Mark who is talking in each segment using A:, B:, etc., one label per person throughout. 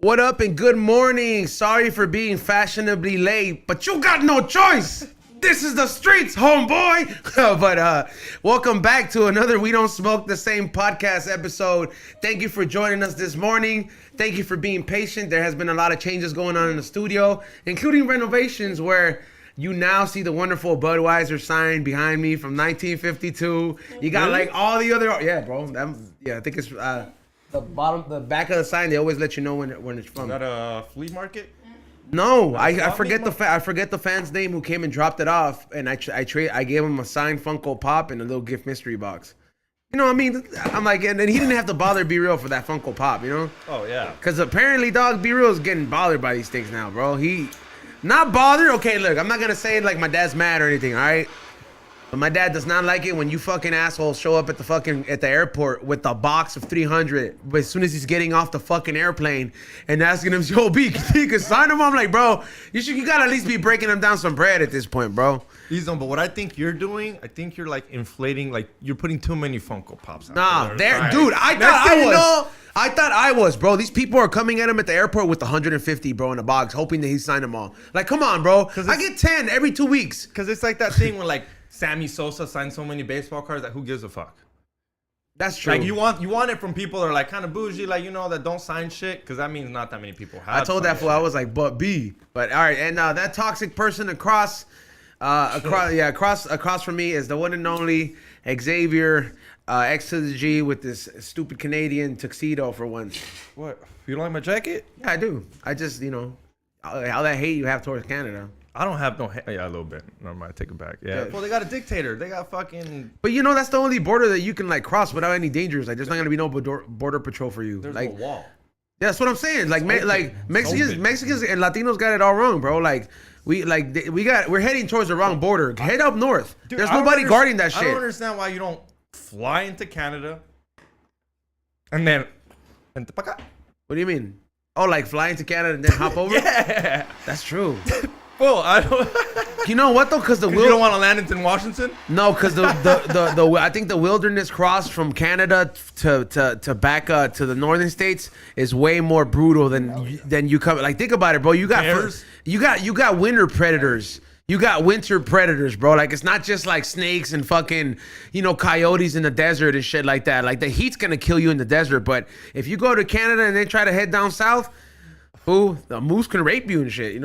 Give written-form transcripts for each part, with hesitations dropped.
A: What up and good morning. Sorry for being fashionably late, but you got no choice. This is the streets, homeboy. But welcome back to another We Don't Smoke the Same podcast episode. Thank you for joining us this morning. Thank you for being patient. There has been a lot of changes going on in the studio, including renovations where you now see the wonderful Budweiser sign behind me from 1952. You got like all the other, yeah, bro. I think it's the back of the sign. They always let you know when it's from.
B: Is that a flea market?
A: No, I forget the fan's name who came and dropped it off, and I gave him a signed Funko Pop and a little gift mystery box. You know what I mean? I'm like, and he didn't have to bother Be Real for that Funko Pop, you know?
B: Oh yeah.
A: Because apparently, dog, Be Real is getting bothered by these things now, bro. He not bothered. Okay, look, I'm not gonna say it like my dad's mad or anything, all right? But my dad does not like it when you fucking assholes show up at the airport with a box of 300. But as soon as he's getting off the fucking airplane and asking him, yo, B, you can sign him? I'm like, bro, you gotta at least be breaking him down some bread at this point, bro.
B: But what I think you're doing, I think you're like inflating, like you're putting too many Funko Pops out
A: Nah,
B: there.
A: dude, I thought I was, bro. These people are coming at him at the airport with 150, bro, in a box, hoping that he signed them all. Like, come on, bro. I get 10 every 2 weeks.
B: Because it's like that thing when like Sammy Sosa signed so many baseball cards that who gives a fuck?
A: That's true.
B: Like you want it from people that are like kind of bougie, like that don't sign shit, because that means not that many people have.
A: I told that fool, I was like, but all right, and that toxic person across from me is the one and only Xavier, X to the G with this stupid Canadian tuxedo for once.
B: What? You don't like my jacket?
A: Yeah, I do. I just, all that hate you have towards Canada.
B: I don't have no hate. Yeah, a little bit. Never mind, take it back. Yeah. Well, they got a dictator. They got fucking.
A: But that's the only border that you can like cross without any dangers. Like, there's not gonna be no border patrol for you.
B: There's
A: like,
B: no wall.
A: Yeah, that's what I'm saying. Like, Mexicans and Latinos got it all wrong, bro. Like, we're heading towards the wrong border. Head up north.
B: Dude,
A: there's nobody guarding that shit.
B: I don't understand why you don't fly into Canada and then.
A: What do you mean? Oh, like fly into Canada and then hop over?
B: Yeah,
A: that's true.
B: Well, I don't.
A: You know what though? Because you
B: don't want to land in Washington.
A: No, because the I think the wilderness cross from Canada to back to the northern states is way more brutal than you come. Like, think about it, bro. You got winter predators. You got winter predators, bro. Like, it's not just like snakes and fucking, coyotes in the desert and shit like that. Like, the heat's gonna kill you in the desert, but if you go to Canada and then try to head down south, the moose can rape you and shit,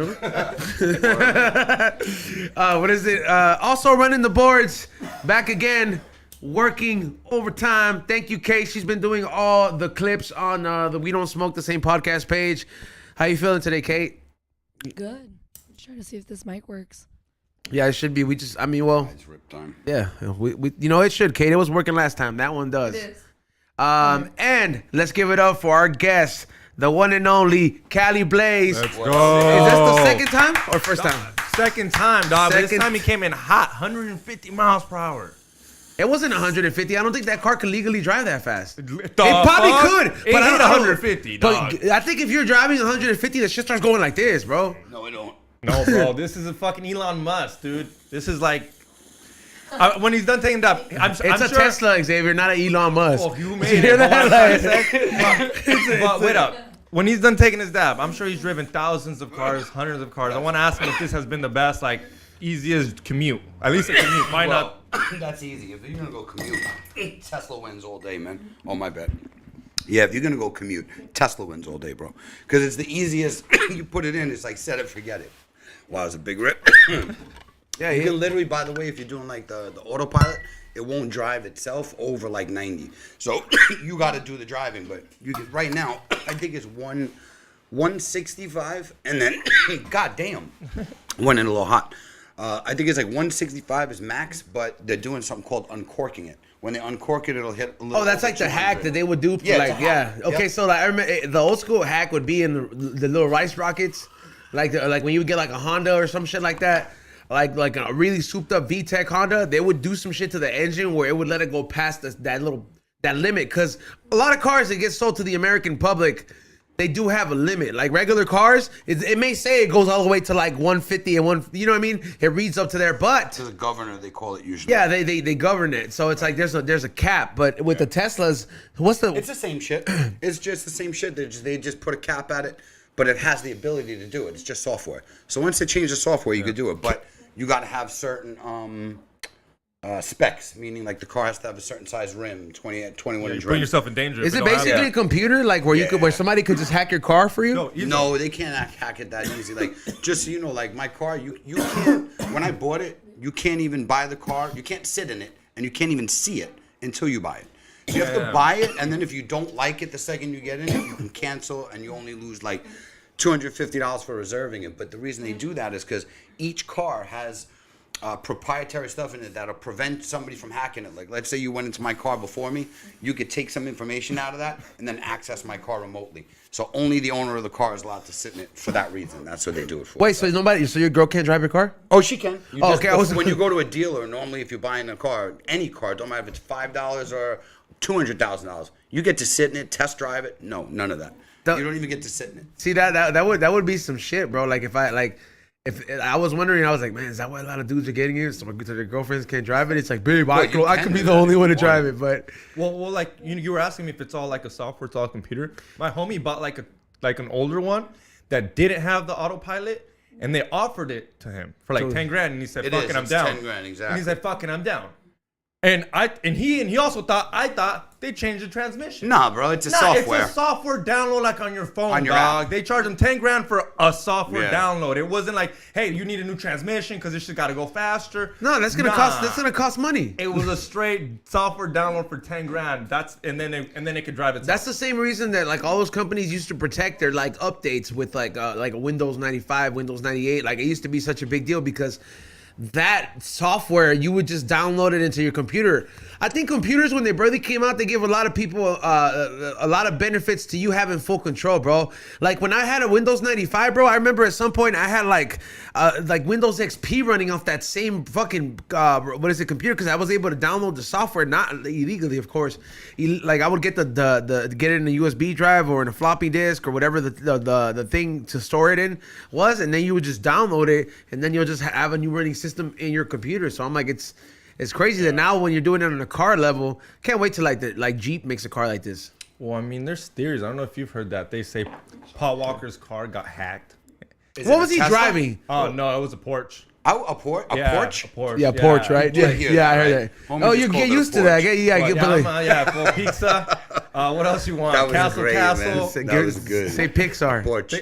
A: what is it? Also running the boards, back again, working overtime. Thank you, Kate. She's been doing all the clips on the We Don't Smoke the Same podcast page. How you feeling today, Kate?
C: Good. Trying to see if this mic works.
A: Yeah, it should be.
D: It's rip time.
A: Yeah, we it should, Kate. It was working last time. That one does.
C: It is.
A: And let's give it up for our guest, the one and only Cali Blaise.
B: Let's go.
A: Is this the second time or first time?
B: Second time, dog. But this time he came in hot, 150 miles per hour.
A: It wasn't 150. I don't think that car could legally drive that fast. It
B: probably
A: could, but I don't
B: 150, dog.
A: But I think if you're driving 150, the shit starts going like this, bro.
D: No, it don't.
B: No, bro. This is a fucking Elon Musk, dude. This is like when he's done taking that. I'm sure,
A: Tesla, Xavier, not an Elon Musk.
B: Oh, you made
A: Did you hear
B: that? But wait up. When he's done taking his dab, I'm sure he's driven thousands of cars, hundreds of cars. I want to ask him if this has been the best, like, easiest commute. At least a commute. Why not?
D: That's easy. If you're going to go commute, Tesla wins all day, man. Oh, my bad. Yeah, if you're going to go commute, Tesla wins all day, bro. Because it's the easiest. You put it in, it's like set it, forget it. Wow, it's a big rip. Yeah, you can literally, by the way, if you're doing like the autopilot, it won't drive itself over like 90. So you got to do the driving. But you can, right now, I think it's 165, and then goddamn, went in a little hot. I think it's like 165 is max, but they're doing something called uncorking it. When they uncork it, it'll hit a little.
A: Oh, that's like the hack that they would do. For Okay,
D: Yep.
A: so like I remember the old school hack would be in the little rice rockets, like when you would get like a Honda or some shit like that. Like a really souped up VTEC Honda, they would do some shit to the engine where it would let it go past that limit. Because a lot of cars that get sold to the American public, they do have a limit. Like regular cars, it may say it goes all the way to like 150 and one. You know what I mean? It reads up to there, but
D: To the governor, they call it usually.
A: yeah, they govern it. So it's like there's a cap. But with the Teslas, what's the?
D: It's the same shit. It's just the same shit. They just put a cap at it, but it has the ability to do it. It's just software. So once they change the software, you could do it. But you got to have certain specs, meaning like the car has to have a certain size rim, 21
B: You
D: inch
B: put
D: rim.
B: yourself in danger.
A: Is
B: if
A: it
B: you don't have
A: basically
B: that.
A: a computer like where you could where somebody could just hack your car for you?
B: No, easy.
D: No, they can't hack it that easy. Like, just so you know, like my car, you can't. When I bought it, you can't even buy the car. You can't sit in it, and you can't even see it until you buy it. So you have to buy it, and then if you don't like it the second you get in it, you can cancel, and you only lose like $250 for reserving it. But the reason they do that is because each car has proprietary stuff in it that'll prevent somebody from hacking it. Like, let's say you went into my car before me, you could take some information out of that and then access my car remotely. So only the owner of the car is allowed to sit in it for that reason. That's what they do it for.
A: Wait, so your girl can't drive your car?
D: Oh, she can.
A: Okay, I was-
D: When you go to a dealer, normally if you're buying a car, any car, don't matter if it's $5 or $200,000, you get to sit in it, test drive it. No, none of that. You don't even get to sit in it.
A: See that would be some shit, bro. Like if I was wondering, I was like, man, is that why a lot of dudes are getting it? So their girlfriends can't drive it. It's like, babe, I could be the only one to drive it, but
B: Well, like you were asking me if it's all like a software, it's all a computer. My homie bought like an older one that didn't have the autopilot, and they offered it to him for like 10 grand, and he said, "Fucking, I'm down."
D: 10 grand, exactly.
B: And he said, "Fucking, I'm down." And he also thought they changed the transmission.
D: Nah, bro, it's a software.
B: It's a software download like on your phone,
D: On your
B: dog.
D: app.
B: They charge them 10 grand for a software
D: Yeah.
B: download. It wasn't like, hey, you need a new transmission because this shit got to go faster.
A: no, that's gonna cost money.
B: It was a straight software download for 10 grand. And then it could drive itself.
A: That's the same reason that like all those companies used to protect their like updates with like a Windows 95, Windows 98. Like it used to be such a big deal because that software you would just download it into your computer. I think computers when they barely came out, they give a lot of people a lot of benefits to you having full control, bro. Like when I had a Windows 95, bro, I remember at some point I had like Windows XP running off that same fucking computer because I was able to download the software, not illegally, of course. Like I would get the get it in a USB drive or in a floppy disk or whatever the thing to store it in was, and then you would just download it, and then you'll just have a new running system in your computer. So I'm like, it's crazy that now when you're doing it on a car level, can't wait till like Jeep makes a car like this.
B: Well, I mean, there's theories. I don't know if you've heard that. They say Paul Walker's car got hacked.
A: What was he driving?
B: Oh, no, it was a Porsche.
D: Oh, a porch? A porch?
B: A Porsche.
A: Yeah, porch, right?
D: Yeah,
A: Yeah, I heard
D: right.
A: that.
D: Homie
A: Oh,
D: just
A: you
D: called
A: get
D: it a
A: used to that.
D: porch.
B: Full pizza. What else you want?
D: That was
B: Castle,
D: great,
B: Castle.
D: man. That was good.
A: Say Pixar.
D: Porch.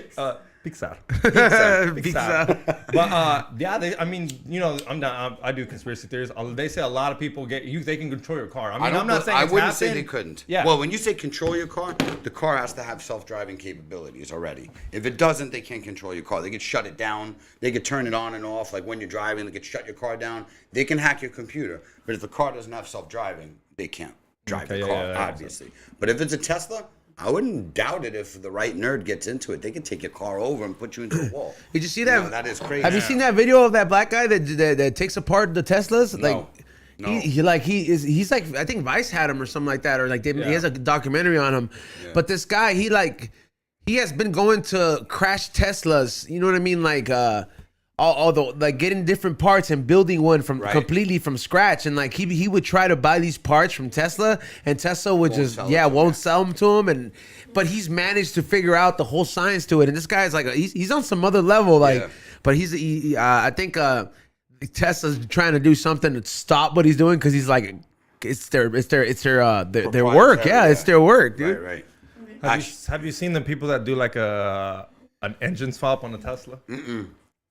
B: Pixar.
A: Pixar.
B: But I mean, you know, I'm not. I do conspiracy theories. They say a lot of people they can control your car. I mean, I'm not saying
D: I
B: it's
D: wouldn't say
B: happened.
D: they couldn't.
B: Yeah.
D: Well, when you say control your car, the car has to have self-driving capabilities already. If it doesn't, they can't control your car. They could shut it down. They could turn it on and off. Like when you're driving, they could shut your car down. They can hack your computer. But if the car doesn't have self-driving, they can't drive the car, obviously. But if it's a Tesla, I wouldn't doubt it if the right nerd gets into it. They could take your car over and put you into a wall.
A: Did you see that?
D: That is crazy.
A: Have you seen that video of that black guy that takes apart the Teslas?
D: No.
A: He's like, I think Vice had him or something like that, or like he has a documentary on him.
D: Yeah.
A: But this guy, he has been going to crash Teslas. You know what I mean? Like all the like getting different parts and building one from completely from scratch. And like he would try to buy these parts from Tesla, and Tesla would won't sell them to him. But he's managed to figure out the whole science to it. And this guy's like he's on some other level. Like, but I think Tesla's trying to do something to stop what he's doing because he's like it's their work. Yeah, it's their work, dude.
D: Right.
B: Have you seen the people that do like an engine swap on a Tesla?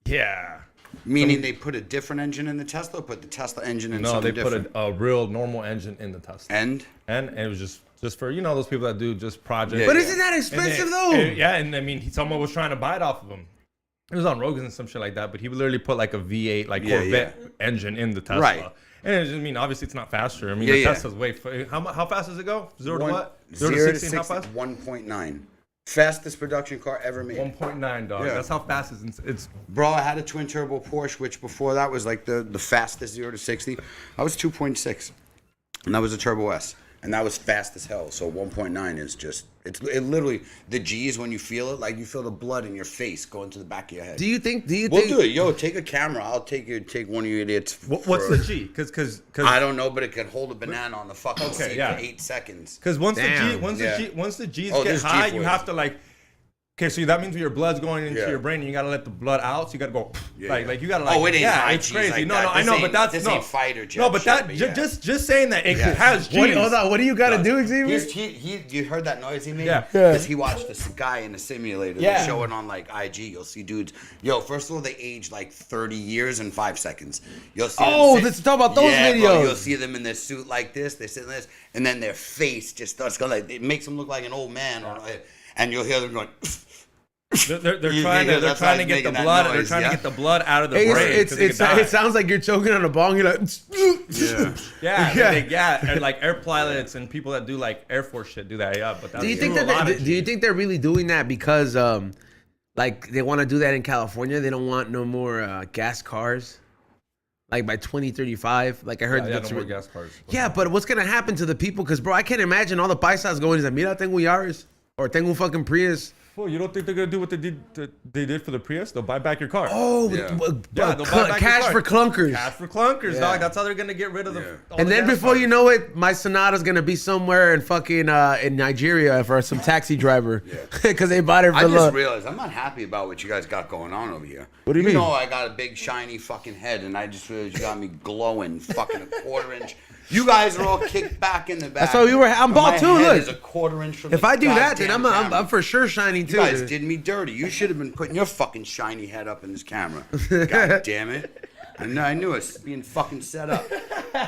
B: Yeah.
D: Meaning they put a different engine in the Tesla, or put the Tesla engine in something different?
B: No, they put a real normal engine in the Tesla.
D: And
B: it was just for, you know, those people that do just projects.
A: But isn't that expensive though?
B: And I mean, someone was trying to buy it off of him. It was on Rogan and some shit like that, but he would literally put like a V8, like Corvette engine in the Tesla.
D: Right.
B: And I mean, obviously it's not faster. I mean, the Tesla's way. How fast does it go? Zero to what?
D: 0 to 60,
B: how fast?
D: 1.9. Fastest production car ever made.
B: 1.9, dog.
D: Yeah.
B: That's how fast it's.
D: Bro, I had a twin turbo Porsche, which before that was like the fastest 0 to 60. I was 2.6, and that was a Turbo S. and that was fast as hell. So 1.9 is just it literally the G's when you feel it, like you feel the blood in your face going to the back of your head.
A: Do you think?
D: We'll do it. Yo, take a camera. I'll take one of you idiots.
B: What's the G? Because
D: I don't know, but it could hold a banana on the fucking seat for 8 seconds.
B: Because once the G's get high, you have to like. Okay, so that means your blood's going into your brain, and you gotta let the blood out. So you gotta go like you gotta like.
D: Oh, it ain't high
B: it's
D: G's
B: crazy.
D: like
B: no,
D: that.
B: no, I know, but that's
D: this ain't fighter jet.
B: No, but
D: shit,
B: that just saying that it has G's.
A: Hold on, what do you gotta do, Xavier?
D: You heard that noise he made?
B: Yeah.
D: Because he watched this guy in a simulator. They show it on like IG. You'll see dudes. Yo, first of all, they age like 30 years in 5 seconds. You'll see.
A: Let's talk about those videos.
D: Bro, you'll see them in their suit like this. They sit in this, and then their face just starts going like it makes them look like an old man, and you'll hear them going.
B: They're trying to get the blood. They're trying to get the blood out of the brain.
A: It sounds like you're choking on a bong. You're like,
B: and like air pilots and people that do like Air Force shit do that. Yeah, but
A: do you think they're really doing that because like they want to do that in California? They don't want no more gas cars. Like by 2035, like I heard
B: no more gas cars.
A: Yeah, but what's gonna happen to the people? Because bro, I can't imagine all the paisas going. Like, mira, tengo Yaris or tengo un fucking Prius.
B: Well, you don't think they're gonna do what they did for the Prius? They'll buy back your car.
A: Oh,
B: they'll buy back
A: cash
B: your
A: for clunkers.
B: Cash for clunkers, dog. That's how they're gonna get rid of the.
A: And then before you know it, my Sonata's gonna be somewhere in fucking in Nigeria for some taxi driver because they bought it for.
D: I just realized I'm not happy about what you guys got going on over here.
A: What do you mean?
D: You know I got a big shiny fucking head, and I just realized you got me glowing fucking a quarter-inch. You guys are all kicked back in the back.
A: That's why we were. I'm bald too.
D: Look,
A: Is
D: a quarter-inch from.
A: If I do that, then I'm for sure shining too.
D: You guys did me dirty. You should have been putting your fucking shiny head up in this camera. God damn it! I knew it being fucking set up.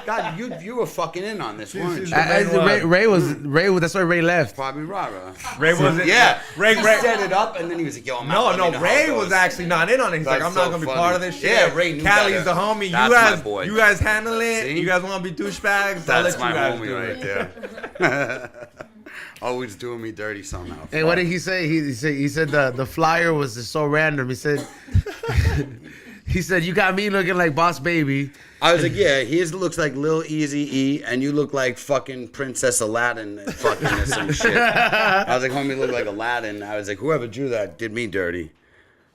D: God, you were fucking in on this, weren't you?
A: Ray was. That's why Ray left.
D: Probably Rara.
B: Ray wasn't.
D: Yeah,
B: Ray
D: set it up, and then he was like, "Yo, I'm out."
B: No, Ray was actually not in on it. He's like, "I'm not gonna be part of this shit."
D: Yeah, Ray knew
B: Cali's
D: better.
B: the homie.
D: That's my boy.
B: You guys handle it.
D: See?
B: You guys want to be douchebags?
D: That's
B: I'll let
D: my
B: you guys
D: homie right there. Always doing me dirty somehow.
A: And what did he say? He said the flyer was just so random. He said he said you got me looking like Boss Baby.
D: I was like, yeah, his looks like Lil Easy E, and you look like fucking Princess Aladdin and fucking or some shit. I was like, homie, look like Aladdin. I was like, whoever drew that did me dirty.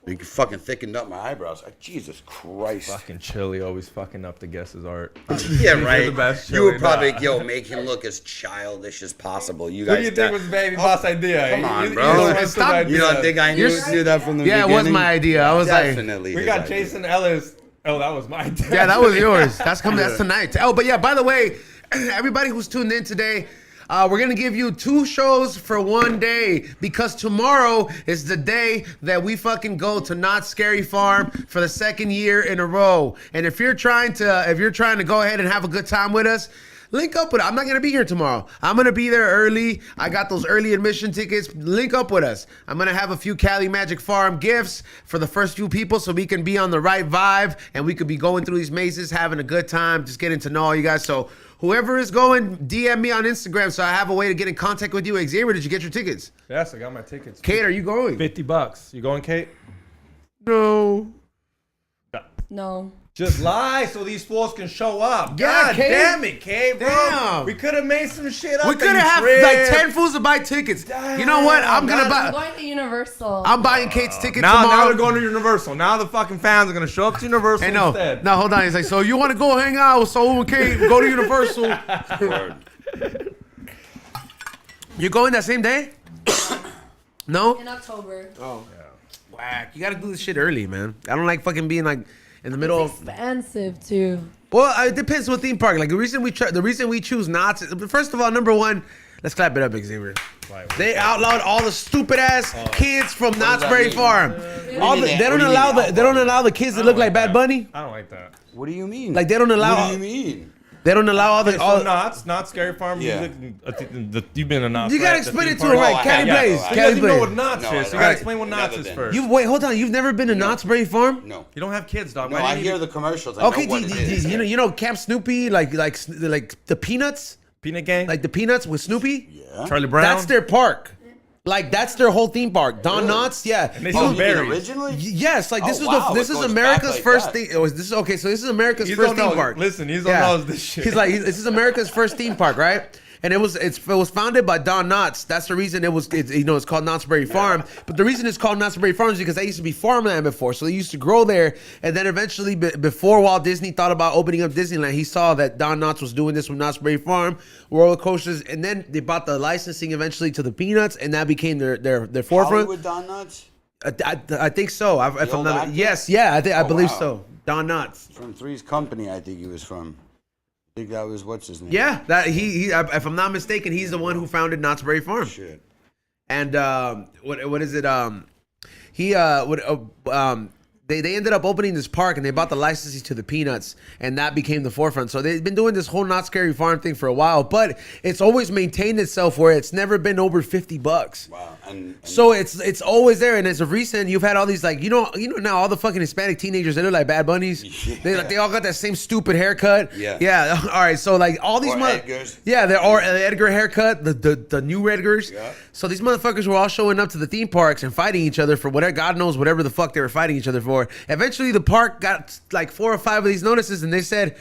D: He fucking thickened up my eyebrows. Like, Jesus Christ.
B: Fucking Chili always fucking up the guest's art.
D: Yeah, right.
B: The best
D: you would
B: Chili,
D: probably, make him look as childish as possible. You guys.
B: What do you think was Baby Boss idea?
D: Come on, bro.
A: Stop.
D: You don't think I knew that from the beginning?
A: Yeah, it was my idea. I was
D: Definitely.
B: We got Jason Ellis. Oh, that was my idea.
A: Yeah, that was yours. That's coming. That's tonight. Oh, but yeah. By the way, everybody who's tuned in today, we're gonna give you 2 shows for 1 day because tomorrow is the day that we fucking go to Not Scary Farm for the 2nd year in a row. And if you're trying to go ahead and have a good time with us, link up with us. I'm not gonna be here tomorrow. I'm gonna be there early. I got those early admission tickets. Link up with us. I'm gonna have a few Cali Magic Farm gifts for the first few people so we can be on the right vibe and we could be going through these mazes, having a good time, just getting to know all you guys. So whoever is going, DM me on Instagram so I have a way to get in contact with you. Xavier, did you get your tickets?
B: Yes, I got my tickets.
A: Kate, are you going?
B: $50. You going, Kate?
A: No.
C: No.
B: Just lie so these fools can show up.
A: Yeah,
B: God
A: Kate.
B: damn it, Kate, bro.
A: Damn.
B: We could have made some shit up.
A: We could have like 10 fools to buy tickets. You know what? I'm
C: I'm going to Universal.
A: I'm buying Kate's ticket
B: Now
A: tomorrow.
B: they're going to Universal. Now the fucking fans are going to show up to Universal
A: Hey, no,
B: instead.
A: no, hold on. He's like, so you want to go hang out with Soul and Kate? Go to Universal.
D: Word.
A: You going that same day? No?
C: In October.
A: Oh. Whack. You got to do this shit early, man. I don't like fucking being like in the middle
C: It's
A: of...
C: expensive too.
A: Well, it depends what theme park. Like the reason we choose Knott's. First of all, number one, let's clap it up, Xavier. They outlawed all the stupid ass kids from Knott's
D: that
A: Berry
D: mean?
A: Farm. They don't allow the kids that look like Bad Bunny.
B: I don't like that.
D: What do you mean?
A: Like they don't allow.
D: What do you mean?
A: They don't allow all the.
B: So not Scary Farm
D: Yeah.
B: music. You've been a Knott's.
A: You gotta
B: right?
A: explain
B: The
A: it
B: theme
A: to him,
B: park.
A: right? Cali
D: have,
A: Blaise.
D: though.
B: You
A: Cali
B: guys know what
A: Blaise.
B: Knott's
D: No,
B: is.
D: I
B: You
D: don't.
B: gotta explain what Knott's
D: Never
B: is
D: been.
B: first.
A: Wait, hold on. You've never been to Knott's Berry Farm?
D: No.
B: You don't have kids, dog.
D: No,
B: Why
D: I
B: do you
D: hear
B: need
D: the commercials. I
A: Okay,
D: know what it is.
A: you know Camp Snoopy, like the Peanuts,
B: Peanut Gang?
A: like the Peanuts with Snoopy.
D: Yeah.
B: Charlie Brown?
A: That's their park. Like that's their whole theme park. Don Knotts, yeah.
B: And they
D: Oh,
B: sell
D: you mean
B: berries.
D: originally?
A: Yes, like this
D: Oh,
A: is
D: wow,
A: this
D: it
A: is
D: goes
A: America's
D: back like
A: first
D: that.
A: theme. Oh, this is okay. So this is America's
B: He's
A: first
B: don't
A: theme
B: know.
A: park.
B: Listen, he's don't knows this shit.
A: He's like, this is America's first theme park, right? and it was founded by Don Knotts. That's the reason it's called Knott's Berry Farm. But the reason it's called Knott's Berry Farm is because that used to be farmland before, so they used to grow there. And then eventually, before Walt Disney thought about opening up Disneyland, he saw that Don Knotts was doing this with Knott's Berry Farm roller coasters, and then they bought the licensing eventually to the Peanuts, and that became their forefront.
D: Hollywood Don Knotts?
A: I think so. If I'm not, yes, yeah, I believe so. Don Knotts
D: From Three's Company, I think he was from. I think that was what's his name.
A: Yeah, that he if I'm not mistaken, he's the one who founded Knott's Berry Farm.
D: Shit.
A: And what is it? They ended up opening this park, and they bought the licensing to the Peanuts, and that became the forefront. So they've been doing this whole Knott's Berry Farm thing for a while, but it's always maintained itself where it's never been over $50.
D: Wow. And
A: so it's always there. And as of recent, you've had all these like you know now all the fucking Hispanic teenagers, they look like Bad Bunnies.
D: Yeah.
A: They all got that same stupid haircut.
D: Yeah.
A: All right. So like all these
D: Edgars.
A: Yeah, they're or Edgar haircut, the new Edgars.
D: Yeah.
A: So these motherfuckers were all showing up to the theme parks and fighting each other for whatever, God knows whatever the fuck they were fighting each other for. Eventually, the park got like 4 or 5 of these notices, and they said,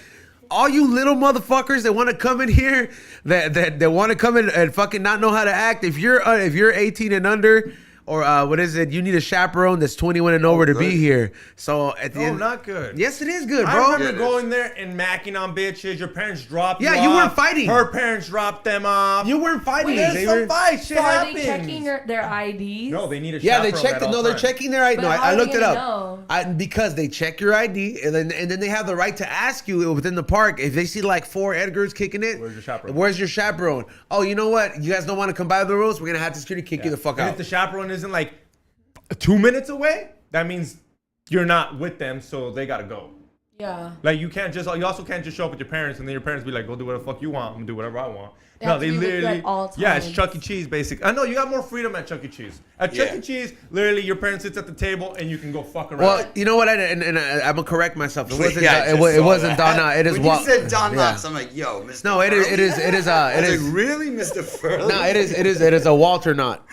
A: all you little motherfuckers that want to come in here, that want to come in and fucking not know how to act, if you're 18 and under, or you need a chaperone that's 21 and over to be here. So at the end,
B: not good.
A: Yes, it is good, bro.
B: I remember going there and macking on bitches. Your parents dropped you off.
A: you weren't fighting.
B: Her parents dropped them off.
A: You weren't fighting.
B: There's some fight. Shit
C: So are
B: happens.
C: they checking their IDs?
B: No, they need a
A: Yeah, they
B: chaperone
A: checked
B: at
A: it.
B: all
A: No, they're
B: times.
A: checking their ID.
C: But
A: No,
C: how
A: I
C: are
A: looked
C: they
A: it up.
C: gonna
A: Because they check your ID, and then they have the right to ask you within the park if they see like 4 Edgars kicking it.
B: Where's your chaperone?
A: Where's your chaperone? Oh, you know what? You guys don't want to come by the rules? We're gonna have to security kick you the fuck
B: And
A: out.
B: if the chaperone isn't like 2 minutes away, that means you're not with them, so they gotta go.
C: Yeah.
B: Like you also can't just show up with your parents and then your parents be like, go do whatever the fuck you want, I'm gonna do whatever I want.
C: They have to be with you
B: literally
C: at all
B: yeah, it's
C: times.
B: Chuck E. Cheese basic. I know you got more freedom at Chuck E. Cheese. At Chuck E. Cheese, literally your parents sits at the table and you can go fuck around.
A: Well, you know what? I'm gonna correct myself. It wasn't.
D: Yeah, I just
A: it
D: saw
A: wasn't
D: that.
A: Don Knotts. It is
D: when
A: Walt.
D: you said Don
A: yeah.
D: Knotts, I'm like, yo, Mr.
A: No, it is. It is.
D: I was like, really, Mr. Furley?
A: No, it is a Walter Knott.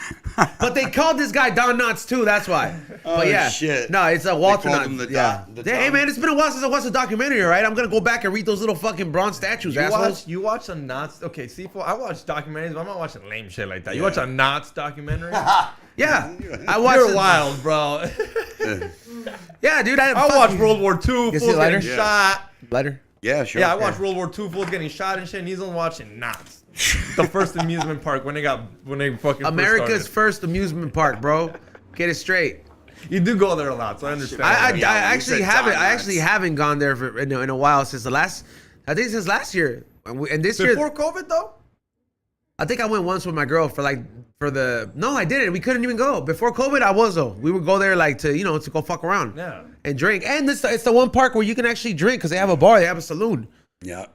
A: But they called this guy Don Knotts too. That's why. But yeah,
D: shit.
A: No, it's a Walter
D: called
A: Knott.
D: him the
A: Yeah.
D: Don-
A: Hey man, it's been a while since I watched a documentary. All right, I'm gonna go back and read those little fucking bronze statues, assholes.
B: You watch a Knots. Okay, see, I watch documentaries, but I'm not watching lame shit like that. You watch a Knots documentary?
A: Yeah, I watched.
B: You're wild, bro.
A: Yeah, dude.
B: I watched World War II.
A: You see
B: Fools
A: lighter?
B: getting shot.
A: Letter.
D: Yeah, sure.
B: Yeah, I watched World War II. Fools getting shot and shit. And he's only watching Knots. The first amusement park when they fucking
A: America's
B: first
A: first amusement park, bro. Get it straight.
B: started. You do go there a lot, so I understand.
A: I
D: Yeah, you
A: actually
D: said
A: haven't.
D: Don
A: I actually
D: Knotts.
A: haven't gone there in a while since the last. I think since last year. And this year,
B: Before COVID though.
A: I think I went once with my girl for the. No, I didn't. We couldn't even go before COVID. I was though. We would go there like to go fuck around.
B: Yeah.
A: And drink. And it's the one park where you can actually drink because they have a bar. They have a saloon.
D: Yeah.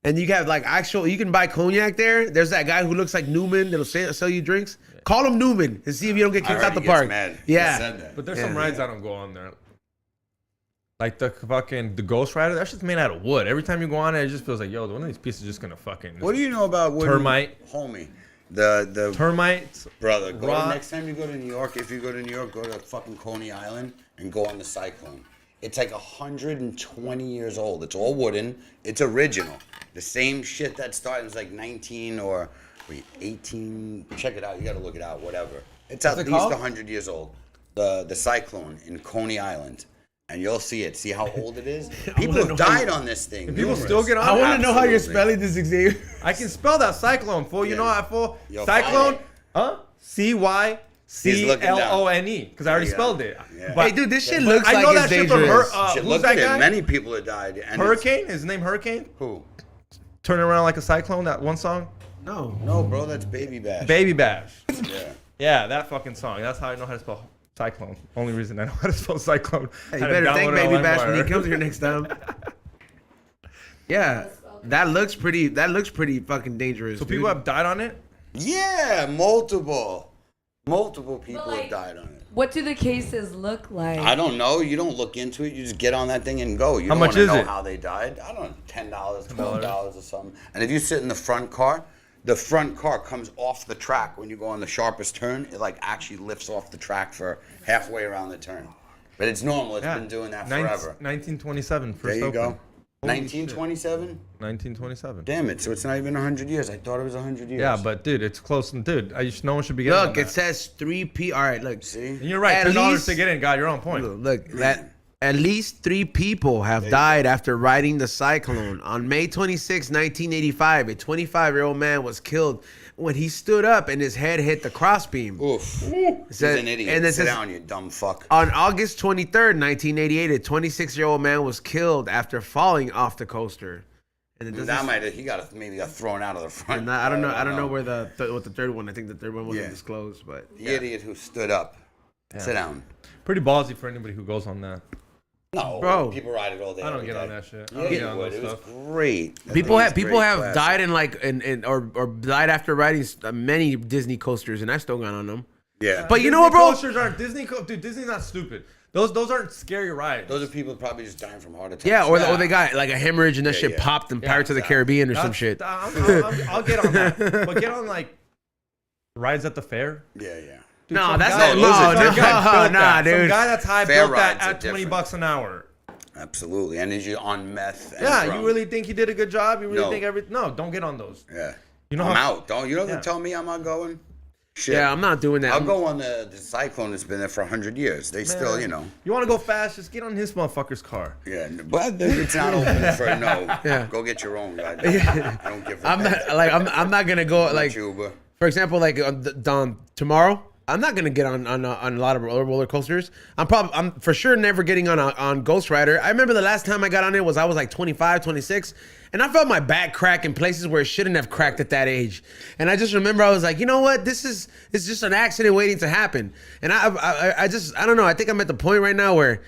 A: And you have like you can buy cognac there. There's that guy who looks like Newman that'll sell you drinks. Call him Newman and see if you don't get
D: I
A: kicked
D: heard
A: out the
D: he gets
A: park.
D: mad. He
A: Yeah.
D: said that.
B: But there's
A: Yeah.
B: some rides I don't go on there. Like the Ghost Rider, that shit's made out of wood. Every time you go on it, it just feels like, yo, one of these pieces is just gonna fucking.
D: What do you know about wooden
B: Termite.
D: Homie. The
B: Termites.
D: brother,
B: Rot.
D: next time you go to New York, if you go to New York, go to fucking Coney Island and go on the Cyclone. It's like 120 years old. It's all wooden. It's original. The same shit that started was like 18. Check it out. You got to look it out. Whatever. It's at
A: What's it
D: least
A: called?
D: 100 years old. The Cyclone in Coney Island. And you'll see it. See how old it is? People have died on this thing.
B: People
D: numerous.
B: still get on
A: I
B: it?
A: want to know how you're
D: Absolutely.
A: spelling this, Xavier.
B: I can spell that cyclone, fool. You
D: Yeah.
B: know how fool?
D: Yo,
B: Cyclone,
D: find
B: CYCLONE, because I already
D: Yeah.
B: spelled it.
D: Yeah.
B: But
A: Hey, dude, this shit
B: but
A: looks
B: I
A: like
B: know
A: it's
B: that shit from
A: dangerous.
D: Shit,
B: who's
D: look
B: that
D: at
B: guy?
D: it. Many people have died. And
B: Hurricane? Is his name Hurricane?
D: Who?
B: Turning around like a cyclone, that one song?
A: No.
D: No, bro, that's Baby Bash.
B: Baby Bash.
D: Yeah.
B: Yeah, that fucking song. That's how I know how to spell cyclone. Only reason I know how to spell cyclone.
A: Hey, you
B: I had to
A: better thank
B: download it on
A: Baby Bash when he
B: LimeWire.
A: comes here next time. Yeah, that looks pretty fucking dangerous.
B: So
A: dude.
B: people have died on it?
D: Yeah, multiple people
C: like-
D: have died on it.
C: What do the cases look like?
D: I don't know. You don't look into it. You just get on that thing and go. You
B: How
D: don't
B: much
D: want to
B: is
D: know
B: it?
D: how they died. I don't know, $10, $12 or something. And if you sit in the front car comes off the track when you go on the sharpest turn. It like actually lifts off the track for halfway around the turn. But it's normal. It's been doing that forever.
B: 1927
D: There
B: first
D: you
B: open.
D: go. 1927?
B: 1927.
D: Damn it! So it's not even 100 years. I thought it was 100 years.
B: Yeah, but dude, it's close. Dude, no one should be getting
A: Look,
B: on
A: it
B: that.
A: says 3P. All right, look.
D: See?
B: And you're right.
A: At
B: $10
A: least-
B: to get in, God. You're on point.
A: Look, that at least 3 people have died after riding the cyclone. On May 26, 1985, a 25-year-old man was killed when he stood up and his head hit the crossbeam.
D: Oof. He's
A: said-
D: an idiot.
A: and it
D: Sit
A: says-
D: down, you dumb fuck.
A: On August 23rd, 1988, a 26-year-old man was killed after falling off the coaster. And it doesn't.
D: He maybe got thrown out of the front.
A: And I don't know where what the third one. I think the third one wasn't disclosed, but
D: The idiot who stood up. Sit down.
B: Pretty ballsy for anybody who goes on that.
D: No,
A: Bro.
D: people ride it all day.
B: I don't
D: every
B: get on
D: day.
B: that shit. I
D: Yeah,
B: don't get
D: you
B: on
D: would.
B: that
D: It was
B: stuff.
D: great.
A: people have
D: Classic.
A: died in like or died after riding many Disney coasters, and I've still gone on them.
D: Yeah,
A: But you know what, bro?
B: Coasters aren't dude. Disney's not stupid. Those aren't scary rides.
D: those are people probably just dying from heart attacks.
A: Yeah, or they got like a hemorrhage and that shit
D: yeah.
A: popped in
B: Yeah,
A: Pirates of the
B: exactly.
A: Caribbean or some shit.
B: I'll get on that. But get on like rides at the fair.
D: yeah.
B: Dude,
A: No,
B: some
A: that's
B: guy-
A: not-
B: some guy built
A: nah,
B: that. Some
A: dude.
B: guy that's high
D: Fair
B: built that
D: rides are
B: at $20
D: different.
B: an hour.
D: Absolutely. And is you on meth? And
B: Yeah,
D: drunk.
B: you really think he did a good job? You really
D: No.
B: think No, don't get on those.
D: Yeah.
B: You know
D: I'm
B: how-
D: out. Don't you don't
B: Yeah.
D: tell me I'm not going. Shit.
A: Yeah, I'm not doing that.
D: I'll go on the cyclone that's been there for 100 years. They still, you know.
B: You want to go fast? Just get on his motherfucker's car.
D: Yeah, but it's not open for no.
A: Yeah.
D: Go get your own. I don't give a
A: I'm not like I'm not gonna go like
D: Uber.
A: for example like on tomorrow. I'm not gonna get on a lot of roller coasters. I'm for sure never getting on Ghost Rider. I remember the last time I got on it I was like 25, 26, and I felt my back crack in places where it shouldn't have cracked at that age. And I just remember I was like, you know what, it's just an accident waiting to happen. And I don't know. I think I'm at the point right now where,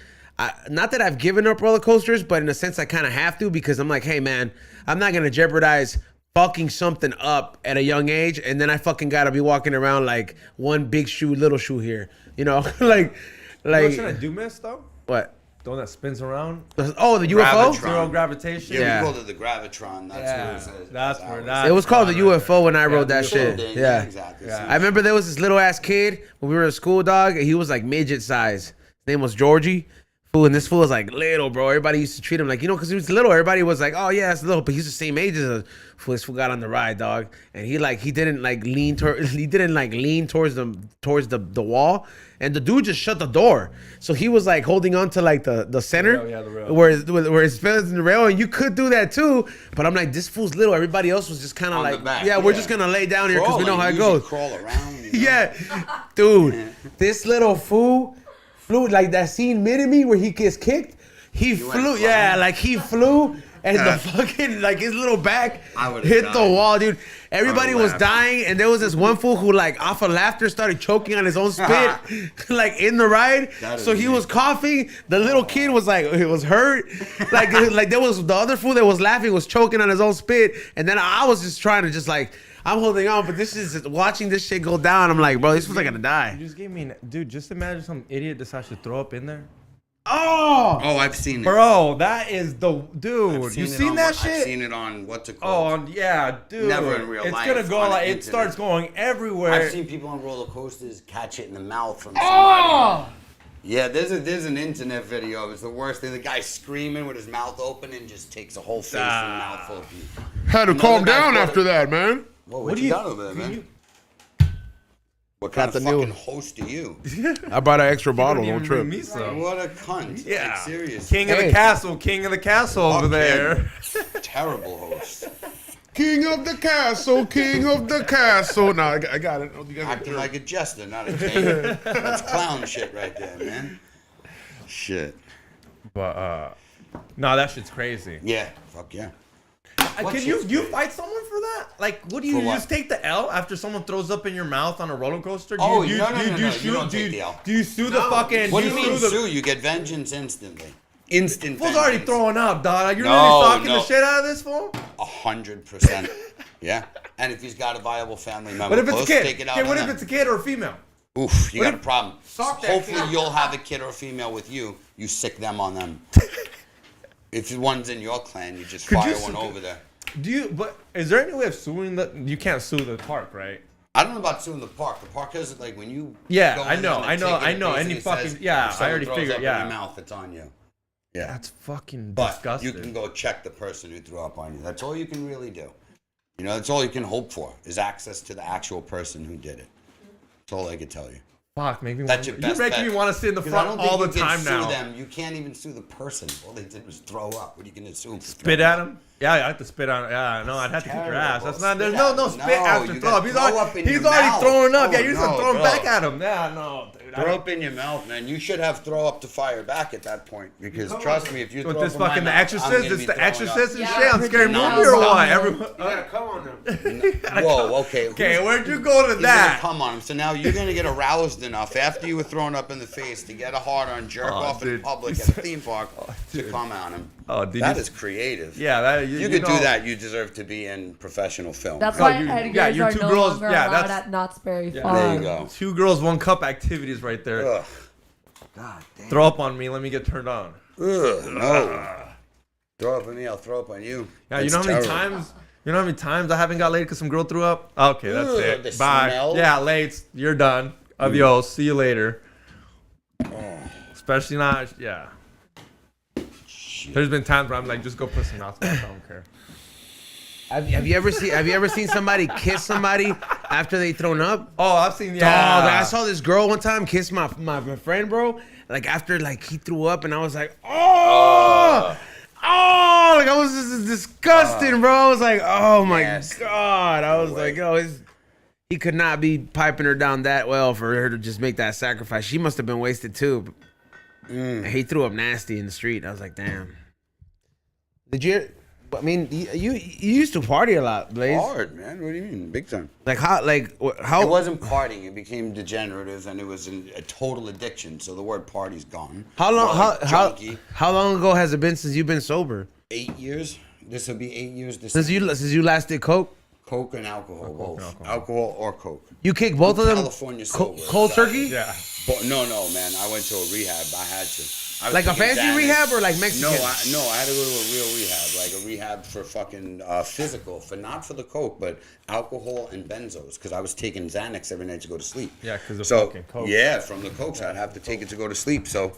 A: not that I've given up roller coasters, but in a sense I kind of have to, because I'm like, hey man, I'm not gonna jeopardize fucking something up at a young age, and then I fucking gotta be walking around like one big shoe, little shoe here, you know, like
B: You know what I do miss though?
A: what?
B: The one that spins around.
A: Oh, the UFO.
D: Gravitron.
B: Zero gravitation.
D: Yeah,
A: Yeah.
D: we called it the Gravitron. That's what it says.
B: That's where that.
A: It was called the UFO when I rode that
B: the
A: shit.
D: Thing,
A: Yeah.
D: exactly.
B: Yeah.
A: I remember there was this little ass kid when we were in school, dog. He was like midget size. His name was Georgie. Fool, and this fool was like little, bro. Everybody used to treat him like, you know, because he was little. Everybody was like, oh yeah, it's little, but he's the same age as us. Fool, this fool got on the ride, dog, and he didn't lean towards the wall, and the dude just shut the door. So he was like holding on to like the center,
B: rail, yeah, the rail.
A: where his feathers in the rail, and you could do that too. But I'm like, this fool's little. Everybody else was just kind of
D: On the
A: like,
D: back,
A: yeah, we're
D: yeah.
A: just gonna lay down here because we know how it
D: Usually
A: goes.
D: Crawl around. You know?
A: Yeah, dude, this little fool flew like that scene Mini-Me where he gets kicked. He
D: went
A: flew,
D: flying?
A: yeah, like he flew, and the fucking like his little back
D: I would've
A: hit the
D: died.
A: wall, dude. Everybody
D: would've
A: was
D: laughed.
A: dying, and there was this one fool who like off of laughter started choking on his own spit, like in the ride.
D: That
A: So
D: is
A: he
D: me.
A: was coughing. The little kid was like, he was hurt, like there was the other fool that was laughing was choking on his own spit, and then I was just trying to just like. I'm holding on, but this is watching this shit go down. I'm like, bro, this was like gonna
B: You
A: die.
B: just gave me, dude. Just imagine some idiot decides to throw up in there.
A: Oh,
D: Oh, I've seen it.
B: Bro, that is the dude.
D: I've
B: You
D: it
B: seen
D: on-
B: that
D: I've
B: shit?
D: seen it on what's it
B: Oh,
D: called?
B: yeah, dude.
D: Never in real
B: it's
D: life,
B: gonna go
D: on the
B: like it
D: internet.
B: starts going everywhere.
D: I've seen people on roller coasters catch it in the mouth from somebody. Yeah, there's an internet video. It's the worst thing. The guy's screaming with his mouth open and just takes a whole face and mouthful of people.
A: had to
D: Another
A: calm
D: guy
A: down
D: caught
A: after
D: it.
A: that, man.
D: Whoa,
B: What
D: what
B: do
D: you
B: you-
D: got over there,
B: can
D: man?
B: you-
D: What kind
A: Got
D: of
A: the new-
D: fucking host are you?
A: I brought an extra bottle
B: Don't
A: on
B: even
A: trip.
B: bring me some.
D: What a cunt.
B: Yeah,
D: Like, seriously.
B: King of
A: Hey.
B: the castle, king of the castle over
D: Fuck
B: there.
D: him. Terrible host.
A: King of the castle, king of the castle. No, I got it. Oh, you got
D: Acting like a jester, not a king. That's clown shit right there, man. Shit.
B: But no, that shit's crazy.
D: Yeah. Fuck yeah. What
B: Can you
D: shit's
B: you
D: crazy?
B: fight someone for that? Like, what do you
D: For what?
B: just take the L after someone throws up in your mouth on a roller coaster? Do
D: Oh,
B: you,
D: no, no, no, no, you
B: sue-
D: don't
B: do
D: take the L.
B: Do you sue the fucking?
D: What do you
B: sue
D: mean
B: the-
D: sue? You get vengeance instantly. Instant
B: Fool's
D: vengeance.
B: already throwing up, dog. You're
D: No,
B: literally fucking
D: no.
B: the shit out of this fool.
D: 100%. Yeah. And if he's got a viable family member,
B: What if it's a
D: close,
B: kid?
D: take it out
B: Okay, what
D: on
B: if
D: them.
B: it's a kid or a female?
D: Oof, you
B: What
D: got
B: if-
D: a problem.
B: Sock that
D: Hopefully
B: kid.
D: you'll have a kid or a female with you. You sick them on them. If one's in your clan, you just
B: Could
D: fire
B: you
D: one
B: sue-
D: over there.
B: Do you? But is there any way of suing the? You can't sue the park, right?
D: I don't know about suing the park. The park has like when you
B: Yeah,
D: go
B: I
D: in
B: know,
D: on a
B: I know,
D: ticket,
B: I know.
D: it
B: Any
D: basically
B: fucking
D: says,
B: yeah,
D: if
B: I
D: someone
B: already
D: throws
B: figured.
D: up in
B: Yeah,
D: your mouth, it's on you. Yeah.
B: That's fucking
D: But
B: disgusting.
D: you can go check the person who threw up on you. That's all you can really do. You know, that's all you can hope for is access to the actual person who did it. That's all I can tell you.
B: Fuck, make me
D: That's
B: want,
D: your
B: you're
D: best
B: making
D: bet.
B: me want to sit in the
D: 'Cause I
B: front
D: don't think
B: all the
D: you can
B: time
D: sue
B: now.
D: them. You can't even sue the person. All they did was throw up. What are you going to sue them for?
B: Spit at him? Yeah, I have to spit on. Yeah, no, I'd have to kick your ass.
D: Terrible.
B: That's not. There's
D: Spit
B: no
D: at him.
B: spit after
D: you
B: throw
D: got
B: up. He's
D: throw
B: already
D: up in your
B: already
D: mouth.
B: throwing up.
D: Oh,
B: Yeah, you're just
D: no,
B: throwing
D: bro.
B: back at him. Yeah, no, dude.
D: Throw up in your mouth, man. You should have throw up to fire back at that point. Because trust me, if you
B: With
D: throw
B: this
D: up in my
B: fucking The
D: mouth, I'm
B: Exorcist,
D: gonna
B: it's
D: be
B: The
D: throwing
B: Exorcist
D: up.
B: and shit. I'm scared
C: No,
B: movie or
C: no,
B: what?
C: no.
B: Everyone.
A: You gotta come on them.
D: Whoa, okay.
B: Okay, where'd you go to
D: He's
B: that?
D: gonna come on him. So now you're gonna get aroused enough after you were thrown up in the face to get a hard on, jerk off in
B: dude.
D: public at a theme park to come on him.
B: Oh, dude,
D: That
B: you-
D: is creative.
B: Yeah, that
D: You could do that. You deserve to be in professional film.
C: That's
B: Oh,
C: why
B: you-
C: Edgars
B: yeah, you're
C: are
B: two
C: no
B: girls-
C: longer
B: yeah,
C: allowed
B: that's-
C: at Knott's Berry
B: yeah.
C: Farm.
D: There you go.
B: 2 girls, 1 cup activities right there.
D: Ugh. God damn.
B: Throw up on me. Let me get turned on.
D: Ugh, no. Throw up on me, I'll throw up on you.
B: Yeah, you
D: That's
B: know how many
D: terrible.
B: times? You know how many times I haven't got laid because some girl threw up? Okay, that's
D: Ugh,
B: it.
D: the
B: Bye.
D: smell.
B: Yeah, late. You're done. Adios. See you later.
D: Oh,
B: Especially not. Yeah.
D: shit.
B: There's been times where I'm like, just go put some knots. I don't care.
A: Have you ever seen somebody kiss somebody after they thrown up?
B: Oh, I've seen.
A: Dog,
B: Yeah.
A: I saw this girl one time kiss my friend, bro. Like after like he threw up, and I was like, oh, like I was just disgusting, bro. I was like, oh my
D: Nasty.
A: god. I was
D: No
A: like,
D: way.
A: oh, he could not be piping her down that well for her to just make that sacrifice. She must have been wasted too. He threw up nasty in the street. I was like, damn. Did you? I mean, you used to party a lot, Blaze.
D: Hard, man. What do you mean? Big time.
A: Like how?
D: It wasn't partying. It became degenerative, and it was a total addiction. So the word party's gone.
A: How long?
D: Well, junkie.
A: How long ago has it been since you've been sober?
D: 8 years. This will be 8 years. This
A: Since you last did coke?
D: Coke and alcohol, both. Alcohol or coke.
A: You kicked both of them?
D: California sober.
A: Cold turkey?
B: Yeah.
D: But no, man. I went to a rehab. I had to. I was
A: Like a
D: taking
A: fancy
D: Xanax.
A: rehab or like Mexican?
D: No, I had to go to a real rehab, like a rehab for fucking physical, for not for the coke, but alcohol and benzos, because I was taking Xanax every night to go to sleep.
B: Yeah, 'cause of
D: so,
B: fucking coke.
D: Yeah, from the coke, so I'd have to take it to go to sleep. So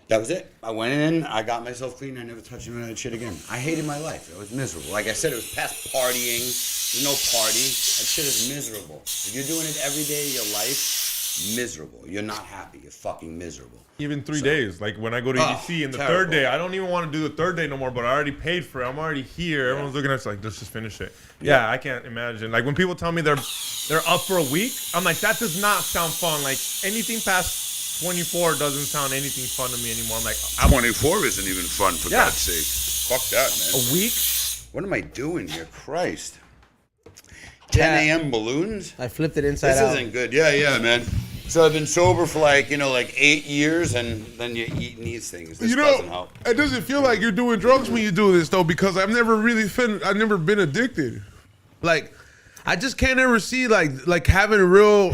D: that was it. I went in, I got myself clean, I never touched any of that shit again. I hated my life. It was miserable. Like I said, it was past partying. There's no party. That shit is miserable. If you're doing it every day of your life, miserable. You're not happy. You're fucking miserable.
B: Even 3 days. Like when I go to
D: Oh,
B: EDC and the
D: terrible.
B: third day, I don't even want to do the third day no more, but I already paid for it. I'm already here. Everyone's looking at us like, let's just finish it. Yeah, I can't imagine. Like when people tell me they're up for a week, I'm like, that does not sound fun. Like anything past 24 doesn't sound anything fun to me anymore. I'm like,
D: 24 isn't even fun, for
B: Yeah.
D: God's sake. Fuck that, man.
B: a week?
D: What am I doing here? Christ. 10
A: Yeah.
D: a.m. balloons?
A: I flipped it inside
D: This
A: out.
D: isn't good. Yeah, man. So I've been sober for like 8 years, and then you're eating these things. This
E: You
D: doesn't
E: know,
D: help.
E: it doesn't feel like you're doing drugs when you do this though, because I've never been addicted.
A: Like, I just can't ever see like having real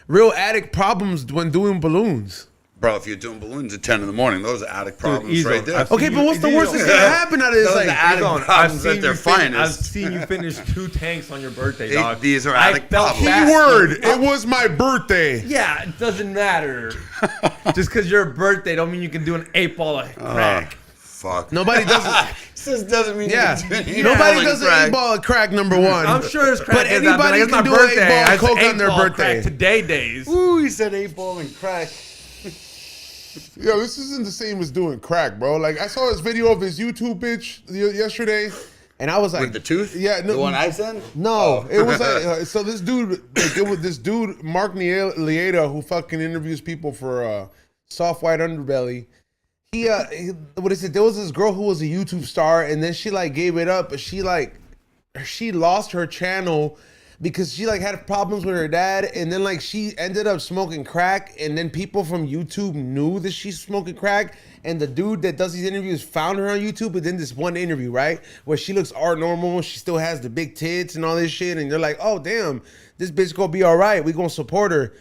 A: real addict problems when doing balloons.
D: Bro, if you're doing balloons at 10 in the morning, those are addict problems
B: Ezo,
D: right there.
B: I've
A: Okay, but what's the worst that's gonna happen out of this?
D: Those
A: Like,
D: are addict
B: Hold on,
D: problems at their
B: I've
D: finest.
B: seen you finish 2 tanks on your birthday,
D: They-
B: dog.
D: these are
B: I
D: addict
B: felt
D: problems.
B: bad.
E: Keyword, it was my birthday.
B: Yeah, it doesn't matter. Just because your birthday don't mean you can do an 8 ball of crack.
D: Fuck.
A: Nobody does it.
D: This doesn't mean
A: Yeah,
D: you can do
A: nobody
D: an
A: does an
D: crack.
A: 8-ball of crack. Number one,
B: I'm sure it's crack.
A: But anybody
B: it's my
A: can do an
B: birthday.
A: 8-ball
B: It's
A: coke on their
B: 8-ball
A: birthday.
B: crack today days.
D: Ooh, he said 8-ball and crack.
E: Yo, this isn't the same as doing crack, bro. Like I saw this video of this YouTube bitch yesterday.
A: and I was like,
D: With the tooth?
E: Yeah, no,
D: The one I sent?
A: no,
E: It was like so this dude, like, it was this dude Mark Lieta, who fucking interviews people for Soft White Underbelly. What is it? There was this girl who was a YouTube star, and then she like gave it up, but she lost her channel because she like had problems with her dad, and then like she ended up smoking crack, and then people from YouTube knew that she's smoking crack, and the dude that does these interviews found her on YouTube, but then this one interview, right, where she looks art normal, she still has the big tits and all this shit, and they're like, oh damn, this bitch gonna be all right, we gonna support her.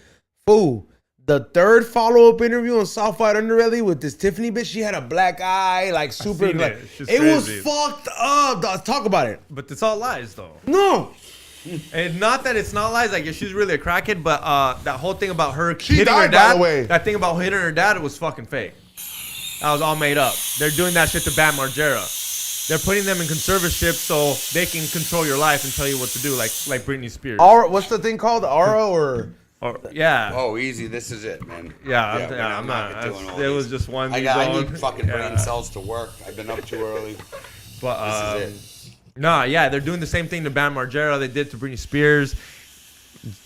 E: Fool. The third follow-up interview on South White Underbelly with this Tiffany bitch, she had a black eye, like super,
B: seen
A: like
B: it. It's just
A: it was
B: crazy.
A: fucked up. Dog. Talk about it.
B: But it's all lies, though.
A: No,
B: And not that it's not lies. Like, she's really a crackhead, but that whole thing about her
E: She
B: hitting her
E: died, by
B: dad,
E: the way.
B: that thing about hitting her dad, it was fucking fake. That was all made up. They're doing that shit to Bam Margera. They're putting them in conservatorship so they can control your life and tell you what to do, like Britney Spears.
E: What's the thing called? Aura or?
B: Yeah.
D: Oh, easy. This is it, man.
B: I'm not
D: doing all
B: there
D: these.
B: was just one.
D: I need fucking brain cells to work. I've been up too early.
B: But
D: This is it.
B: they're doing the same thing to Bam Margera they did to Britney Spears.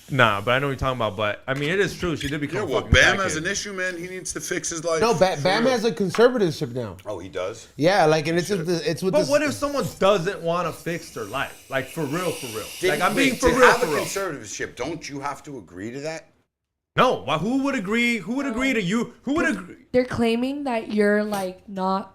B: Nah, but I know what you're talking about. But I mean, it is true. She did become.
F: Yeah,
B: a
F: well,
B: fucking
F: Bam
B: crackhead.
F: has an issue, man. He needs to fix his life.
E: No,
F: For
E: Bam
F: real.
E: has a conservatorship now.
D: Oh, he does?
E: Yeah, like, and it's with
B: But
E: this.
B: what if someone doesn't want to fix their life? Like, for real, Like, I'm being for
D: to
B: real,
D: have
B: for
D: a
B: real.
D: conservatorship, don't you have to agree to that?
B: No, who would agree? Who would agree to you? Who would agree?
C: They're claiming that you're like not.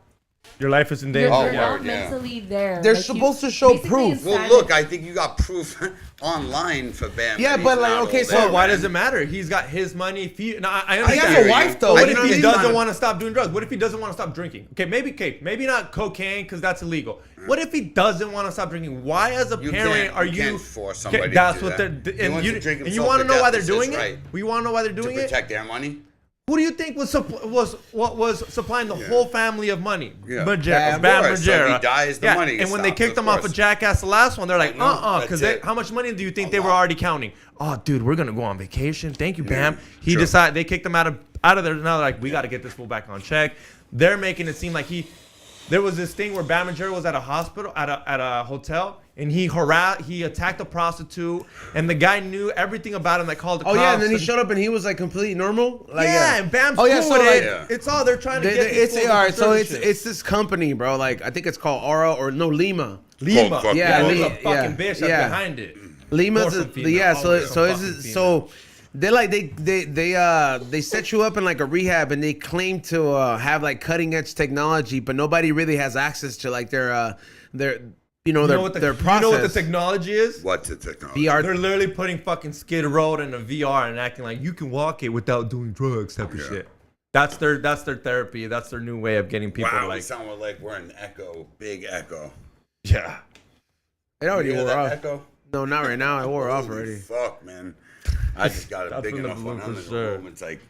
B: Your life is in
C: You're,
B: danger.
C: you're
D: yeah.
C: not mentally there.
E: They're
C: Like,
E: supposed to show
C: basically
E: proof.
D: Well,
C: insanity.
D: look, I think you got proof online for Bam.
E: Yeah,
D: that he's
E: but, like,
D: not
E: okay,
D: all
E: so
D: there,
B: Why
D: man.
B: does it matter? He's got his money. If he, no, I
E: He
B: understand.
E: has a wife though.
B: But what
E: You know,
B: if he
E: he's
B: doesn't
E: not-
B: want to stop doing drugs? What if he doesn't want to stop drinking? Okay, maybe not cocaine because that's illegal. What if he doesn't want to stop drinking? Why, as a
D: You
B: parent,
D: can't-
B: are
D: you
B: you?
D: can't force somebody to
B: That's
D: do
B: what
D: that.
B: they're.
D: He
B: And
D: wants
B: you
D: to drink
B: and you
D: himself
B: want to
D: to
B: know
D: death,
B: why they're
D: it's his
B: doing it?
D: right.
B: We want to know why they're
D: To
B: doing it.
D: protect their money?
B: Who do you think was supplying the whole family of money?
D: Yeah.
B: Bam
D: Of course, so
B: Margera.
D: he dies, the money
B: And when they
D: stops,
B: kicked
D: of
B: him off
D: course.
B: of Jackass, the last one, they're like,
D: I know,
B: because
D: that's it.
B: how much money do you think
D: A
B: they were
D: lot.
B: already counting? Oh, dude, we're gonna go on vacation. Thank you, Bam. He
D: true.
B: decided they kicked him out of there. Now they're like, we got to get this fool back on check. They're making it seem like there was this thing where Bam Margera was at a hospital, at a hotel, and he attacked a prostitute, and the guy knew everything about him. That called the
E: Oh
B: cops.
E: yeah, and then he showed up and he was like completely normal. Like,
B: Yeah, and Bam's
E: Oh, yeah,
B: cool
E: so,
B: with
E: like,
B: it.
D: Yeah.
B: It's all they're trying to
E: They-
B: get.
E: it's
B: these fools
E: all
B: to
E: right. So
B: conservatorship.
E: it's this company, bro. Like I think it's called Aura or no Lima.
B: Lima.
F: Fuck,
E: Yeah,
B: there's
E: Li-
B: a fucking
E: yeah,
B: bitch that's
E: yeah.
B: behind it.
E: Lima's
B: Or some
E: a,
B: female.
E: yeah. So
B: Always
E: so
B: some
E: is
B: fucking
E: it, so they like they set you up in like a rehab and they claim to have like cutting edge technology, but nobody really has access to like their
B: You know
E: their
B: what the
E: process.
B: technology is?
F: What's the technology?
E: VR.
B: They're literally putting fucking Skid Row in a VR and acting like you can walk it without doing drugs type of
F: Yeah.
B: shit. That's their therapy. That's their new way of getting people
D: Wow,
B: to
D: we
B: like.
D: sound like we're in echo, big echo.
B: Yeah.
E: It already
D: You hear
E: wore
D: that
E: off.
D: echo?
E: No, not right now. It wore off
D: Holy
E: already.
D: Fuck, man. I just got it
B: That's
D: big
B: from the
D: enough
B: balloon
D: when I'm
B: for
D: in the
B: sure.
D: room. It's like,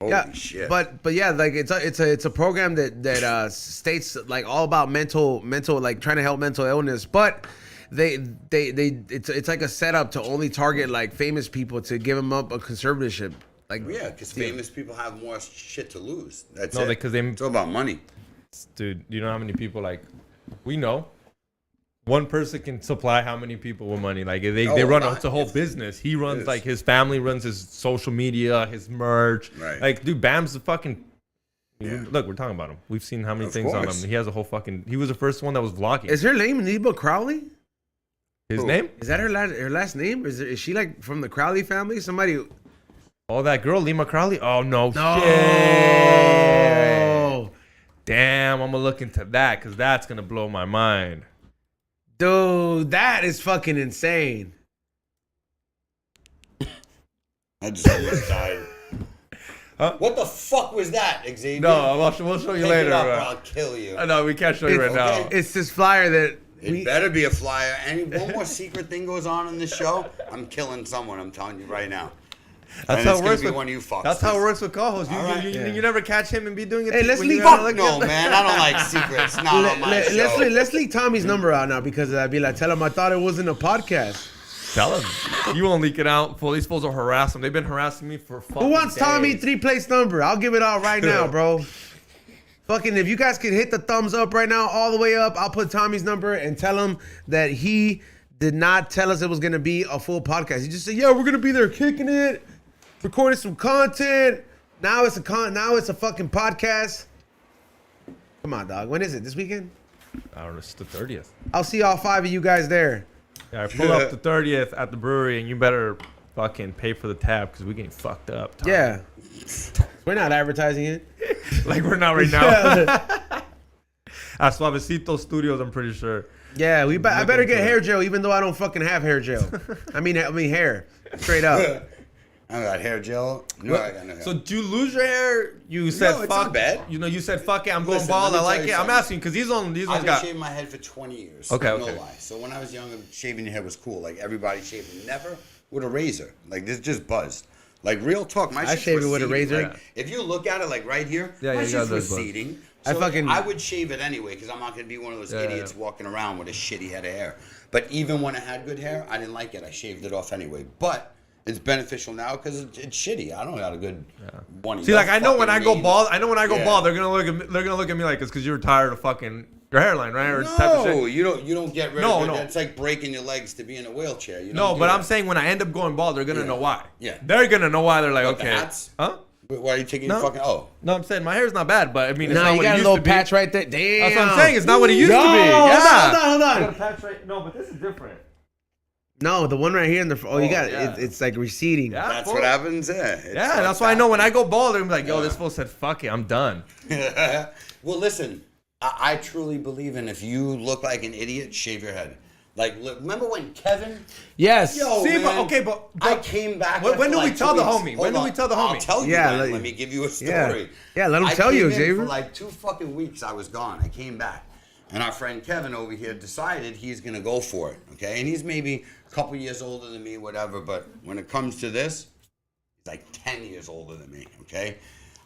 D: holy
E: Yeah,
D: shit.
E: but yeah, like it's a program that states like all about mental like trying to help mental illness, but it's like a setup to only target like famous people to give them up a conservatorship. Like
D: Yeah, because famous people have more shit to lose. That's
B: No,
D: it.
B: because they,
D: It's all about money.
B: dude, you know how many people like we know. One person can supply how many people with money? Like they
D: Oh,
B: run
D: a lot.
B: it's a whole
D: It's-
B: business. He runs
D: is.
B: like his family runs his social media, his merch.
D: Right.
B: Like, dude, Bam's the fucking.
D: Yeah.
B: Look, we're talking about him. We've seen how many
D: Of
B: things on
D: course.
B: him. He has a whole fucking. He was the first one that was vlogging.
E: is her name Neba Crowley?
B: His
D: Who?
B: name?
E: Is that her last name? Is she like from the Crowley family? Somebody.
B: Oh, that girl, Lima Crowley. Oh no,
E: No.
B: shit. Damn, I'm gonna look into that because that's gonna blow my mind.
E: Dude, that is fucking insane.
D: I just almost died.
B: Huh?
D: What the fuck was that, Xavier?
B: No, we'll show you
D: Take
B: later.
D: it up or
B: bro.
D: I'll kill you.
B: No, we can't show you right
E: It's-
B: now.
E: It's this flyer that
D: It better be a flyer. Any one more secret thing goes on in this show, I'm killing someone. I'm telling you right now.
B: That's
D: And
B: how
D: it's
B: it
D: gonna
B: works
D: be
B: with
D: one of you fucks.
B: That's how it works with co-hosts. You,
D: All right.
B: you never catch him and be doing it.
E: Hey, let's
B: when you
E: leave-
B: have
E: Fuck
B: like-
D: No, man, I don't like secrets. Not on my show.
E: let's leave Tommy's number out now because I'd be like, tell him I thought it wasn't a podcast.
B: Tell him. You won't leak it out. Fool, these fools will harass him. They've been harassing me for fucking
E: Who wants
B: days.
E: Tommy 3-place number? I'll give it out right now, bro. Fucking, if you guys could hit the thumbs up right now, all the way up, I'll put Tommy's number and tell him that he did not tell us it was gonna be a full podcast. He just said, "Yeah, we're gonna be there kicking it, recording some content." Now it's a fucking podcast. Come on, dog. When is it? This weekend?
B: I don't know. It's the 30th.
E: I'll see all 5 of you guys there.
B: Yeah, I pull up the 30th at the brewery, and you better fucking pay for the tab because we're getting fucked up. Tommy.
E: Yeah. We're not advertising it.
B: Like we're not right now. At Suavecito Studios, I'm pretty sure.
E: Yeah, I better
B: into
E: get
B: it.
E: hair gel, even though I don't fucking have hair gel. I mean hair, straight up.
D: I got hair gel. No, I got no hair.
B: So do you lose your hair? You said
D: it's
B: fuck.
D: not bad.
B: You know, you said fuck it. I'm
D: Listen,
B: going bald.
D: let
B: I
D: me
B: like
D: tell
B: it.
D: you
B: I'm
D: something.
B: asking because these ones
D: I've been
B: got.
D: shaving my head for 20 years.
B: Okay,
D: No
B: okay.
D: lie. So when I was younger, shaving your head was cool. Like everybody shaving. Never with a razor. Like this just buzzed. Like real talk, my
A: I
D: shit's
A: shave it with a
D: receding.
A: razor.
D: Like, if you look at it like right here,
B: Yeah,
D: my
B: you got
D: shit's
B: those bugs.
D: receding.
A: I
D: So
A: fucking-
D: I would shave it anyway because I'm not gonna be one of those idiots walking around with a shitty head of hair. But even when I had good hair, I didn't like it. I shaved it off anyway. But it's beneficial now because it's shitty. I don't got a good one.
B: See, like I know when I go
D: Fucking
B: bald,
D: Yeah.
B: they're gonna look at me like it's because you're tired of fucking your hairline, right? Or type of
D: No,
B: shit.
D: you don't get rid
B: No,
D: of it.
B: no.
D: It's like breaking your legs to be in a wheelchair. You
B: No,
D: don't
B: but
D: do
B: I'm
D: it.
B: saying when I end up going bald, they're gonna know why.
D: Yeah.
B: They're gonna know why. They're like,
D: What, the
B: okay,
D: hats?
B: huh?
D: But why are you taking
B: No.
D: your fucking? Oh,
B: No, I'm saying my hair's not bad, but I mean, it's
A: No,
B: not
A: you
B: what
A: got
B: it
A: a
B: used
A: little
B: to be.
A: patch right there. Damn.
B: That's what I'm saying. It's not what it used
A: no,
B: to be.
A: Hold
B: Yeah.
A: on.
B: Patch right. No, but this is different.
A: No, the one right here in the. Oh, you got
B: yeah.
A: it's like receding.
B: Yeah,
D: that's
B: full.
D: what happens. Yeah, it's
B: Yeah,
D: like
B: that's why I know when
D: that.
B: I go bald, they're gonna be like, yo,
D: Yeah.
B: this fool said, fuck it, I'm done.
D: Well, listen, I truly believe in if you look like an idiot, shave your head. Like, look, remember when Kevin?
A: Yes.
D: Yo,
B: See,
D: man,
B: but- okay, but-
D: I came back.
B: When
D: after
B: do we
D: like
B: tell
D: 2
B: the
D: weeks.
B: homie?
D: Hold
B: When do
D: on.
B: we tell the
D: I'll
B: homie?
D: tell you.
A: Yeah,
D: Then.
A: like-
D: Let me give you a
A: Yeah.
D: story.
A: Yeah, let him
D: I
A: tell you,
D: came in
A: Xavier.
D: For like 2 fucking weeks, I was gone. I came back, and our friend Kevin over here decided he's gonna go for it. Okay, and he's maybe a couple years older than me, whatever. But when it comes to this, he's like 10 years older than me. Okay,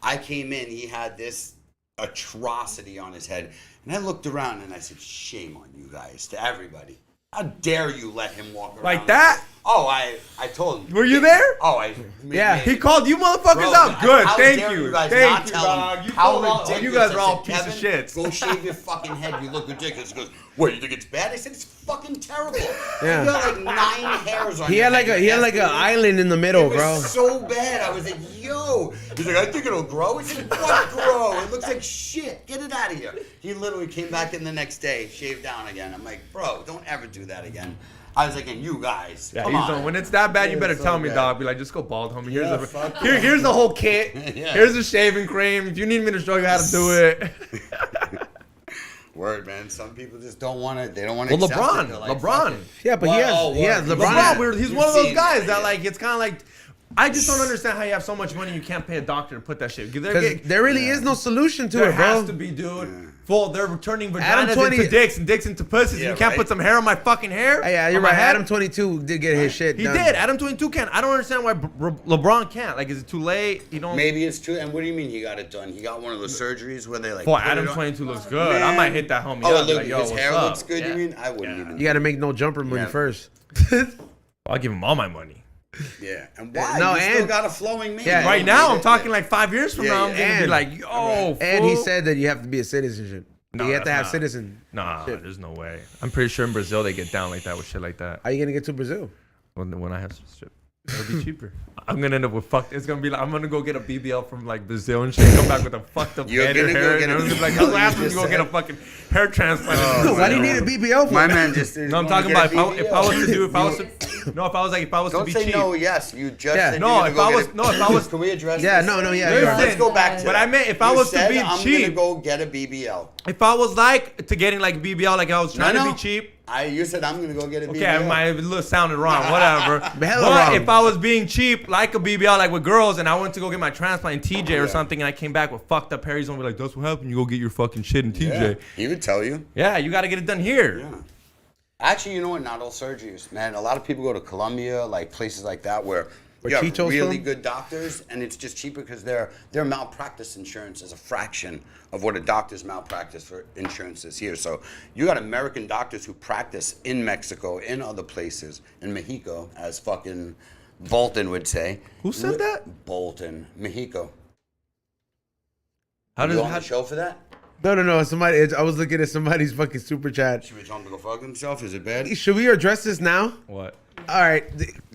D: I came in, he had this atrocity on his head, and I looked around and I said, "Shame on you guys!" To everybody. How dare you let him walk around
B: Like that?
D: Oh, I told him.
B: Were you there?
D: Oh, I.
A: Yeah.
B: He called you motherfuckers
D: Bro,
B: out. Good,
D: how
B: thank
D: dare
B: you.
D: guys
B: Thank
D: not
B: you,
D: tell
B: dog.
D: him
B: You
D: how
B: told all-
D: ridiculous.
B: you guys
D: I
B: are all
D: said,
B: piece of
D: "Kevin,
B: shits."
D: Go shave your fucking head. You look ridiculous. He goes, what, you think it's bad? I said, it's fucking terrible.
A: Yeah.
D: You got like 9 hairs on
A: He
D: your
A: had like
D: head,
A: he had like an
D: bastard.
A: island in the middle,
D: It was
A: bro.
D: so bad. I was like, yo. He's like, I think it'll grow. I said, what grow? It looks like shit. Get it out of here. He literally came back in the next day, shaved down again. I'm like, bro, don't ever do that again. I was like, and you guys,
B: Yeah,
D: come
B: he's
D: on.
B: on. When it's that bad, you
D: Yeah,
B: better
D: it's
B: tell
D: so
B: me,
D: bad.
B: dog. Be like, just go bald, homie. Here's
D: Yeah,
B: the
D: fuck
B: here's the whole kit.
D: Yeah.
B: Here's the shaving cream. If you need me to show you how to do it.
D: Word, man. Some people just don't want to. They don't want to.
B: Well,
D: accept
B: LeBron,
D: it. They're like,
B: LeBron.
D: fuck it.
A: Yeah, but
D: Well,
A: he has
D: word.
A: LeBron.
B: LeBron, he's
D: You've
B: one of those
D: seen
B: guys
D: that,
B: that
D: yeah.
B: like it's kind of like. I just don't understand how you have so much money you can't pay a doctor to put that shit.
A: Because there really is no solution to
B: There
A: it, bro.
B: has to be, dude. Full, they're turning
A: Adam
B: vaginas
A: 20
B: into dicks and dicks into pussies.
D: Yeah,
B: you can't
D: right?
B: put some hair on my fucking hair.
A: Yeah, you're
B: on my
A: right.
B: head?
A: Adam 22 did get his shit
B: He
A: done.
B: did. Adam 22 can. I don't understand why LeBron can't. Like, is it too late? You don't.
D: Maybe it's true. And what do you mean he got it done? He got one of those surgeries where they like.
B: Boy,
D: put
B: Adam
D: it on-
B: 22 looks good. I
D: Man.
B: might hit that homie
D: Oh,
B: up. be
D: look,
B: like, yo,
D: his
B: what's
D: hair
B: up?
D: looks good.
B: Yeah.
D: You mean? I wouldn't
A: You
D: even.
A: got to make no jumper money
D: Yeah.
A: first.
B: I'll give him all my money.
D: Yeah. And why?
A: No,
D: you still
A: and-
D: got a flowing man.
A: Yeah,
B: Right now, I'm talking like 5 years from
D: Yeah,
B: now. I'm
D: yeah.
B: gonna be
A: And-
B: like, yo,
A: And he
B: fool.
A: said that you have to be a citizenship.
B: No,
A: you have to
B: that's
A: have
B: not.
A: citizen.
B: Nah,
A: shit.
B: there's no way. I'm pretty sure in Brazil they get down like that with shit like that.
A: How you gonna get to Brazil?
B: When I have shit, it'll be cheaper. I'm gonna end up with fucked. It's gonna be like I'm gonna go get a BBL from like Brazil and shit. Come back with a fucked up
D: You're
B: head or
D: gonna go
B: hair.
D: get
B: And
D: a
B: I'm gonna be like,
D: BBL,
B: that's what
D: you
B: happens when you
D: just
B: go get a
D: said.
B: fucking hair transplant.
A: Why do you need a BBL for?
D: My man just.
B: No, I'm talking about if I was to do if I was to
D: Don't
B: be
D: say
B: cheap.
D: no. Yes, you just.
A: Yeah.
D: said
B: No,
D: you're gonna
B: if
D: go
B: I
D: get
B: was-
D: a-
B: no, if I was-
D: Can we address?
A: Yeah,
D: this?
A: no, yeah.
B: Listen,
A: you're right.
D: Let's go back to
B: But
D: that.
B: I meant if I
D: You
B: was to
D: said,
B: be
D: I'm
B: cheap.
D: gonna go get a BBL.
B: If I was like to getting like BBL, like I was trying
D: No,
B: to
D: no.
B: be cheap.
D: You said I'm gonna go get a BBL.
B: Okay, I might have sounded wrong, whatever.
A: Hella
B: But
A: wrong.
B: if I was being cheap, like a BBL, like with girls, and I went to go get my transplant in TJ or
D: Yeah.
B: something, and I came back with fucked up hair, he's gonna be like, that's what happened. You go get your fucking shit in
D: Yeah,
B: TJ.
D: he would tell you.
B: Yeah, you got to get it done here.
D: Yeah. Actually, you know what? Not all surgeries, man. A lot of people go to Colombia, like places like that, where you have
A: Chicho's
D: really
A: from?
D: good doctors, and it's just cheaper because their malpractice insurance is a fraction of what a doctor's malpractice for insurance is here. So you got American doctors who practice in Mexico, in other places, in Mexico, as fucking Bolton would say.
B: Who said that?
D: Bolton, Mexico.
B: How
D: You
B: does
D: on the show for that?
A: No. Somebody. I was looking at somebody's fucking super chat.
D: Should we tell him to go fuck himself? Is it bad?
A: Should we address this now?
B: What?
A: All right,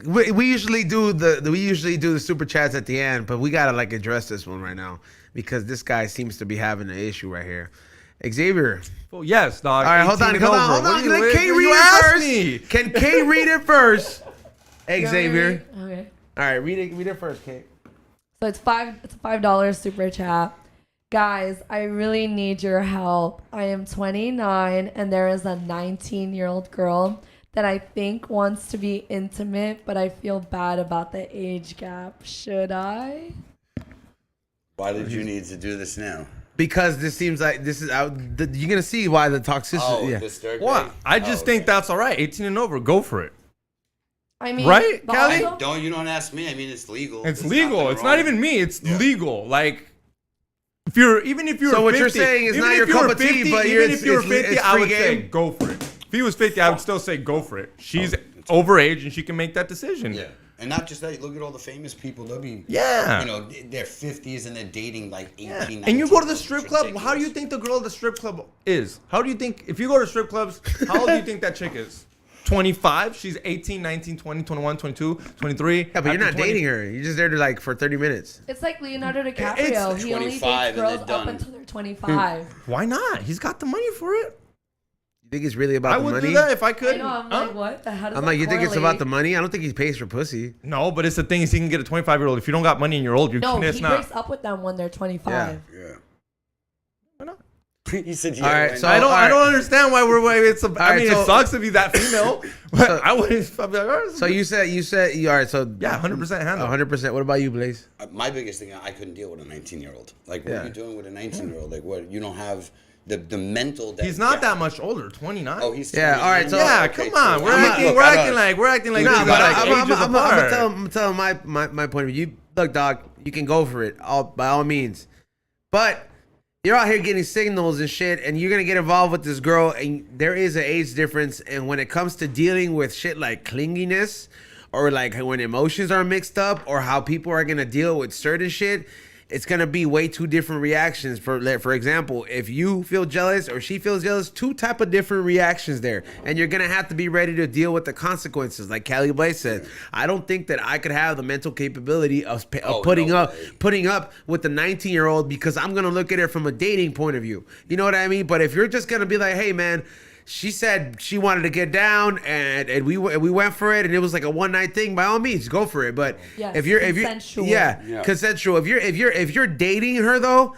A: we usually do the super chats at the end, but we gotta like address this one right now because this guy seems to be having an issue right here. Xavier.
B: Well, yes, dog.
A: All right, hold
B: 18
A: on.
B: and over. What do you-
A: Let Kay
B: you
A: read it
B: asked
A: first.
B: me.
A: Can Kay read it first?
C: You want me to
A: Xavier.
C: read? Okay.
A: All right, read it first, Kay.
C: So it's $5 super chat. Guys, I really need your help. I am 29 and there is a 19-year-old girl that I think wants to be intimate, but I feel bad about the age gap. Should I?
D: Why did you need to do this now?
A: Because this seems like this is out. You're gonna see why the toxicity.
D: Oh,
A: yeah.
D: this third
B: What?
D: grade?
B: I just
D: Oh,
B: think
D: okay.
B: that's all right. 18 and over, go for it.
C: I mean,
B: Right,
C: but
B: Cali?
C: also-
D: You don't ask me. I mean, it's legal.
B: It's
D: There's
B: legal.
D: nothing
B: It's
D: wrong.
B: not even me. It's legal. Like, if you're
A: So what
B: 50,
A: you're saying is
B: even
A: not
B: if
A: your
B: you
A: cup
B: were
A: of tea,
B: 50,
A: but
B: even
A: it's-
B: if you were
A: it's
B: 50, I
A: free
B: would say
A: game?
B: go for it. If he was 50, I would still say go for it. She's overage and she can make that decision.
D: Yeah. And not just that, look at all the famous people. They'll be,
B: Yeah.
D: you know, they're 50s and they're dating like 18,
B: Yeah.
D: 19.
B: And you go to the
D: It's
B: strip club. How do you
D: ridiculous.
B: think the girl at the strip club is? How do you think, if you go to strip clubs, how old do you think that chick is? 25? She's 18, 19, 20, 21, 22, 23.
A: Yeah, but you're not dating her. You're just there to like for 30 minutes.
C: It's like Leonardo
B: It's
C: DiCaprio. He only
D: 25
C: dates
D: and
C: girls
D: they're
C: up
D: done.
C: until they're 25.
B: Why not? He's got the money for it.
A: You think it's really about
B: I
A: the
B: would
A: money?
B: do that if I could.
C: I know. I'm
B: Huh?
C: like, what? How does
A: I'm
C: that
A: like, you think it's
C: correlate?
A: about the money? I don't think he pays for pussy.
B: No, but it's the thing is he can get a 25-year-old. If you don't got money and you're old, you're
C: No,
B: it's
C: he
B: not.
C: breaks up with them when they're 25.
D: Yeah.
B: Why not?
D: He said,
A: All right,
D: why
A: so-
D: not?
B: I don't understand why we're. It's. I
A: right,
B: mean,
A: so-
B: it sucks to be that female, but
A: So-
B: I wouldn't. I'd be like, all right,
A: So you said, all right, so
B: yeah, 100% handle.
A: 100%. What about you, Blaze?
D: My biggest thing, I couldn't deal with a 19-year-old. Like, what
A: Yeah.
D: are you doing with a 19-year-old? Like, what? You don't have the mental.
B: He's not that much older. 29.
D: Oh, he's.
A: Yeah, all right, so-
B: yeah,
D: okay,
B: come on.
D: so
B: We're
D: I'm not-
B: acting.
D: look,
B: We're
D: I
B: acting
D: don't-
B: like. We're acting like.
A: No,
B: these
A: but
B: are like
A: I'm
B: ages
A: gonna
B: apart.
A: tell my point of view. Look, dog, you can go for it, by all means, but you're out here getting signals and shit, and you're gonna get involved with this girl, and there is an age difference, and when it comes to dealing with shit like clinginess, or like when emotions are mixed up, or how people are gonna deal with certain shit. It's gonna be way two different reactions. For example, if you feel jealous or she feels jealous, two type of different reactions there, and you're gonna have to be ready to deal with the consequences. Like Cali Blaise said, I don't think that I could have the mental capability of putting
D: no
A: up
D: way.
A: with the 19-year-old because I'm gonna look at it from a dating point of view. You know what I mean? But if you're just gonna be like, hey man, she said she wanted to get down, and we went for it, and it was like a one night thing. By all means, go for it. But
C: Yes,
A: if you're
C: consensual.
A: yeah, consensual. If you're dating her though,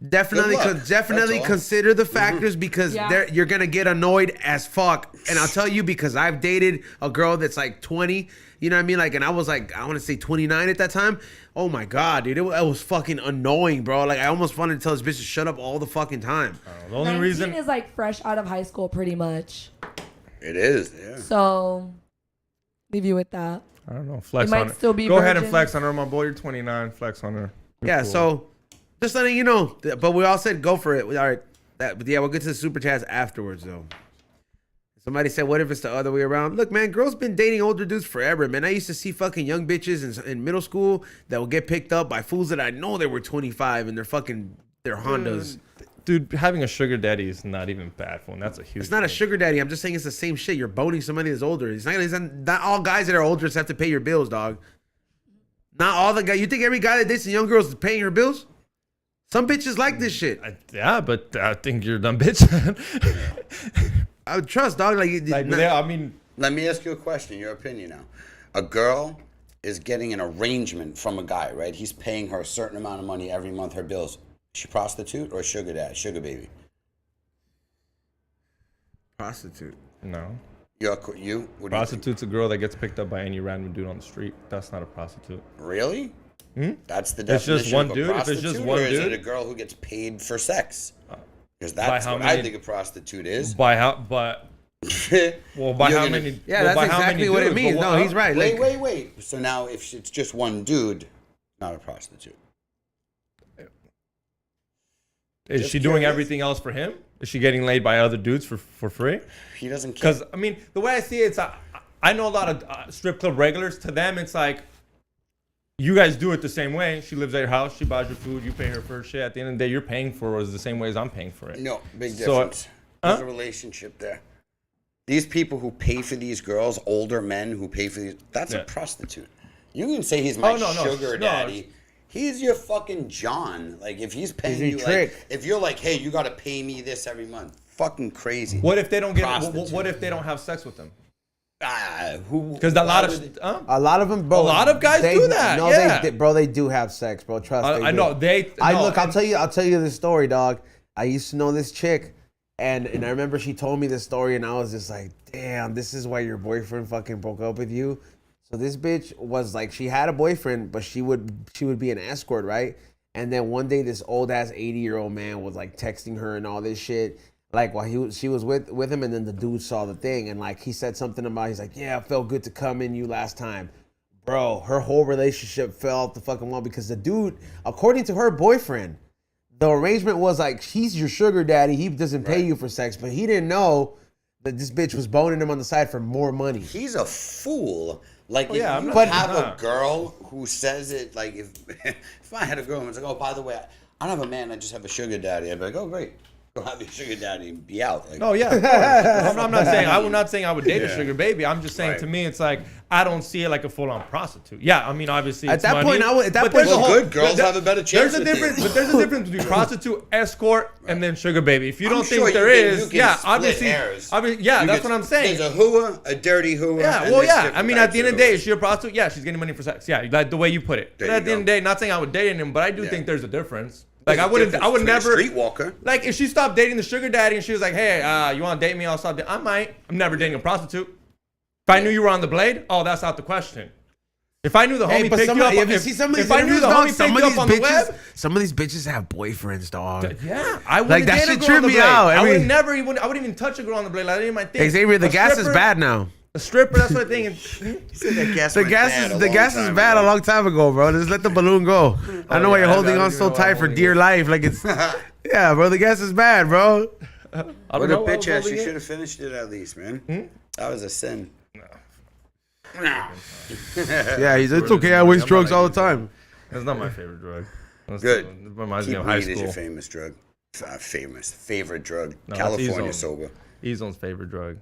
A: definitely
D: Good luck.
A: definitely
D: That's all.
A: consider the factors because
C: Yeah.
A: you're gonna get annoyed as fuck. And I'll tell you because I've dated a girl that's like 20. You know what I mean? Like, and I was like, I want to say 29 at that time. Oh my god, dude, it was fucking annoying, bro. Like, I almost wanted to tell this bitch to shut up all the fucking time.
B: The only
C: 19
B: reason.
C: is like fresh out of high school, pretty much.
D: It is. Yeah.
C: So, leave you with that.
B: I don't know. Flex
C: might
B: on her.
C: still be
B: Go ahead and
C: virgins.
B: flex on her, my boy. You're 29. Flex on her. You're
A: Yeah,
B: cool.
A: so just letting you know. But we all said go for it. All right. But yeah, we'll get to the super chats afterwards, though. Somebody said, what if it's the other way around? Look, man, girls been dating older dudes forever, man. I used to see fucking young bitches in middle school that would get picked up by fools that I know they were 25 and their Hondas.
B: Dude, having a sugar daddy is not even bad for him. That's a huge.
A: It's not a
B: thing.
A: sugar daddy. I'm just saying it's the same shit. You're boning somebody that's older. It's not all guys that are older just have to pay your bills, dog. Not all the guys. You think every guy that dates a young girl is paying her bills? Some bitches like this shit.
B: Yeah, but I think you're a dumb bitch.
A: I would trust, dog. Like,
B: I mean,
D: Let me ask you a question. Your opinion now. A girl is getting an arrangement from a guy, right? He's paying her a certain amount of money every month. Her bills. Is she prostitute or sugar dad, sugar baby?
A: prostitute.
B: no.
D: You? What do you think?
B: Prostitute's a girl that gets picked up by any random dude on the street. That's not a prostitute.
D: Really? That's the
B: It's
D: definition
B: just one
D: of a
B: dude? If it's
D: prostitute,
B: just one
D: or is
B: dude?
D: it a girl who gets paid for sex? Because
B: By
D: that's
B: how
D: what I
B: many-
D: think a prostitute is.
B: By how? But well, by
D: You're
B: how
D: gonna-
B: many?
A: Yeah,
B: well,
A: that's
B: by how many
A: exactly what it
B: dudes?
A: means.
B: But
A: No, he's right. Like,
D: Wait. So now, if it's just one dude, not a prostitute.
B: Is
D: Just
B: she doing
D: curious.
B: everything else for him? Is she getting laid by other dudes for free?
D: He doesn't care.
B: Because I mean, the way I see it, it's I know a lot of strip club regulars. To them, it's like you guys do it the same way. She lives at your house. She buys your food. You pay her for her shit. At the end of the day, you're paying for it the same way as I'm paying for it.
D: No, big
B: So,
D: difference. There's
B: huh?
D: a relationship there. These people who pay for these girls, older men who pay for these, that's a
B: Yeah.
D: prostitute. You can say he's my
B: Oh, no,
D: sugar
B: no.
D: daddy. He's your fucking John. Like, if he's paying
A: He's a
D: you,
A: trick.
D: like, if you're like, hey, you got to pay me this every month. Fucking crazy.
B: What if they don't get?
D: Prostitute.
B: What if they don't have sex with them?
D: Who?
B: Because a lot
D: why
B: of
D: would-
A: a lot of them, bro.
B: A lot of guys do that,
A: No,
B: yeah.
A: they do have sex, bro. Trust me.
B: I know they. no,
A: Look, I'll
B: and-
A: tell you this story, dog. I used to know this chick, and I remember she told me this story, and I was just like, damn, this is why your boyfriend fucking broke up with you. So this bitch was like, she had a boyfriend, but she would be an escort, right? And then one day, this old ass 80-year-old man was like texting her and all this shit. like while she was with him, and then the dude saw the thing, and like he said something about, he's like, yeah, it felt good to come in you last time. Bro, her whole relationship fell off the fucking wall because the dude, according to her boyfriend, the arrangement was like, he's your sugar daddy, he doesn't pay you for sex, but he didn't know that this bitch was boning him on the side for more money.
D: He's a fool. Like, if you
A: but-
D: have a girl who says it, like, if I had a girl and was like, oh, by the way, I don't have a man, I just have a sugar daddy, I'd be like, oh, great. Go have your sugar daddy and be out. Like,
B: Oh yeah, of course. I'm not saying I would date a sugar baby. I'm just saying to me, it's like I don't see it like a full-on prostitute. Yeah, I mean obviously
A: At
B: it's
A: that
B: money,
A: point,
B: but there's a whole-
D: good girls have a better chance.
B: There's a
D: with
B: difference,
D: you.
B: but there's a difference between prostitute, escort, and then sugar baby. If you
D: I'm
B: don't
D: sure
B: think there
D: you
B: is,
D: can
B: yeah,
D: split
B: obviously,
D: hairs.
B: yeah, that's what I'm saying.
D: There's a hooah, a dirty hooah.
B: Yeah,
D: and
B: well,
D: there's
B: yeah.
D: different
B: I mean, at the end
D: types
B: of the day,
D: hooahs.
B: is she a prostitute? Yeah, she's getting money for sex. Yeah, like the way you put it.
D: There
B: But
D: you
B: at the end of
D: go.
B: the day, not saying I would date him, but I do
D: Yeah.
B: think there's a difference. Like I
D: There's a
B: would
D: difference
B: never
D: between a streetwalker.
B: Like if she stopped dating the sugar daddy and she was like, "Hey, you want to date me? I'll stop." I might. I'm never dating a prostitute. If I knew you were on the blade, oh, that's out the question. If I knew the homie
A: But
B: picked you up,
A: if you see some of these
B: if I knew
A: interviews,
B: the
A: dog,
B: homie
A: some
B: picked
A: of
B: you
A: these
B: up on the
A: bitches,
B: web,
A: some of these bitches have boyfriends, dog.
B: yeah, I would
A: Like, that shit tripped me out.
B: I
A: I
B: would
A: mean-
B: never even. I wouldn't even touch a girl on the blade. Like, that ain't my thing.
A: Xavier, the
B: A
A: gas is
B: stripper-
A: bad now.
B: A stripper, that's what I think.
D: The gas
A: The gas is bad a long time ago, bro. Just let the balloon go. I know why you're
B: yeah,
A: holding
B: I
A: on
B: don't
A: so
B: even know why
A: tight
B: I'm
A: for
B: holding
A: dear
B: it.
A: life. Like it's, yeah, bro. The gas is bad, bro.
B: I don't
D: What
B: know
D: a
B: why I
D: bitch
B: was
D: ass.
B: holding
D: You
B: it.
D: should have finished it at least, man. That was a sin.
A: Yeah, it's okay. I waste drugs all the time.
B: That's not my favorite drug. That's
D: Good.
B: It reminds me
D: Keep
B: of high
D: weed is
B: school.
D: your famous drug. Favorite drug.
B: No, that's
D: California
B: Ezone.
D: sober.
B: Ezone's favorite drug.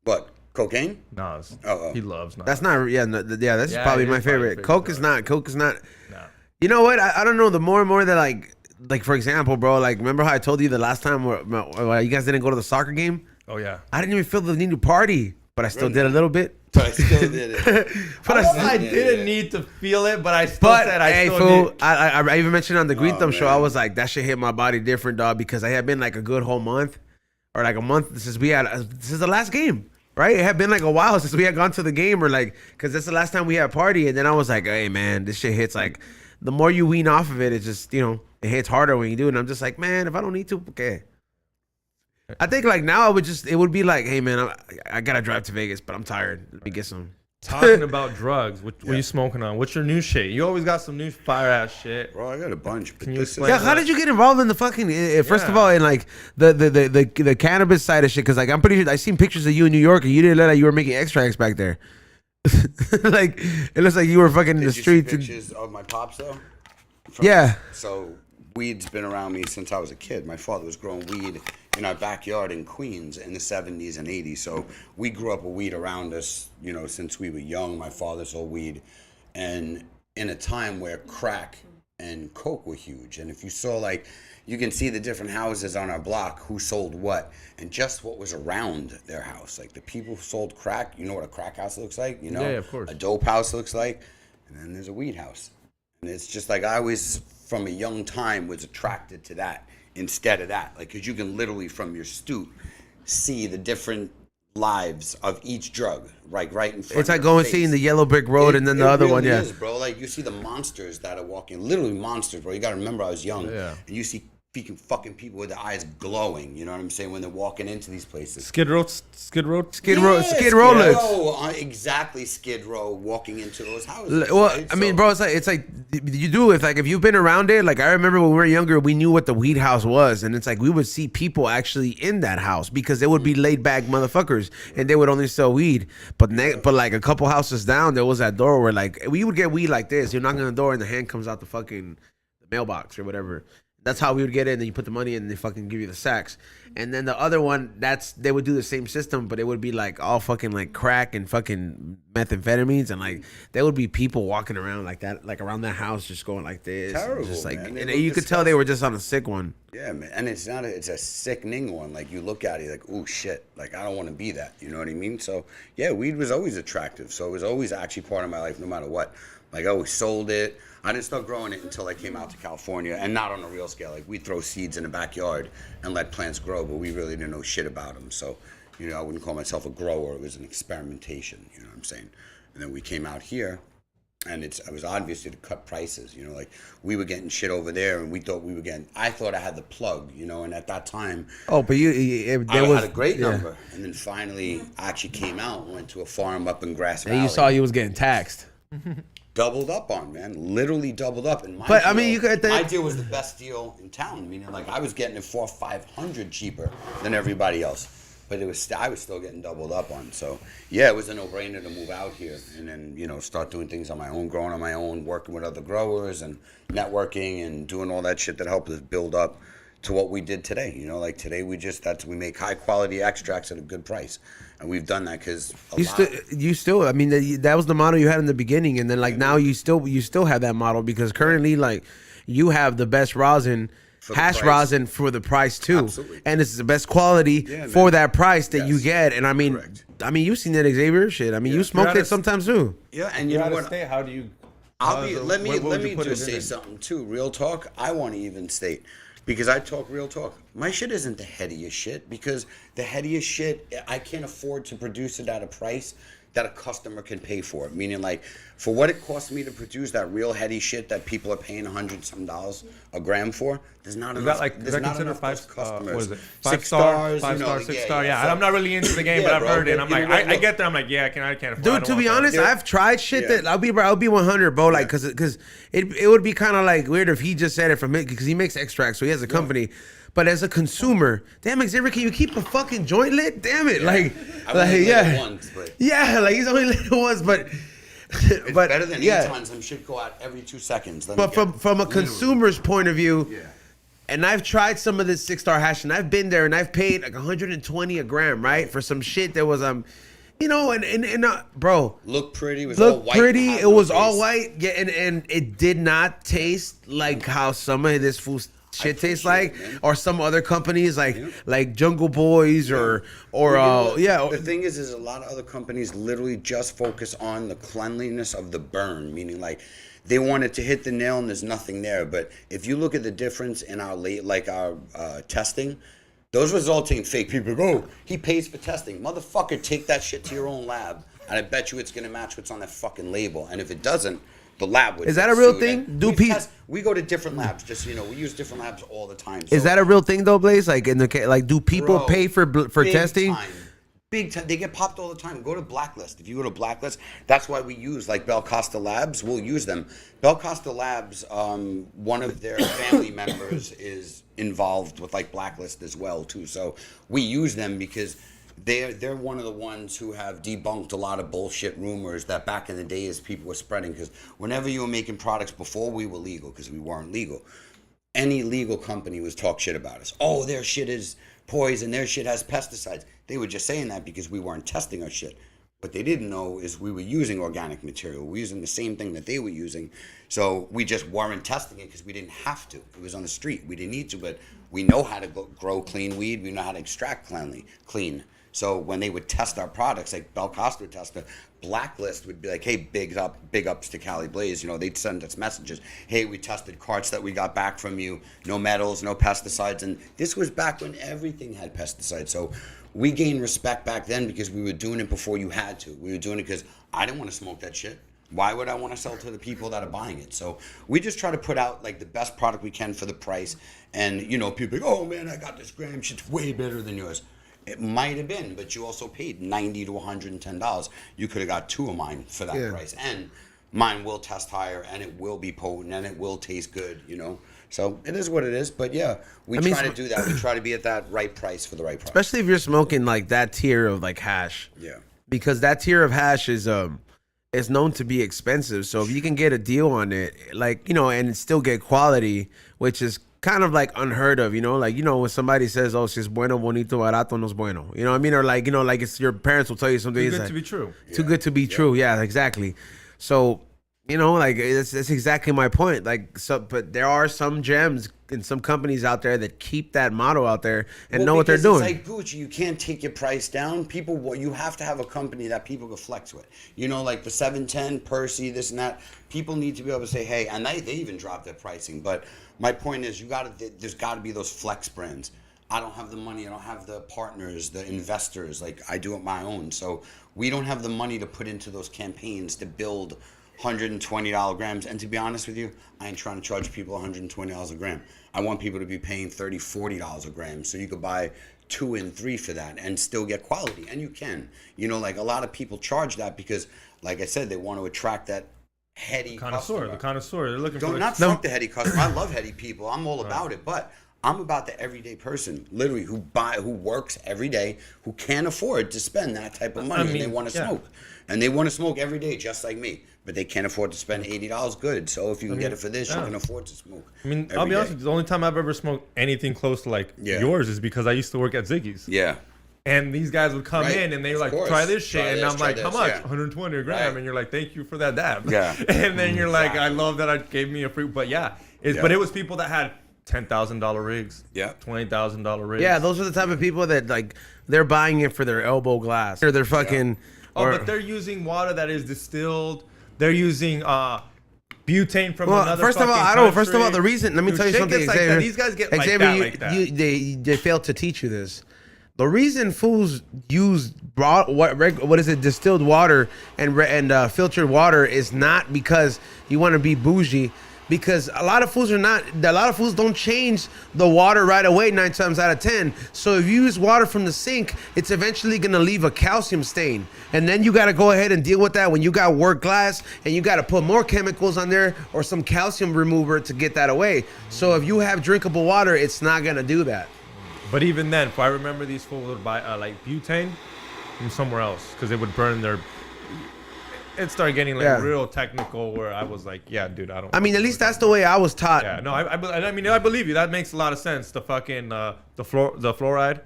D: What? Cocaine?
B: Nas.
D: Oh.
B: He loves Nas.
A: That's not. Yeah, no, yeah. That's
B: Yeah,
A: probably
B: it
A: my
B: is probably
A: favorite.
B: your
A: Coke
B: favorite
A: is not. Coke is not.
B: Nah.
A: You know what? I don't know. The more and more that like for example, bro. Like remember how I told you the last time where you guys didn't go to the soccer game?
B: Oh yeah.
A: I didn't even feel the need to party, but I still did a little bit.
D: But I still did it.
A: But
B: I didn't need to feel it, but I still said I
A: hey,
B: still
A: fool,
B: did.
A: I even mentioned on the Green Thumb show, I
D: man.
A: was like, that shit hit my body different, dog, because I had been like a good whole month, or like a month since this is the last game, right? It had been like a while since we had gone to the game, or like, because that's the last time we had a party, and then I was like, hey, man, this shit hits like, the more you wean off of it, it just, you know, it hits harder when you do it, and I'm just like, man, if I don't need to, okay. I think like now it would be like, hey, man, I gotta drive to Vegas, but I'm tired. Let me get some.
B: Talking about drugs, what are you smoking on? What's your new shit? You always got some new fire ass shit.
D: Bro, I got a bunch. But
B: Can you
D: this
B: explain
A: Yeah, how did you get involved in the fucking? First of
B: Yeah.
A: all, in like the cannabis side of shit, because like I'm pretty sure I seen pictures of you in New York, and you didn't look like you were making extracts back there. Like it looks like you were fucking in the
D: Did you see
A: streets.
D: pictures of my pops though?
A: Yeah.
D: So weed's been around me since I was a kid. My father was growing weed in our backyard in Queens in the 70s and 80s. So we grew up with weed around us, you know, since we were young. My father sold weed, and in a time where crack and coke were huge. And if you saw, like, you can see the different houses on our block who sold what and just what was around their house. Like the people who sold crack, you know what a crack house looks like, you know?
B: Yeah, of course.
D: A dope house looks like, and then there's a weed house. And it's just like I always, from a young time, was attracted to that instead of that. Like, because you can literally, from your stoop, see the different lives of each drug, like right in front
A: It's
D: of
A: like
D: your
A: going
D: face.
A: seeing the yellow brick road and then the
D: It
A: other
D: really
A: one, yeah.
D: is, bro. Like, you see the monsters that are walking, literally monsters, bro. You got to remember I was young.
B: Yeah.
D: And you see fucking people with their eyes glowing, you know what I'm saying, when they're walking into these places.
B: Skid Row.
A: Skid Row
D: Skid
A: looks.
D: Row, exactly, Skid Row, walking into those houses.
A: Well,
D: right?
A: I mean,
D: So-
A: bro, it's like you do if you've been around it. Like I remember when we were younger, we knew what the weed house was, and it's like we would see people actually in that house because they would be laid back motherfuckers, and they would only sell weed. But like a couple houses down, there was that door where like we would get weed like this. You're knocking on the door, and the hand comes out the mailbox or whatever. That's how we would get it, and then you put the money in and they fucking give you the sacks. And then the other one, they would do the same system, but it would be like all fucking like crack and fucking methamphetamines, and like there would be people walking around like that, like around that house just going like this.
D: Terrible,
A: just like,
D: man. They
A: and
D: look
A: you could tell they were just on a sick one.
D: Yeah, man, and it's not. It's a sickening one. Like you look at it, like, oh shit, like I don't want to be that. You know what I mean? So yeah, weed was always attractive. So it was always actually part of my life, no matter what. Like I always sold it. I didn't start growing it until I came out to California, and not on a real scale. Like we'd throw seeds in the backyard and let plants grow, but we really didn't know shit about them. So, you know, I wouldn't call myself a grower. It was an experimentation. You know what I'm saying? And then we came out here, And it was obviously to cut prices, you know, like we were getting shit over there and we thought we were getting, I thought I had the plug, you know, and at that time,
A: Oh, but
D: I had a great number. And then finally I actually came out and went to a farm up in Grass Valley.
A: And you saw you was getting taxed.
D: Doubled up on, man, literally doubled up. And
A: But, I mean, you could-
D: my deal was the best deal in town, meaning like I was getting it for $500 cheaper than everybody else. But I was still getting doubled up on. So yeah, it was a no-brainer to move out here and then, you know, start doing things on my own, growing on my own, working with other growers and networking and doing all that shit that helped us build up to what we did today. You know, like today we make high quality extracts at a good price. And we've done that because
A: you still, I mean, that was the model you had in the beginning, and then like now you still have that model because currently like you have the best rosin. Hash rosin for the price too.
D: Absolutely.
A: And it's the best quality for that price that you get. And I mean,
D: Correct.
A: you've seen that Xavier shit. I mean, you smoked it sometimes too.
D: Yeah, and you
B: You're
D: know
B: out of
D: what?
B: state. How do you?
D: Let me
B: put it
D: just say
B: in?
D: something too. Real talk. I want to even state because I talk real talk. My shit isn't the headiest shit because the headiest shit I can't afford to produce it at a price that a customer can pay for it. Meaning like for what it costs me to produce that real heady shit that people are paying $100 a gram for, there's not enough.
B: Is that considered
D: those customers.
B: what is it?
D: Six stars,
B: Five
D: you know,
B: star,
D: like,
B: 6
D: yeah,
B: star.
D: yeah.
B: Yeah,
D: So-
B: I'm not really into the game,
D: Yeah,
B: but I've
D: bro,
B: heard it. And
D: but
B: I'm
D: you
B: like,
D: know what,
B: I
D: look.
B: get there. I'm like, yeah, I can't afford. I
A: Dude,
B: don't
A: to
B: want
A: be
B: that.
A: honest,
D: Yeah.
A: I've tried shit
D: Yeah.
A: that I'll be 100, bro. Like, cause it would be kind of like weird if he just said it from it because he makes extracts, so he has a company. But as a consumer, damn Xavier, can you keep a fucking joint lit? Damn it, like
D: I've only lit
A: yeah,
D: it once, but
A: yeah, like he's only lit it once, but
D: it's better than 8 tons. Some shit go out every 2 seconds.
A: But from a consumer's point of view, and I've tried some of this 6-star hash, and I've been there, and I've paid like 120 a gram, right, for some shit that was you know, and bro,
D: look pretty. It was all
A: look
D: white.
A: pretty.
D: had
A: It
D: no
A: was all
D: taste.
A: white, yeah, and it did not taste like how some of this food shit tastes like, or some other companies like Jungle Boys or
D: The thing is a lot of other companies literally just focus on the cleanliness of the burn, meaning like they want it to hit the nail and there's nothing there. But if you look at the difference in our testing, those results ain't fake. People go, oh, he pays for testing. Motherfucker, take that shit to your own lab, and I bet you it's gonna match what's on that fucking label. And if it doesn't, the lab would.
A: Is that
D: get
A: a real
D: sued.
A: thing?
D: And we go to different labs. Just so you know, we use different labs all the time.
A: Is that a real thing though, Blaze? Like do people
D: Bro,
A: pay for
D: big
A: testing?
D: time. Big time. They get popped all the time. Go to Blacklist. If you go to Blacklist, that's why we use like Bel Costa Labs. We'll use them. Bel Costa Labs, one of their family members is involved with like Blacklist as well too. So we use them because they're one of the ones who have debunked a lot of bullshit rumors that back in the days people were spreading. Because whenever you were making products before we were legal, because we weren't legal, any legal company was talk shit about us. Oh, their shit is poison, their shit has pesticides. They were just saying that because we weren't testing our shit. What they didn't know is we were using organic material. We were using the same thing that they were using. So we just weren't testing it because we didn't have to. It was on the street. We didn't need to, but we know how to grow clean weed. We know how to extract clean. So when they would test our products, like Bel Costa would test it, Blacklist would be like, hey, big ups to Cali Blaise. You know, they'd send us messages. Hey, we tested carts that we got back from you. No metals, no pesticides. And this was back when everything had pesticides. So we gained respect back then because we were doing it before you had to. We were doing it because I didn't want to smoke that shit. Why would I want to sell to the people that are buying it? So we just try to put out like the best product we can for the price. And, you know, people go, oh man, I got this gram shit's way better than yours. It might have been, but you also paid $90 to $110. You could have got 2 of mine for that price. And mine will test higher and it will be potent and it will taste good, you know. So it is what it is. But yeah, we try to do that. We try to be at that right price for the right price.
A: Especially if you're smoking like that tier of like hash.
D: Yeah.
A: Because that tier of hash is known to be expensive. So if you can get a deal on it, like, you know, and still get quality, which is kind of like unheard of, you know, like, you know, when somebody says, oh, si es bueno, bonito, barato, no es bueno, you know what I mean? Or like, you know, like it's your parents will tell you something.
B: Too good
A: like,
B: to be true.
A: Too good to be true. Yeah, exactly. So, you know, like that's exactly my point. Like, so, but there are some gems and some companies out there that keep that motto out there and know what they're doing.
D: It's like Gucci, you can't take your price down. People, you have to have a company that people can flex with. You know, like the 710, Percy, this and that. People need to be able to say, hey, and they even drop their pricing. But my point is, there's got to be those flex brands. I don't have the money. I don't have the partners, the investors. Like I do it my own. So we don't have the money to put into those campaigns to build $120 grams. And to be honest with you, I ain't trying to charge people $120 a gram. I want people to be paying $30, $40 a gram. So you could buy 2 and 3 for that and still get quality. And you can. You know, like a lot of people charge that because, like I said, they want to attract that heady customer.
B: The connoisseur. They're looking
D: Don't
B: for
D: not fuck the heady customer. I love heady people. I'm all about it. But I'm about the everyday person, literally, who works every day, who can't afford to spend that type of money, and they want to smoke. And they want to smoke every day, just like me. But they can't afford to spend $80 good. So if you can get it for this, you can afford to smoke.
B: I mean, I'll be honest with you, the only time I've ever smoked anything close to like yours is because I used to work at Ziggy's.
D: Yeah.
B: And these guys would come in and they were like, try this shit. And I'm like, how much?
D: Yeah.
B: 120 a gram. And you're like, thank you for that dab.
D: Yeah.
B: And then you're like, I love that I gave me a free. But but it was people that had $10,000 rigs.
D: Yeah.
B: $20,000 rigs.
A: Yeah, those are the type of people that like they're buying it for their elbow glass or they're fucking.
B: But they're using water that is distilled. They're using butane from another
A: first of all,
B: country.
A: First of all, the reason. Let me tell you something,
B: Like
A: Xavier.
B: that. These guys get
A: Xavier,
B: like that.
A: they failed to teach you this. The reason fools use what is it, distilled water and filtered water is not because you want to be bougie. Because a lot of fools don't change the water right away 9 times out of 10. So if you use water from the sink, it's eventually gonna leave a calcium stain. And then you gotta go ahead and deal with that when you got work glass and you gotta put more chemicals on there or some calcium remover to get that away. So if you have drinkable water, it's not gonna do that.
B: But even then, if I remember, these fools would buy like butane from somewhere else because they would burn their. It started getting like real technical where I was like, yeah, dude, I don't.
A: I mean, at least that's the way I was taught.
B: Yeah, no, I mean, I believe you. That makes a lot of sense. The fucking the fluoride.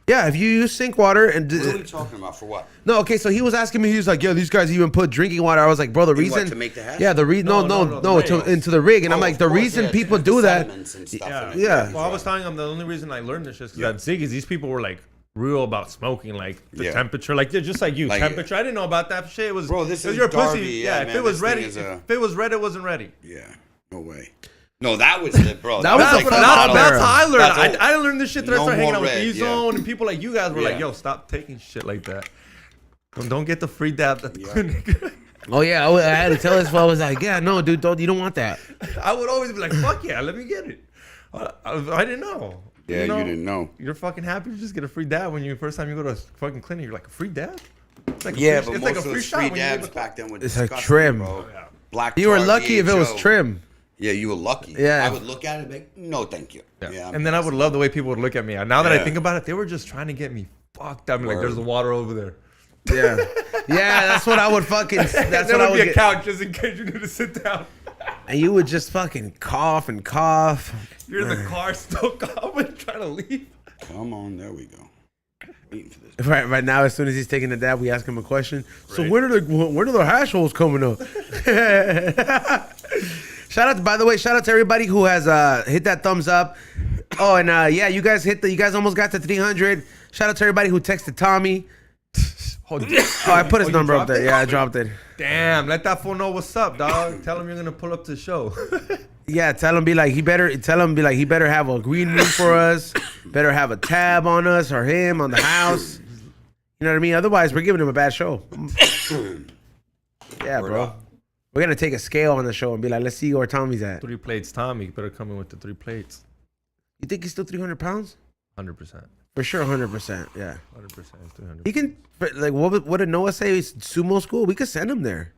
A: Yeah, if you use sink water and
D: What are we talking about? For what?
A: no, okay, so he was asking me, he was like, "Yo, these guys even put drinking water." I was like, "Bro, the reason
D: What, to make the hash?
A: yeah, the reason into the rig," and I'm like, "The reason people do that." Yeah.
B: Well, I was telling them the only reason I learned this is because at Ziggy's, these people were like real about smoking, like the temperature, like they're just like you, like temperature. I didn't know about that shit. It was,
D: bro, this
B: it was
D: is
B: your
D: Darby.
B: pussy.
D: Yeah,
B: if
D: man,
B: it was
D: this
B: ready,
D: thing is
B: if it was red, it wasn't ready.
D: Yeah, no way. No, that was it, bro.
A: That was
B: That's
A: the
B: how I learned.
D: That's
B: I learned this shit that I
D: no
B: started hanging out
D: more
B: with
D: red,
B: E-Zone and people like you guys were like,
D: Yeah.
B: yo, stop taking shit like that. Don't get the free dab at the clinic.
A: Oh yeah, I had to tell this fool. I was like, "Yeah, no, dude, you don't want that."
B: I would always be like, fuck yeah, let me get it. I didn't know.
D: Yeah, you didn't know.
B: You're fucking happy to just get a free dab when you first time you go to a fucking clinic. You're like, a free dab? It's like
D: Yeah,
B: free,
D: but
B: it's
D: most
B: like a
D: of
B: free
D: those
B: shot
D: free
B: when you go
D: dabs
B: to-
D: back then were
A: It's like
D: disgusting,
A: trim.
D: bro. Black
A: You were
D: tar,
A: lucky if it was
D: VHO.
A: trim.
D: Yeah, you were lucky.
A: Yeah.
D: I would look at it and be like, no, thank you. Yeah.
B: And then I would love the way people would look at me. Now that I
D: Yeah.
B: think about it, they were just trying to get me fucked up. I'm like,
D: Word.
B: there's the water over there.
A: Yeah, yeah, that's what I would fucking. That's
B: there
A: what I
B: would
A: would
B: be a
A: get.
B: couch just in case you need to sit down.
A: And you would just fucking cough and cough.
B: You're in the car still coughing, trying to leave.
D: Come on, there we go. Waiting for this.
A: Right now, as soon as he's taking the dab, we ask him a question. So when are the hash holes coming up? Shout out, by the way, shout out to everybody who has hit that thumbs up. Oh, and yeah, you guys almost got to 300. Shout out to everybody who texted Tommy.
B: Oh,
A: I put his number up
B: dropped
A: there.
B: it?
A: Yeah, I dropped it.
B: Damn, let that fool know what's up, dog. Tell him you're gonna pull up to the show.
A: Yeah, tell him he better have a green room for us. Better have a tab on us or him on the house. You know what I mean? Otherwise, we're giving him a bad show. Yeah,
D: Word
A: bro.
D: up.
A: We're gonna take a scale on the show and be like, let's see where Tommy's at.
B: 3 plates, Tommy. Better come in with the 3 plates.
A: You think he's still 300 pounds?
B: 100%.
A: For sure, 100%. Yeah.
B: 100%. 300.
A: He can, like, what did Noah say? It's sumo school? We could send him there.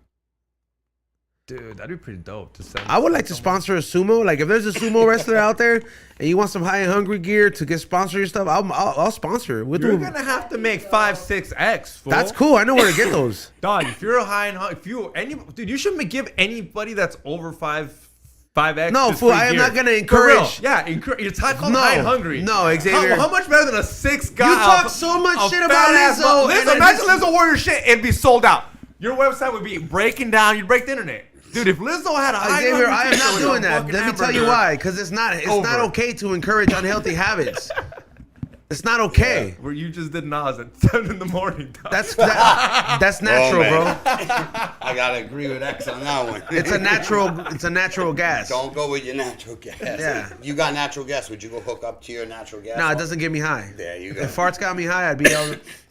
B: Dude, that'd be pretty dope to send.
A: I would like to sponsor a sumo. Like, if there's a sumo wrestler out there and you want some high and hungry gear to get sponsor your stuff, I'll sponsor it.
B: You're gonna have to make 5-6X. Fool.
A: That's cool. I know where to get those.
B: Dog, if you're a high and dude, you shouldn't give anybody that's over 5X.
A: No,
B: just
A: fool,
B: free
A: I am
B: gear.
A: not gonna
B: For real.
A: encourage.
B: Yeah, it's called
A: No,
B: high and hungry.
A: no, Xavier.
B: How much better than a 6 guy?
A: You talk so much shit about
B: fat-ass
A: Lizzo,
B: Lizzo,
A: and then
B: imagine
A: this-
B: Lizzo wore your shit, it'd be sold out. Your website would be breaking down. You'd break the internet. Dude, if Lizzo had a high
A: Xavier, I am
B: t-shirt
A: not
B: with
A: doing
B: a
A: that.
B: fucking
A: Let me tell you
B: hamburger,
A: why. Because it's not okay to encourage unhealthy habits. It's not okay.
B: Where you just did Nas at 7 in the morning. Dog.
A: That's natural,
D: Oh,
A: bro.
D: man. I gotta agree with X on that one.
A: It's a natural gas.
D: Don't go with your natural gas.
A: Yeah.
D: You got natural gas. Would you go hook up to your natural gas?
A: No, it doesn't get me high.
D: There you go.
A: If farts got me high, I'd be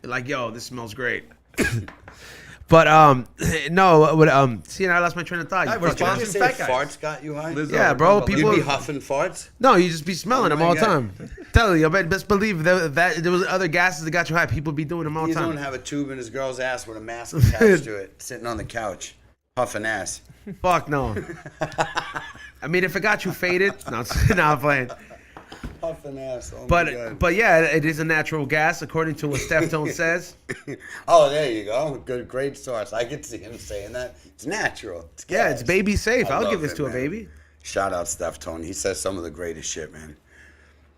A: like, yo, this smells great. But no, see, and I lost my train of thought. You
B: we're
A: fucking
B: sponsoring
D: You say
B: fat guys.
D: farts got you high?
B: Lizzo,
A: Yeah, bro,
B: we're talking
A: people-
B: about
D: You'd be
B: Lizzo.
D: huffing farts?
A: No, you just be smelling them
D: my
A: all the
D: God.
A: time. Tell you, I bet best believe that there was other gases that got you high. People be doing them all the
D: You
A: time.
D: don't have a tube in his girl's ass with a mask attached to it, sitting on the couch, huffing ass.
A: Fuck no. I mean, if it got you faded, no, I'm playing.
D: Huffing ass. Oh my God.
A: But yeah, it is a natural gas according to what Steph Tone says.
D: Oh, there you go. Good, great source. I could see him saying that. It's natural. It's
A: Yeah,
D: gas.
A: it's baby safe.
D: I
A: I'll
D: love
A: give this
D: it,
A: to a
D: man.
A: baby.
D: Shout out Steph Tone. He says some of the greatest shit, man.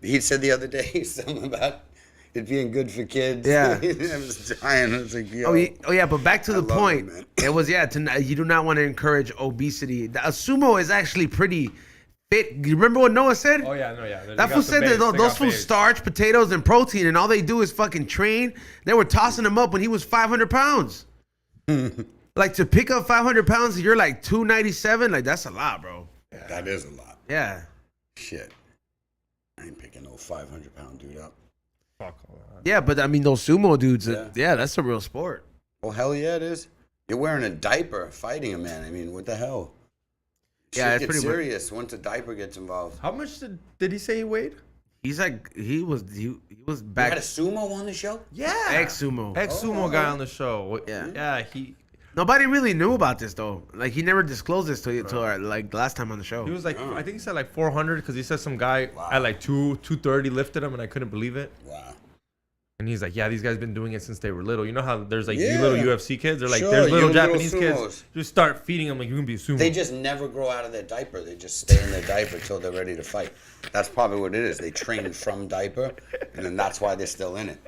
D: He said the other day something about it being good for kids.
A: Yeah.
D: I was dying. I was like, yo.
A: Oh yeah, but back to the
D: love it,
A: point.
D: man.
A: It was you do not want to encourage obesity. A sumo is actually pretty fit. You remember what Noah said?
B: Oh yeah, no, yeah. They
A: That
B: got
A: fool
B: the
A: said
B: babes,
A: that
B: they
A: those
B: got
A: fools
B: babes.
A: starch, potatoes, and protein, and all they do is fucking train. They were tossing him up when he was 500 pounds. Like to pick up 500 pounds, you're like 297. Like that's a lot, bro.
D: That is a lot.
A: Yeah.
D: Shit. I ain't picking no 500-pound dude up.
B: Fuck all that.
A: Yeah, but I mean those sumo dudes.
D: Yeah.
A: Yeah, that's a real sport.
D: Well, hell yeah, it is. You're wearing a diaper fighting a man. I mean, what the hell?
A: Yeah, it's
D: Shit gets
A: pretty much-
D: serious once a diaper gets involved.
B: How much did he say he weighed?
A: He's like he was
D: You
A: back
D: had a sumo on the show?
B: Yeah.
A: ex sumo.
B: Ex-sumo guy on the show.
A: Yeah.
B: Yeah, he
A: Nobody really knew about this though. Like he never disclosed this to like last time on the show.
B: he was like, I think he said like 400 because he said some guy at like 230 lifted him and I couldn't believe it.
D: Wow.
B: And he's like, yeah, these guys been doing it since they were little. You know how there's like
D: Yeah.
B: you little UFC kids? They're like,
D: Sure,
B: there's little
D: you little
B: Japanese kids.
D: sumos.
B: Just start feeding them like you can be a sumo.
D: They just never grow out of their diaper. They just stay in their diaper till they're ready to fight. That's probably what it is. They train from diaper, and then that's why they're still in it.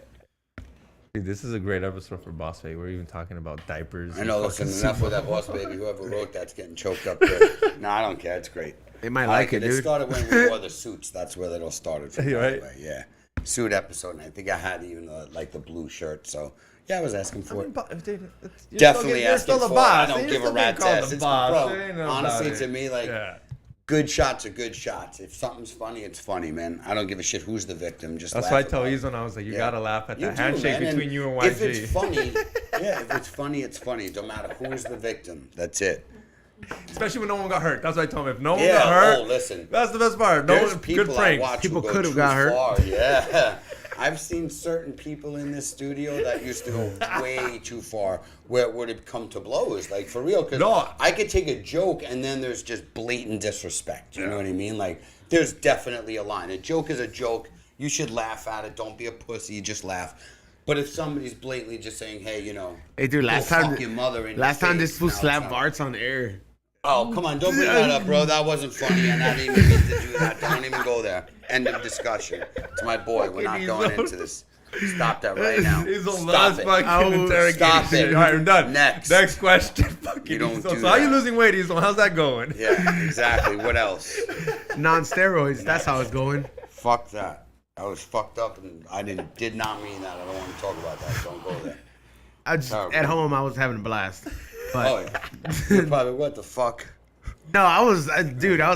B: Dude, this is a great episode for Boss Baby. We're even talking about diapers.
D: I know,
B: and fucking
D: listen, enough
B: sumo.
D: with that boss baby. Whoever wrote that's getting choked up there. No, I don't care. It's great.
A: They might
D: I
A: like it,
D: It
A: dude.
D: started when we wore the suits. That's where it all started from.
B: Yeah,
D: by the
B: right.
D: way. Yeah. Suit episode, and I think I had even like the blue shirt. So, yeah, I was asking for it. Definitely
B: you're
D: asking
B: still the
D: for
B: boss.
D: it. I don't
B: You're
D: give a
B: still being
D: rat's
B: called
D: ass.
B: the
D: It's,
B: boss.
D: bro,
B: There ain't no
D: honestly,
B: about
D: to
B: it.
D: me, like,
B: Yeah.
D: good shots are good shots. If something's funny, it's funny, man. I don't give a shit who's the victim. Just
B: That's
D: laugh
B: why I tell
D: about it.
B: Izon, I was like, you
D: Yeah.
B: gotta laugh at
D: You
B: that
D: do,
B: handshake
D: man,
B: between you and YG.
D: If it's funny, yeah, if it's funny, it's funny. Don't matter who's the victim. That's it.
B: Especially when no one got hurt. That's what I told him. If no one
D: Yeah.
B: got hurt,
D: Oh, listen.
B: that's the best part. No
D: There's
B: one,
D: people
B: good
D: I
B: pranks.
D: watch
A: People
D: who go
A: could have
D: too
A: got hurt.
D: far. Yeah. I've seen certain people in this studio that used to go way too far where it would have come to blows. Like, for real. Because
B: No.
D: I could take a joke and then there's just blatant disrespect. You know what I mean? Like, there's definitely a line. A joke is a joke. You should laugh at it. Don't be a pussy. Just laugh. But if somebody's blatantly just saying, hey, you know,
A: Hey dude,
D: go
A: last
D: fuck
A: time
D: your mother in
A: last
D: your
A: time
D: face,
A: this fool
D: now it's
A: slapped
D: not-
A: Bart's on air.
D: Oh, come on. Don't bring that up, bro. That wasn't funny, and I didn't even mean to do that. Don't even go there. End of discussion. It's my boy. We're not going into this. Stop that right now.
B: He's on
D: Stop
B: last
D: it.
B: fucking interrogation.
D: Stop it.
B: All right, I'm done.
D: Next.
B: question. Fucking
D: You don't
B: Izon.
D: do
B: So how you
D: that.
B: losing weight, Izon? How's that going?
D: Yeah, exactly. What else?
A: Non-steroids. That's how it's going.
D: Fuck that. I was fucked up, and I did not mean that. I don't want to talk about that. Don't go there.
A: I just
D: Terrible.
A: at home I was having a blast. But
D: Oh, yeah. You're probably, what the fuck?
A: no, I was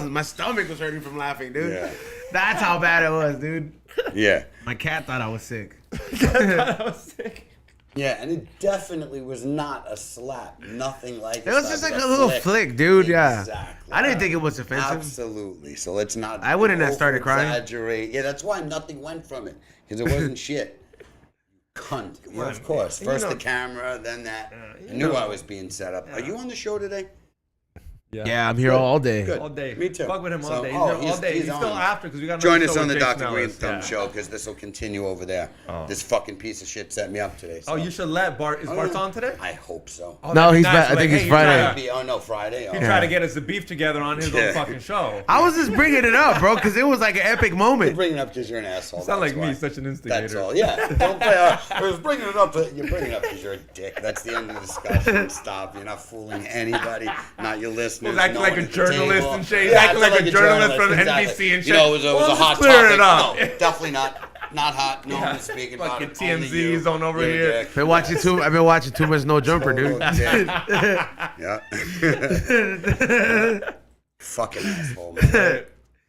A: my stomach was hurting from laughing, dude.
D: Yeah.
A: That's how bad it was, dude.
D: Yeah.
A: My cat thought I was sick.
B: I was sick.
D: Yeah, and it definitely was not a slap. Nothing like
A: It was
D: slap.
A: just like
D: It was
A: a little flick, dude. Yeah.
D: Exactly.
A: I didn't think it was offensive.
D: Absolutely. So let's not.
A: I wouldn't have started crying.
D: Exaggerate. Yeah, that's why nothing went from it because it wasn't shit. Cunt. Yeah, of course.
B: You
D: First
B: know-
D: the camera, then that.
B: you
D: I knew
B: know.
D: I was being set up. Are you on the show today?
A: Yeah, I'm here all day.
D: Good.
B: All day.
D: Me too.
B: Fuck with him all
D: So-
B: day. He's
D: oh,
B: there all
D: he's-
B: day.
D: he's
B: He's still
D: on.
B: after because we got
D: Join
B: another
D: us
B: show
D: on the
B: with Jason
D: Dr. Green
B: Ellis.
D: Thumb
B: Yeah.
D: show because this will continue over there. This fucking piece of shit set me up today. So.
B: Oh, you should let Bart. Is Bart on today?
D: I hope so.
B: Oh,
A: No,
B: that'd be
A: he's
B: nice.
A: back- I
B: Like,
A: think
B: hey,
A: it's
B: you're trying
A: Friday.
B: to-
D: Oh no, Friday.
B: He
D: Oh.
B: tried to get us the beef together on his
D: Yeah.
B: own fucking show.
A: I was just bringing it up, bro, because it was like an epic
D: You're
A: moment.
D: bringing it up because you're an asshole.
B: Sound
D: that's
B: like me,
D: why.
B: such an instigator.
D: That's all. Yeah. Don't play. I was bringing it up. But you're bringing it up because you're a dick. That's the end of the discussion. Stop. You're not fooling anybody. Not your listeners.
B: He's acting
D: no
B: like
D: one
B: a
D: at the
B: journalist
D: table.
B: and shit. He's
D: Yeah,
B: acting like a journalist from NBC and shit.
D: You know, it was a
B: Well,
D: hot
B: just clear it
D: topic.
B: up.
D: No, definitely not. Not hot. No one's speaking about
B: Fucking
D: it. Only
B: TMZ
D: you.
B: zone over
D: You're a
B: here.
D: dick.
A: Been watching too. I've been watching too much No Jumper, dude.
D: Oh, dick. Yeah. Fucking asshole, man.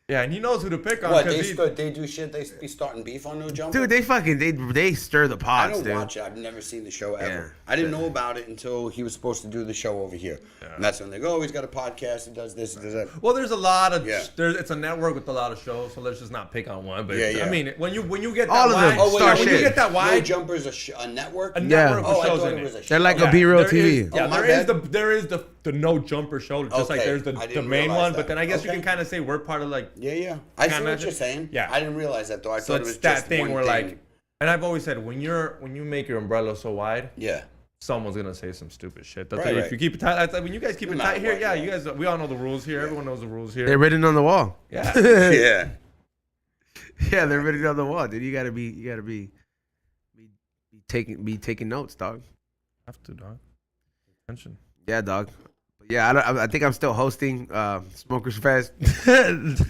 B: Yeah, and he knows who to pick on.
D: What,
B: Because
D: they do shit, they be starting beef on No Jumper?
A: Dude, they stir the
D: I
A: pots,
D: don't
A: dude.
D: watch it. I've never seen the show ever.
A: Yeah.
D: I didn't know about it until he was supposed to do the show over here. Yeah. And that's when they go, oh, he's got a podcast, he does this, he does that.
B: well, there's a lot of
D: Yeah.
B: it's a network with a lot of shows, so let's just not pick on one. But
D: Yeah.
B: I mean, when you get that
A: All of them.
B: wide,
A: Oh, wait,
B: when
A: shit.
B: you get that
D: No
B: wide,
D: Jumper's a network?
B: a
A: Yeah.
B: network
D: Oh,
B: of
D: I
B: shows
D: thought
B: in
D: it was a
B: it.
D: show.
A: They're like a B-roll
B: there
A: TV.
B: is- yeah,
D: Oh, my
B: there is the no jumper show, just like
D: Okay,
B: there's
D: I
B: the
D: didn't
B: main
D: realize
B: one.
D: that.
B: But then I guess you
D: Okay.
B: can kind of say we're part of like.
D: Yeah. I see
B: Kinda-
D: what you're saying.
B: Yeah.
D: I didn't realize that though. I
B: So
D: thought it
B: it's
D: was
B: that
D: just
B: thing
D: one
B: where
D: thing.
B: like, and I've always said when you make your umbrella so wide,
D: Yeah.
B: someone's gonna say some stupid shit. That's
D: Right,
B: like,
D: right.
B: if you keep it tight, that's like when you guys keep
D: No
B: it
D: matter
B: tight here.
D: what,
B: Yeah,
D: yeah.
B: you guys, we all know the rules here. Everyone knows the rules here.
A: They're written on the wall.
B: Yeah.
D: Yeah.
A: Yeah, they're written on the wall, dude. You gotta be taking notes, dog.
B: Have to, dog. Attention.
A: Yeah, dog. But yeah, I think I'm still hosting Smokers Fest.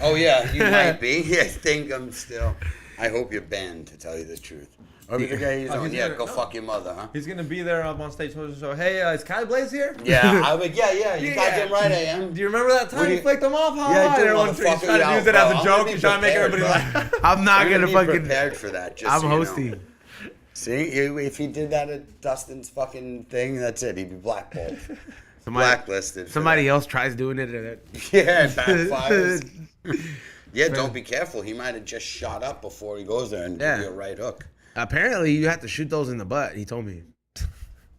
D: Oh yeah, you might be. Yeah, I think I'm still. I hope you're banned, to tell you the truth. Or the guy he's
B: Oh,
D: on,
B: he's
D: yeah,
B: gonna-
D: go
B: no.
D: fuck your mother, huh?
B: He's gonna be there up on stage. So hey, is Cali Blaise here?
D: Yeah, I would. Yeah, you
B: Yeah.
D: goddamn right I am.
B: Do you remember that time
D: What do
B: you
D: you-
B: flicked him off? How
D: Yeah, I
B: high?
D: do,
B: Everyone's
D: motherfucker.
B: trying to
D: Yeah,
B: use it
D: bro,
B: as a
D: I'm
B: joke.
D: gonna
B: He's
D: be
B: trying to make
D: prepared,
B: everybody
D: bro.
B: laugh.
A: I'm not
D: I'm
A: gonna
D: be
A: fucking.
D: prepared for that. Just
A: I'm
D: so you know.
A: hosting.
D: See, if he did that at Dustin's fucking thing, that's it. He'd be blackballed,
A: Somebody,
D: blacklisted. for
A: somebody else tries doing it.
D: that. Yeah, it backfires. Yeah, don't be careful. He might have just shot up before he goes there and
A: Yeah.
D: give you a right hook.
A: Apparently, you have to shoot those in the butt. He told me.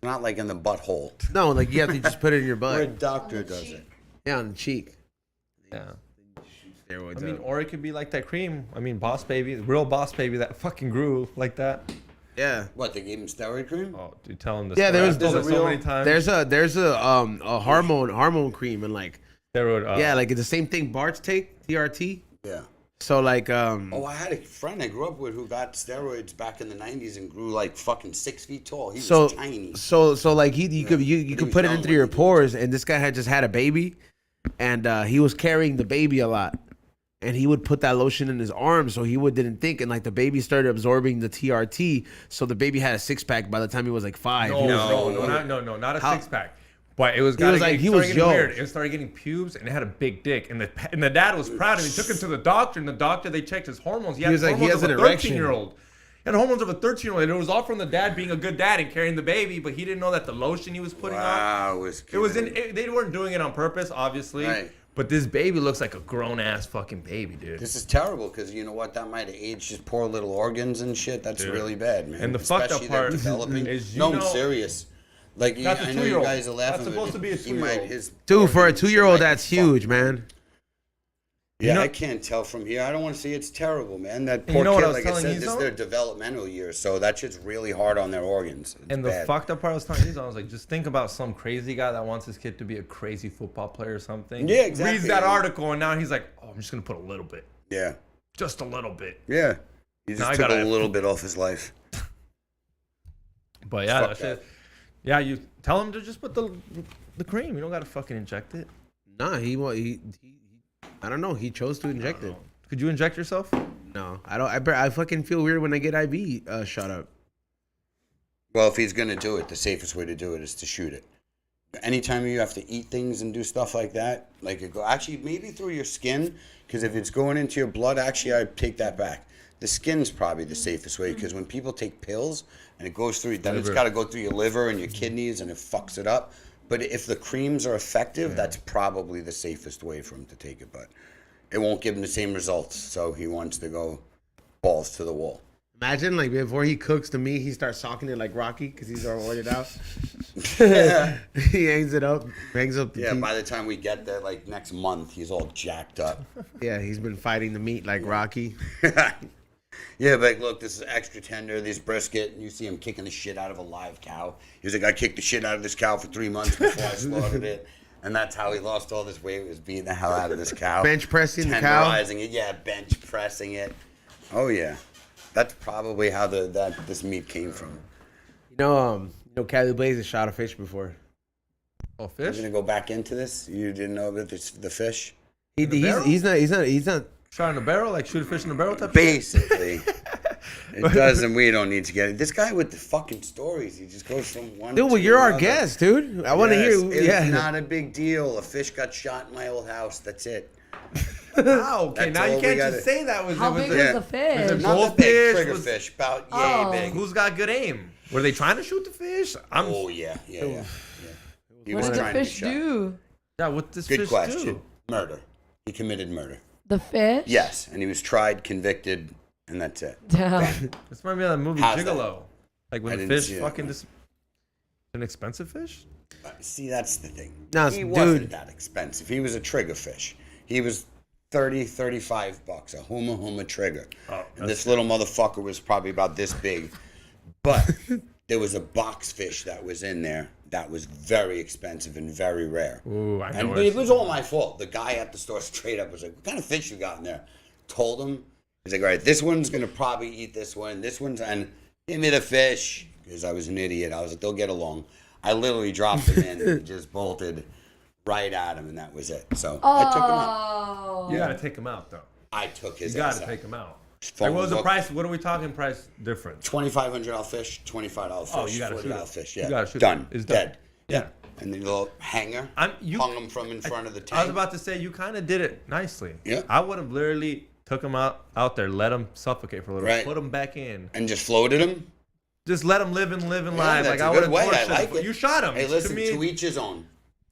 D: Not like in the butthole.
A: No, like you have to just put it in your
D: Where a
A: butt.
D: doctor does it.
A: Yeah, on the cheek.
B: Yeah.
A: Steroids
B: I mean,
A: up.
B: or it could be like that cream. I mean, Boss Baby, the real Boss Baby that fucking grew like that.
A: Yeah.
D: What, they gave him steroid cream?
B: Oh, dude, tell him this.
A: Yeah, there was-
B: I've told
D: there's
B: it
D: a
B: so
D: real-
B: many times.
A: There's a hormone cream and like
B: steroid.
A: yeah, like it's the same thing Bart's take TRT.
D: Yeah.
A: So like
D: Oh, I had a friend I grew up with who got steroids back in the 90s and grew like fucking 6 feet tall. He was tiny.
A: So like you could
D: He
A: could
D: was
A: put it
D: young
A: into
D: when
A: your
D: he did it.
A: pores, and this guy had just had a baby, and he was carrying the baby a lot, and he would put that lotion in his arm so he didn't think, and like the baby started absorbing the TRT, so the baby had a 6-pack by the time he was like 5. He was like-
B: No, not a
A: How-
B: 6-pack. But it was
A: He was like- he was young.
B: weird. It started getting pubes, and it had a big dick, and the dad was proud, and he took him to the doctor, and the doctor they checked his hormones. He had
A: was like, he
B: hormones
A: has
B: of
A: an
B: a
A: erection.
B: 13-year-old. He had hormones of a 13-year-old, and it was all from the dad being a good dad and carrying the baby, but he didn't know that the lotion he was putting on.
D: Wow,
B: It was they weren't doing it on purpose, obviously.
D: Right.
B: But this baby looks like a grown ass fucking baby, dude.
D: This is terrible because you know what? That might have aged his poor little organs and shit. That's
B: Dude.
D: really bad, man.
B: And the fucked up
D: Especially they're
B: part
D: developing.
B: is
D: no, I'm
B: know-
D: serious. Like,
B: That's a
D: I know you
B: 2-year-old.
D: guys are laughing.
B: That's supposed
D: but
B: to be a
D: he might-
B: 2-year-old.
D: his
A: Dude, for a
D: organs
A: 2-year-old,
D: might be
A: that's
D: fucked.
A: huge, man.
D: Yeah,
B: know-
D: I can't tell from here. I don't want to see. It's terrible, man. That
B: you
D: poor
B: know what
D: kid,
B: I was
D: like I
B: telling
D: said,
B: you,
D: this is
B: though?
D: their developmental years, so that shit's really hard on their organs. It's
B: And the
D: bad.
B: fucked up part I was telling you, I was like, just think about some crazy guy that wants his kid to be a crazy football player or something.
D: Yeah, exactly.
B: Reads that article, and now he's like, oh, I'm just gonna put a little bit,
D: Yeah,
B: just a little bit.
D: yeah. He
B: Now
D: just
B: I
D: took
B: gotta-
D: a little bit off his life.
B: But yeah,
D: Fuck
B: that shit.
D: that.
B: Yeah, you tell him to just put the cream. You don't gotta fucking inject it.
A: Nah, he I don't know. He chose to inject it.
B: Could you inject yourself?
A: No, I don't. I fucking feel weird when I get IV shot up.
D: Well, if he's gonna do it, the safest way to do it is to shoot it. Anytime you have to eat things and do stuff like that, like it go actually maybe through your skin, because if it's going into your blood, actually I take that back. The skin's probably the safest way because when people take pills and it goes through, then it's
B: Liver.
D: got to go through your liver and your kidneys and it fucks it up. But if the creams are effective, that's probably the safest way for him to take it. But it won't give him the same results, so he wants to go balls to the wall.
A: Imagine like before he cooks the meat, he starts socking it like Rocky because he's already ordered out.
D: Yeah.
A: He hangs it up, hangs up the
D: Yeah,
A: teeth.
D: by the time we get there, like next month, he's all jacked up.
A: Yeah, he's been fighting the meat like Rocky.
D: Yeah, but like, look, this is extra tender, this brisket, and you see him kicking the shit out of a live cow. He was like, I kicked the shit out of this cow for 3 months before I slaughtered it. And that's how he lost all this weight, was beating the hell out of this cow.
A: Bench pressing the cow.
D: Tenderizing it, yeah, bench pressing it. Oh, yeah. That's probably how this meat came from.
A: You know, Cali Blaise has shot a fish before.
B: Oh,
D: You're
B: fish?
D: going to go back into this? You didn't know about the fish?
B: barrel?
A: He's not.
B: Shot in a barrel, like shoot a fish in a barrel type.
D: Basically. It doesn't. We don't need to get it. This guy with the fucking stories, he just goes from one.
A: Dude, well,
D: to
A: you're our
D: another.
A: guest, dude. I want to
D: Yes,
A: hear.
D: It's
A: Yeah.
D: not a big deal. A fish got shot in my old house. That's it.
B: Wow, okay,
D: That's
B: now
D: all
B: you
D: we
B: can't
D: gotta-
B: just say that.
C: How big was
D: Yeah.
C: the fish?
B: it-
D: Not the big
B: Goldfish
D: trigger
B: was-
D: fish, about yay
C: Oh.
D: big.
B: Who's got good aim? Were they trying to shoot the fish?
D: Oh yeah. He
C: What
D: was
C: did the
D: trying to be
C: fish
D: shot.
C: do?
B: Yeah, what this
D: Good
B: fish
D: question.
B: do?
D: Murder. He committed murder.
C: The fish?
D: Yes, and he was tried, convicted, and that's it.
C: Damn.
B: This might be that movie
D: How's that?
B: Gigolo. Like
D: I
B: when the
D: didn't
B: fish
D: see it.
B: fucking an expensive fish?
D: See, that's the thing.
A: No,
D: He
A: dude.
D: wasn't that expensive. He was a trigger fish. He was 30, 35 bucks, a huma trigger. And this little motherfucker was probably about this big. But there was a box fish that was in there that was very expensive and very rare.
B: Ooh, I know.
D: And
B: where
D: it
B: it's-
D: was all my fault. The guy at the store straight up was like, "What kind of fish you got in there?" Told him. He's like, "All right, this one's gonna probably eat this one. This one's and give me the fish." Because I was an idiot. I was like, "They'll get along." I literally dropped him in and just bolted right at him, and that was it. So I took him out.
C: Oh.
B: You gotta take him out though.
D: I took his
B: You
D: ass
B: gotta
D: out.
B: take him out.
D: Phone
B: Like, what was the
D: book.
B: price? What are we talking price difference?
D: $2,500 fish, $25 fish,
B: Oh, you gotta shoot
D: $40
B: it.
D: fish.
B: You
D: Yeah,
B: gotta shoot
D: done.
B: it. It's
D: dead.
B: done. Yeah.
D: And the little hanger
B: You
D: hung him from in front of the tank.
B: I was about to say you kind of did it nicely.
D: Yeah.
B: I would have literally took him out there, let him suffocate for a little,
D: Right.
B: put him back in,
D: and just floated him.
B: just let him live and
D: Yeah,
B: live.
D: that's
B: Like
D: a
B: I
D: good
B: would
D: way.
B: have
D: I
B: tortured
D: like
B: him.
D: it.
B: You shot him.
D: Hey,
B: To
D: listen,
B: me,
D: to each his own.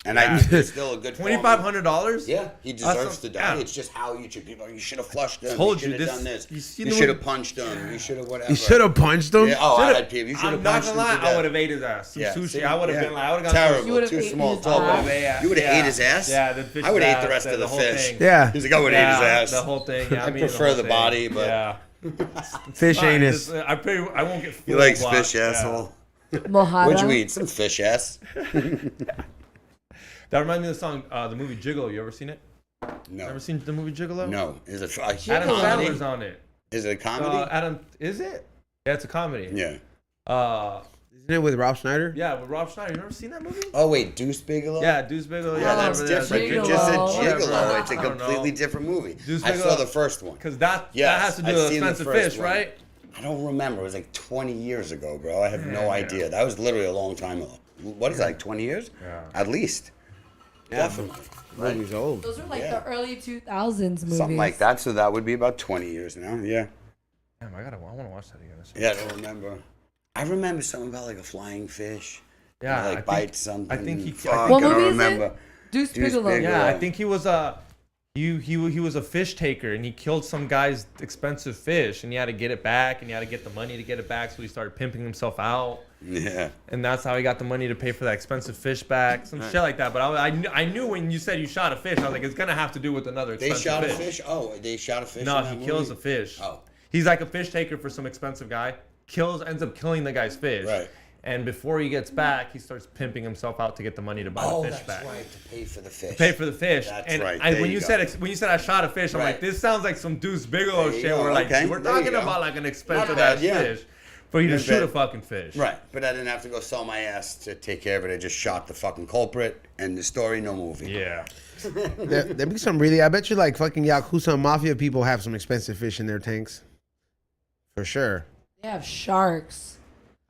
D: And
B: Yeah.
D: I think it's still a good
B: $2,500.
D: Yeah, he deserves
B: That's
D: to die.
B: yeah.
D: It's just how you should people. You should have flushed him.
B: Told
D: you
B: you
D: should have
B: this-
D: done this.
B: you see
D: You
B: the
D: should
B: way-
D: have punched him. You should have whatever.
A: You should have punched him.
D: Yeah, oh, I
B: Should've-
D: had people. You should
B: I'm
D: have
B: not
D: punched
B: gonna
D: him.
B: lie,
D: to
B: I
D: death.
B: would have ate his ass. Some
D: Yeah,
B: sushi.
D: see,
B: I would have
D: yeah.
B: been like, I would have got
D: Terrible.
C: You would've
D: Too
C: ate
D: small.
C: his
D: Tall
C: ass.
D: boy. You would have ate his ass.
B: Yeah, the fish.
D: I would ate the
B: ass,
D: rest of the
B: whole
D: fish.
B: thing.
A: Yeah.
D: He's like, I would ate his ass.
B: The whole thing. Yeah,
D: I
B: I'm eating the
D: prefer
B: whole
D: the
B: thing.
D: body, but-
B: yeah.
A: Fish
B: Fine,
A: anus.
B: just, I won't get.
D: He
B: full
D: likes
B: block.
D: fish,
B: Yeah.
D: asshole.
C: Mojada.
D: What'd you eat? Some fish ass.
B: That reminds me of the song, the movie Gigolo. You ever seen it?
D: No.
B: Ever seen the movie Gigolo?
D: No. Is it a
B: Adam
D: comedy?
B: Sandler's on it.
D: Is it a comedy?
B: Adam, is it? Yeah, it's a comedy.
D: Yeah.
A: Isn't it with Rob Schneider?
B: Yeah, with Rob Schneider. You ever seen that movie?
D: Oh wait, Deuce Bigelow.
B: Yeah, Deuce Bigelow.
C: Oh,
B: Yeah,
D: That's different.
C: Gigolo.
D: You just said
C: Whatever.
D: Gigolo. It's a
B: I don't
D: completely
B: know.
D: different movie.
B: Deuce
D: I
B: Bigelow-
D: saw the first one.
B: Because that
D: Yes,
B: has to do
D: I've
B: with
D: seen the
B: expensive
D: first
B: fish,
D: one.
B: right?
D: I don't remember. It was like 20 years ago, bro. I have no
B: Yeah.
D: idea. That was literally a long time ago. What is that, like 20 years?
B: Yeah.
D: At least. Definitely. Right.
A: He's old.
C: Those were like
D: Yeah.
C: the early 2000s movies.
D: Something like that. So that would be about 20 years now. Yeah.
B: Damn, I want to watch that again.
D: Yeah, I don't remember. I remember something about like a flying fish.
B: Yeah,
D: Like
B: I
D: bites
B: think,
D: something.
B: I think he.
D: Fuck,
C: What
D: I don't
C: movie is
D: remember.
C: it? Deuce
D: Deuce
C: Bigelow.
D: Bigelow.
B: Yeah, I think he was he was a fish taker and he killed some guy's expensive fish and he had to get it back and he had to get the money to get it back, so he started pimping himself out.
D: Yeah.
B: And that's how he got the money to pay for that expensive fish back, some shit like that. But I knew when you said you shot a fish, I was like, it's gonna have to do with another
D: They
B: expensive
D: shot
B: fish.
D: a fish? Oh, they shot a fish?
B: No,
D: in that
B: he kills a
D: movie?
B: fish.
D: Oh.
B: He's like a fish taker for some expensive guy. Ends up killing the guy's fish.
D: Right.
B: And before he gets back, he starts pimping himself out to get the money to buy
D: Oh,
B: the fish
D: that's
B: back.
D: right. To pay for the fish.
B: Pay for the fish.
D: That's
B: and
D: right.
B: I,
D: There
B: when
D: you
B: you
D: go.
B: said I shot a fish, I'm
D: Right.
B: like, this sounds like some Deuce Bigelow
D: There you
B: shit.
D: go.
B: Where like
D: Okay.
B: we're
D: There you
B: talking
D: go.
B: about like an expensive
D: bad,
B: ass
D: yeah.
B: fish for you to
D: Not
B: shoot a
D: bad.
B: fucking fish.
D: Right, but I didn't have to go sell my ass to take care of it. I just shot the fucking culprit, and the story, no movie.
B: Yeah.
A: There be some really. I bet you like fucking Yakuza and Mafia people have some expensive fish in their tanks. For sure.
C: They have sharks.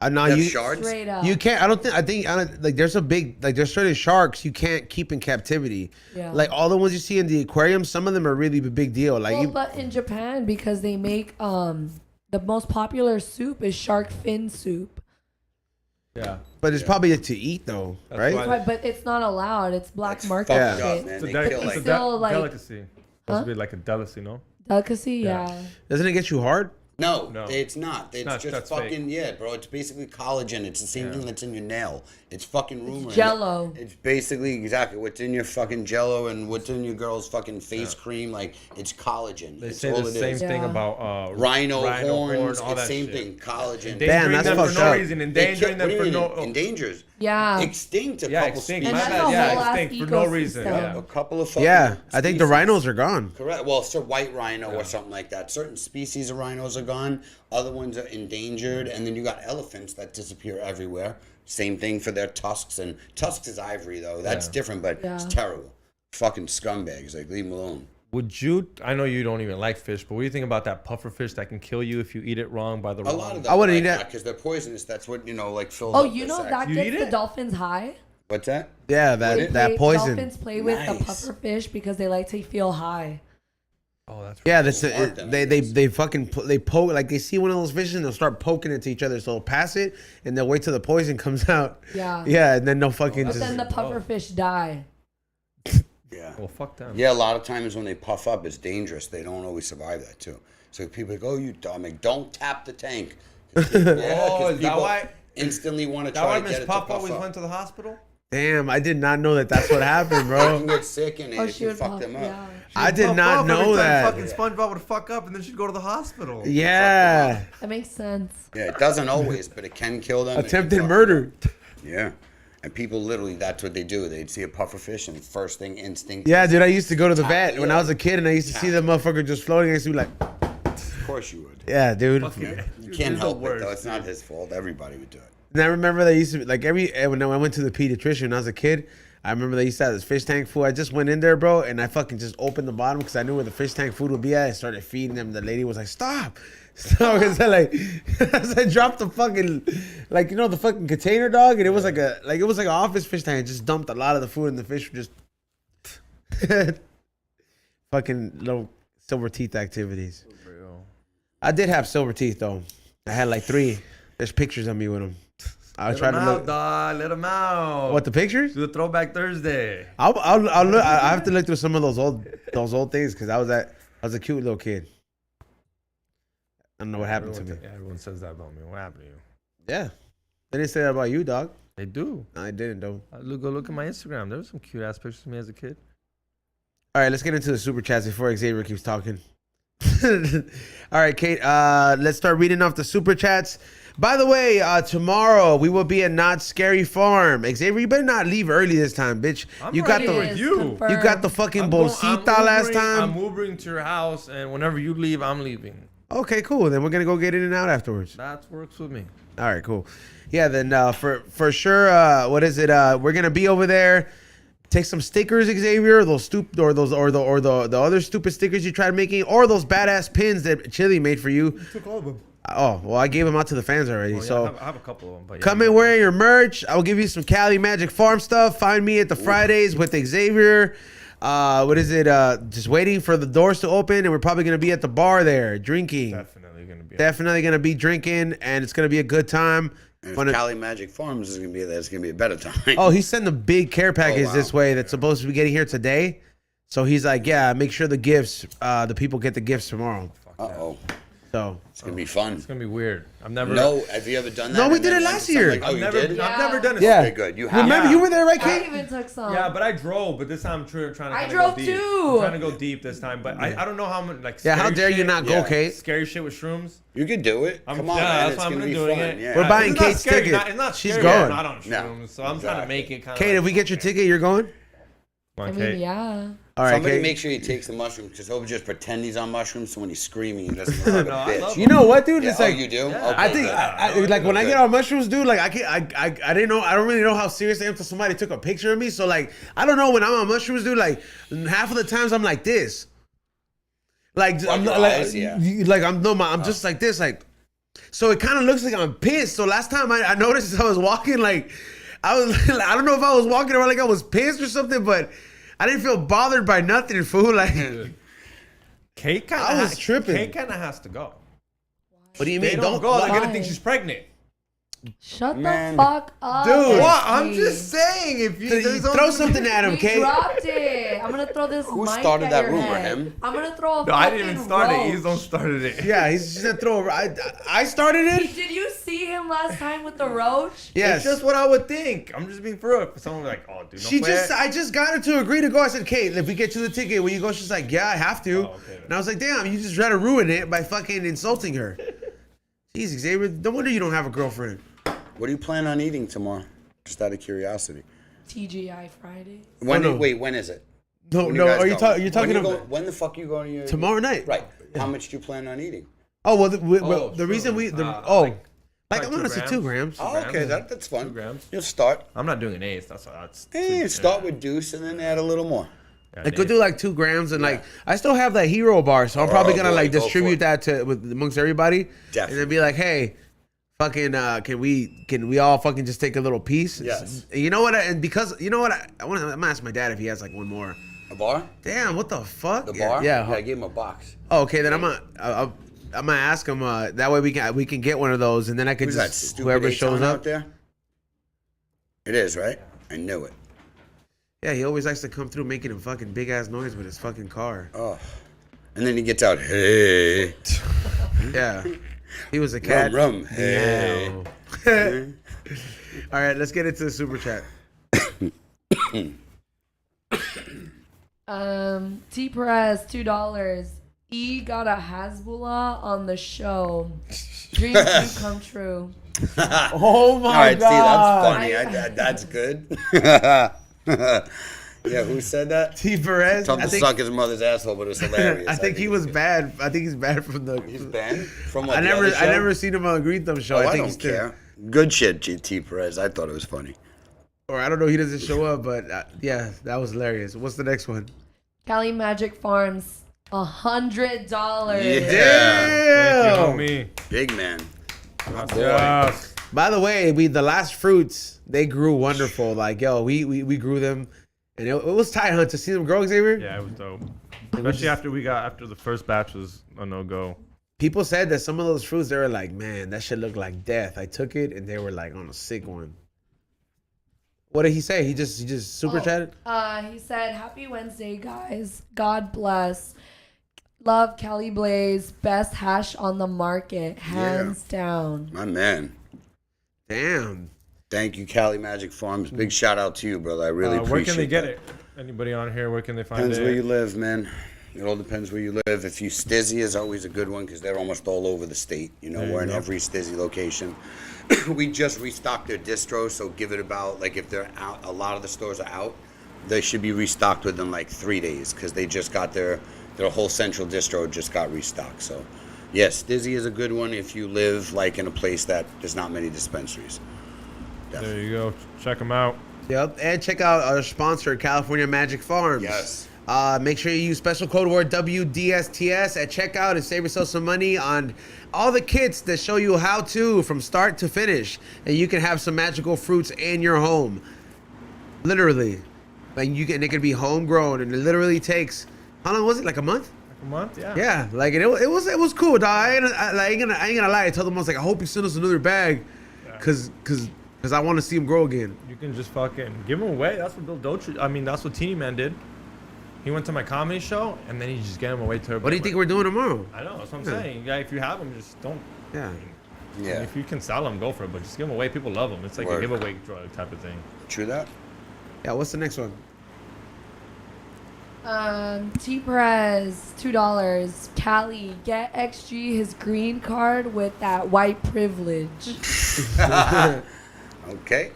A: No,
D: You have
A: you
D: sharks?
C: Straight up.
A: you can't. I think like there's a big like there's certain sharks you can't keep in captivity.
C: Yeah.
A: Like all the ones you see in the aquarium, some of them are really a big deal. Like
C: Well,
A: you,
C: but in Japan, because they make the most popular soup is shark fin soup.
B: Yeah.
A: but it's probably to eat though,
B: That's
A: right?
B: why-
C: Right, but it's not allowed. It's black
D: That's
C: market
D: fucked
A: Yeah.
D: up,
C: shit.
D: man.
B: It's a,
D: They
B: delicacy.
D: kill
C: It's
D: like
C: still like
B: delicacy. Supposed to be like a delicacy, no?
C: delicacy,
B: Yeah.
C: yeah.
A: Doesn't it get you hard?
D: No,
B: No.
D: it's not. It's
B: not-
D: just
B: that's
D: fucking
B: fake.
D: yeah, bro. It's basically collagen. It's the same thing that's in your nail. It's fucking rumor.
C: Jello.
D: It's basically exactly what's in your fucking Jello and what's in your girl's fucking face cream. Like it's collagen.
B: They
D: it's
B: say
D: all
B: the
D: it
B: same
D: is.
B: thing
C: Yeah.
B: about
D: Rhino horns.
B: all
D: It's
B: that
D: same
B: shit.
D: thing. Collagen.
B: Endangering
A: that's
B: them for
A: fucked
B: no
A: up.
B: reason.
D: They
B: Endangering
D: kill-
B: them
D: what
B: for
D: do you mean,
B: no.
D: endangers.
C: Yeah.
D: Extinct a
B: Yeah,
D: couple
B: extinct.
D: species.
B: My
C: And that's
B: bad.
C: a
B: Yeah,
C: whole ass
B: extinct for no reason.
C: ecosystem.
B: Yeah.
D: A couple of fucking
A: Yeah, I think the
D: species.
A: rhinos are gone.
D: Correct. Well, it's a white rhino or something like that. Certain species of rhinos are gone. Other ones are endangered. And then you got elephants that disappear everywhere. Same thing for their tusks. And tusks is ivory, though. That's
B: Yeah.
D: different, but it's
C: Yeah.
D: terrible. Fucking scumbags. Like, leave them alone.
B: Would you? I know you don't even like fish, but what do you think about that puffer fish that can kill you if you eat it wrong by the
D: A
B: wrong?
D: lot of them
A: I wouldn't
D: like
A: eat that.
D: because they're poisonous. That's what, like, fills
C: Oh,
D: up
C: you
D: their
C: know
D: sacs.
C: that
B: You
C: gets
B: eat
C: the
B: it?
C: dolphins high?
D: What's that?
A: Yeah,
C: They-
A: that poison.
C: Dolphins play with the
D: Nice.
C: puffer fish because they like to feel high.
B: Oh, that's
A: Yeah, that's
D: Smart then, I
A: they fucking they poke, like they see one of those fishes and they'll start poking it to each other. So they'll pass it and they'll wait till the poison comes out.
C: Yeah.
A: Yeah, and then they'll fucking
C: But
A: just.
C: then the pufferfish die.
D: Yeah.
B: Well, fuck them.
D: Yeah, a lot of times when they puff up, it's dangerous. They don't always survive that too. So people go, "Oh, you dumb! Like, don't tap the tank."
B: Oh, is that
D: people
B: why?
D: instantly want to
B: That
D: try
B: why
D: to get
B: Miss
D: it to
B: Puff
D: puff
B: always
D: up.
B: went to the hospital?
A: Damn, I did not know that that's what happened,
D: You
A: bro.
D: can get sick and
C: Oh,
D: it
C: she
D: can
C: would
D: fuck
C: puff.
D: them up.
C: Yeah.
A: I did
B: Puff
A: not
B: up
A: know
B: every time
A: that.
B: Fucking SpongeBob would fuck up, and then she'd go to the hospital.
A: Yeah,
C: That makes sense.
D: Yeah, it doesn't always, but it can kill them. It can
A: attempted
D: fuck
A: murder.
D: them up. Yeah. And people literally, that's what they do. They'd see a puffer fish and first thing, instinct.
A: Yeah,
D: is-
A: dude, I used to go to the
D: Tap,
A: vet when I
D: yeah.
A: was a kid, and I used to see the motherfucker just floating. I used to be like,
D: Of course you would.
A: yeah, dude.
D: Yeah. You
B: Dude,
D: can't
B: you're the
D: help it though.
B: worst,
D: It's not his fault. Everybody would do it.
A: And I remember they used to like when I went to the pediatrician when I was a kid. I remember they used to have this fish tank food. I just went in there, bro, and I fucking just opened the bottom because I knew where the fish tank food would be at. I started feeding them. The lady was like, "Stop!" So as I like, as I dropped the fucking, like the fucking container, dog, and it was like an office fish tank. I just dumped a lot of the food, and the fish were just fucking little silver teeth activities. I did have silver teeth though. I had like 3. There's pictures of me with them. I was
B: Let
A: trying
B: him
A: to
B: out,
A: look.
B: dog. Let him out.
A: What, the pictures?
B: Do the Throwback Thursday.
A: I'll look. I have to look through some of those old things because I was a cute little kid. I don't know what happened to me.
B: Yeah, everyone says that about me. What happened to you?
A: Yeah, they didn't say that about you, dog.
B: They do.
A: No, I didn't, though.
B: Go look at my Instagram. There was some cute ass pictures of me as a kid.
A: All right, let's get into the super chats before Xavier keeps talking. All right, Kate. Let's start reading off the super chats. By the way, tomorrow we will be at Not Scary Farm. Xavier, you better not leave early this time, bitch.
B: I'm
A: You got
B: ready
A: the
B: with you.
A: you got the fucking
B: I'm
A: bolsita last time.
B: I'm Ubering to your house, and whenever you leave, I'm leaving.
A: Okay, cool. Then we're gonna go get in and out afterwards.
B: That works with me.
A: All right, cool. Yeah, then for sure, what is it? We're gonna be over there. Take some stickers, Xavier. Those the other stupid stickers you tried making, or those badass pins that Chili made for you.
B: Took all of them.
A: Oh, well, I gave them out to the fans already.
B: Oh, yeah,
A: So
B: I have a couple of them. But yeah,
A: come in wearing your merch. I will give you some Cali Magic Farm stuff. Find me at the Fridays with Xavier. What is it? Just waiting for the doors to open, and we're probably gonna be at the bar there drinking. Definitely gonna be drinking, and it's gonna be a good time.
D: And if Cali Magic Farms is gonna be there, it's gonna be a better time.
A: Oh, he sent a big care package
D: wow.
A: this way that's supposed to be getting here today. So he's like, yeah, make sure the gifts, the people get the gifts tomorrow.
D: Uh-oh.
A: So
D: It's gonna be fun.
B: It's gonna be weird. I've never.
D: No, have you ever done that?
A: No, we
D: And
A: did
D: then
A: it
D: went
A: last
D: to something
A: year.
D: Like, oh, you did?
B: I've never done it.
A: yeah,
D: Okay, good. You have.
A: remember you were there, right,
C: I
A: Kate?
C: even took some.
B: Yeah, but I drove. But this time I'm trying to.
C: I
B: kinda
C: drove
B: go deep.
C: too.
B: I'm trying to go deep this time, but I don't know how much like.
A: Yeah, how
B: scary
A: dare you
B: shit-
A: not go,
D: Yeah.
A: Kate?
B: Scary shit with shrooms.
D: You could do it. Come on, man.
B: that's
D: It's
B: why I'm
D: gonna be
B: doing
D: fun.
B: it.
D: Yeah.
A: We're buying
B: It's not
A: Kate's
B: scary,
A: ticket.
B: It's not
A: She's
B: scary,
A: going.
B: Not on
D: No,
B: shrooms, so I'm trying to make it kind of.
A: Kate, if we get your ticket, you're going?
C: I mean, yeah.
A: All right,
D: Somebody
A: Kate.
D: make sure he takes the mushrooms because he'll just pretend he's on mushrooms. So when he's screaming, he doesn't look like
B: No,
D: a
B: I
D: bitch.
B: love
A: You know what, dude?
D: Yeah,
A: It's
D: oh,
A: like
D: you do?
B: Yeah.
D: Okay,
A: I think
D: good.
A: like when I
D: Good.
A: get on mushrooms, dude. Like I didn't know. I don't really know how serious I am until somebody took a picture of me. So like I don't know when I'm on mushrooms, dude. Like half of the times I'm like this. Like I'm
D: your
A: not like
D: eyes, yeah.
A: like I'm just like this. Like so it kind of looks like I'm pissed. So last time I noticed as I was walking, like I was I don't know if I was walking around like I was pissed or something, but I didn't feel bothered by nothing, fool. Like
B: Kate kind
A: I
B: of.
A: was tripping.
B: Kate kind of has to go.
A: what do you
B: They
A: mean?
B: don't go. They're
C: Why?
B: gonna think she's pregnant.
C: Shut
D: Man.
C: the fuck up.
A: Dude.
B: What? I'm
C: Anthony.
B: just saying. If you
A: Throw something at him,
C: We
A: Kate.
C: dropped it. I'm gonna throw this
D: Who
C: mic
D: started
C: at
D: that
C: your
D: rumor,
C: head.
D: him?
C: I'm gonna throw a
B: No, I didn't even
C: fucking
B: start it.
C: roach.
B: He's the one started it.
A: Yeah, he's just gonna throw. I started it.
C: Did you see him last time with the roach?
A: Yes.
B: It's just what I would think. I'm just being for real. If someone like, oh, dude, no
A: She
B: play
A: just,
B: it.
A: I just got her to agree to go. I said, Kate, if we get you the ticket, will you go? She's like, yeah, I have to.
B: Oh, okay.
A: And I was like, damn, you just try to ruin it by fucking insulting her. Jeez, Xavier, no wonder you don't have a girlfriend.
D: What do you plan on eating tomorrow? Just out of curiosity.
C: TGI Friday.
D: When?
A: no.
D: Wait, when is it?
A: No,
D: When
A: no,
D: guys
A: are you,
D: going?
A: you're talking
D: when
A: about
D: when the fuck you going to your
A: tomorrow night?
D: Right. How much do you plan on eating?
A: Oh, well,
B: Oh,
A: the reason we,
B: true.
A: like
B: like
A: I'm gonna say 2 grams.
D: Oh, okay, that's fun.
B: 2 grams.
D: You'll start.
B: I'm not doing an eighth. That's.
D: Start with deuce and then add a little more.
A: I could do like 2 grams, and like I still have that hero bar, so I'm probably gonna
D: boy,
A: like
D: go for
A: distribute
D: it.
A: that to amongst everybody, and
D: Definitely.
A: then be like, hey, fucking, can we all fucking just take a little piece?
D: Yes.
A: You know what? And because you know what, I'm gonna ask my dad if he has like one more.
D: A bar?
A: Damn, what the fuck?
D: The bar?
A: Yeah.
D: I gave him a box.
A: Oh, okay, then I'm gonna ask him. That way we can get one of those, and then I could
D: Who's that
A: just
D: stupid
A: whoever
D: Aton
A: shows
D: out
A: up.
D: there? It is, right? I knew it.
A: Yeah, he always likes to come through making a fucking big ass noise with his fucking car.
D: Oh. And then he gets out, hey.
A: Yeah, he was a cat.
D: Rum, hey.
A: Meow. All right, let's get into the super chat.
C: T Perez, $2. E got a Hasbullah on the show. Dreams do come true.
E: Oh my
D: All right,
E: god.
D: see, that's funny. That's good. Yeah, who said that?
A: T. Perez.
D: Told him to suck his mother's asshole, but it was hilarious.
A: I think he was bad. I think he's bad from the.
D: He's banned from what,
A: I
D: the
A: never,
D: other show?
A: I never seen him on Green Thumb show.
D: Oh,
A: I
D: I
A: think
D: don't
A: he's still,
D: care. Good shit, T. Perez. I thought it was funny.
A: or I don't know. He doesn't show up, but yeah, that was hilarious. What's the next one?
C: Cali Magic Farms, $100.
A: Damn.
B: Thank you, homie.
D: Big man. My boy.
B: Yes.
A: By the way, the last fruits they grew wonderful. Like yo, we grew them, and it was tight, hunt to see them grow, Xavier.
B: Yeah, it was dope. Especially after the first batch was a no-go.
A: People said that some of those fruits they were like, man, that shit looked like death. I took it and they were like on a sick one. What did he say? He just super chatted.
C: He said, "Happy Wednesday, guys. God bless. Love Cali Blaise. Best hash on the market, hands down."
D: My man.
A: Damn.
D: Thank you, Cali Magic Farms. Big shout out to you, brother. I really appreciate it.
B: Where can they get it? Anybody on here? Where can they find
D: Depends
B: it?
D: where you live, man. It all depends where you live. If you Stizzy is always a good one because they're almost all over the state. You know, we're in every Stizzy location. We just restocked their distros, so give it about, like, if they're out, a lot of the stores are out, they should be restocked within like 3 days because they just got their whole central distro just got restocked. So, yes, Stizzy is a good one if you live like in a place that there's not many dispensaries.
B: There you go. Check them out.
A: Yep. And check out our sponsor, California Magic Farms.
D: Yes.
A: Make sure you use special code word WDSTS at checkout and save yourself some money on all the kits that show you how to from start to finish. And you can have some magical fruits in your home. Literally. Like it can be homegrown, and it literally takes, how long was it? Like a month?
B: A month? Yeah.
A: Yeah. Like it was cool, dog. I ain't gonna lie. I told them, I was like, I hope you send us another bag, cause I want to see him grow again.
B: You can just fucking give them away. That's what Bill Dotre. I mean, that's what Teeny Man did. He went to my comedy show, and then he just gave them away to everybody.
A: What do you think we're doing tomorrow?
B: I know. That's what I'm saying. Yeah, if you have them, just don't.
A: Yeah.
D: Yeah.
B: If you can sell them, go for it. But just give them away. People love them. It's like
D: Word.
B: a giveaway drug type of thing.
D: True that?
A: Yeah. What's the next one?
C: T Perez, $2. Cali, get XG his green card with that white privilege.
D: Okay.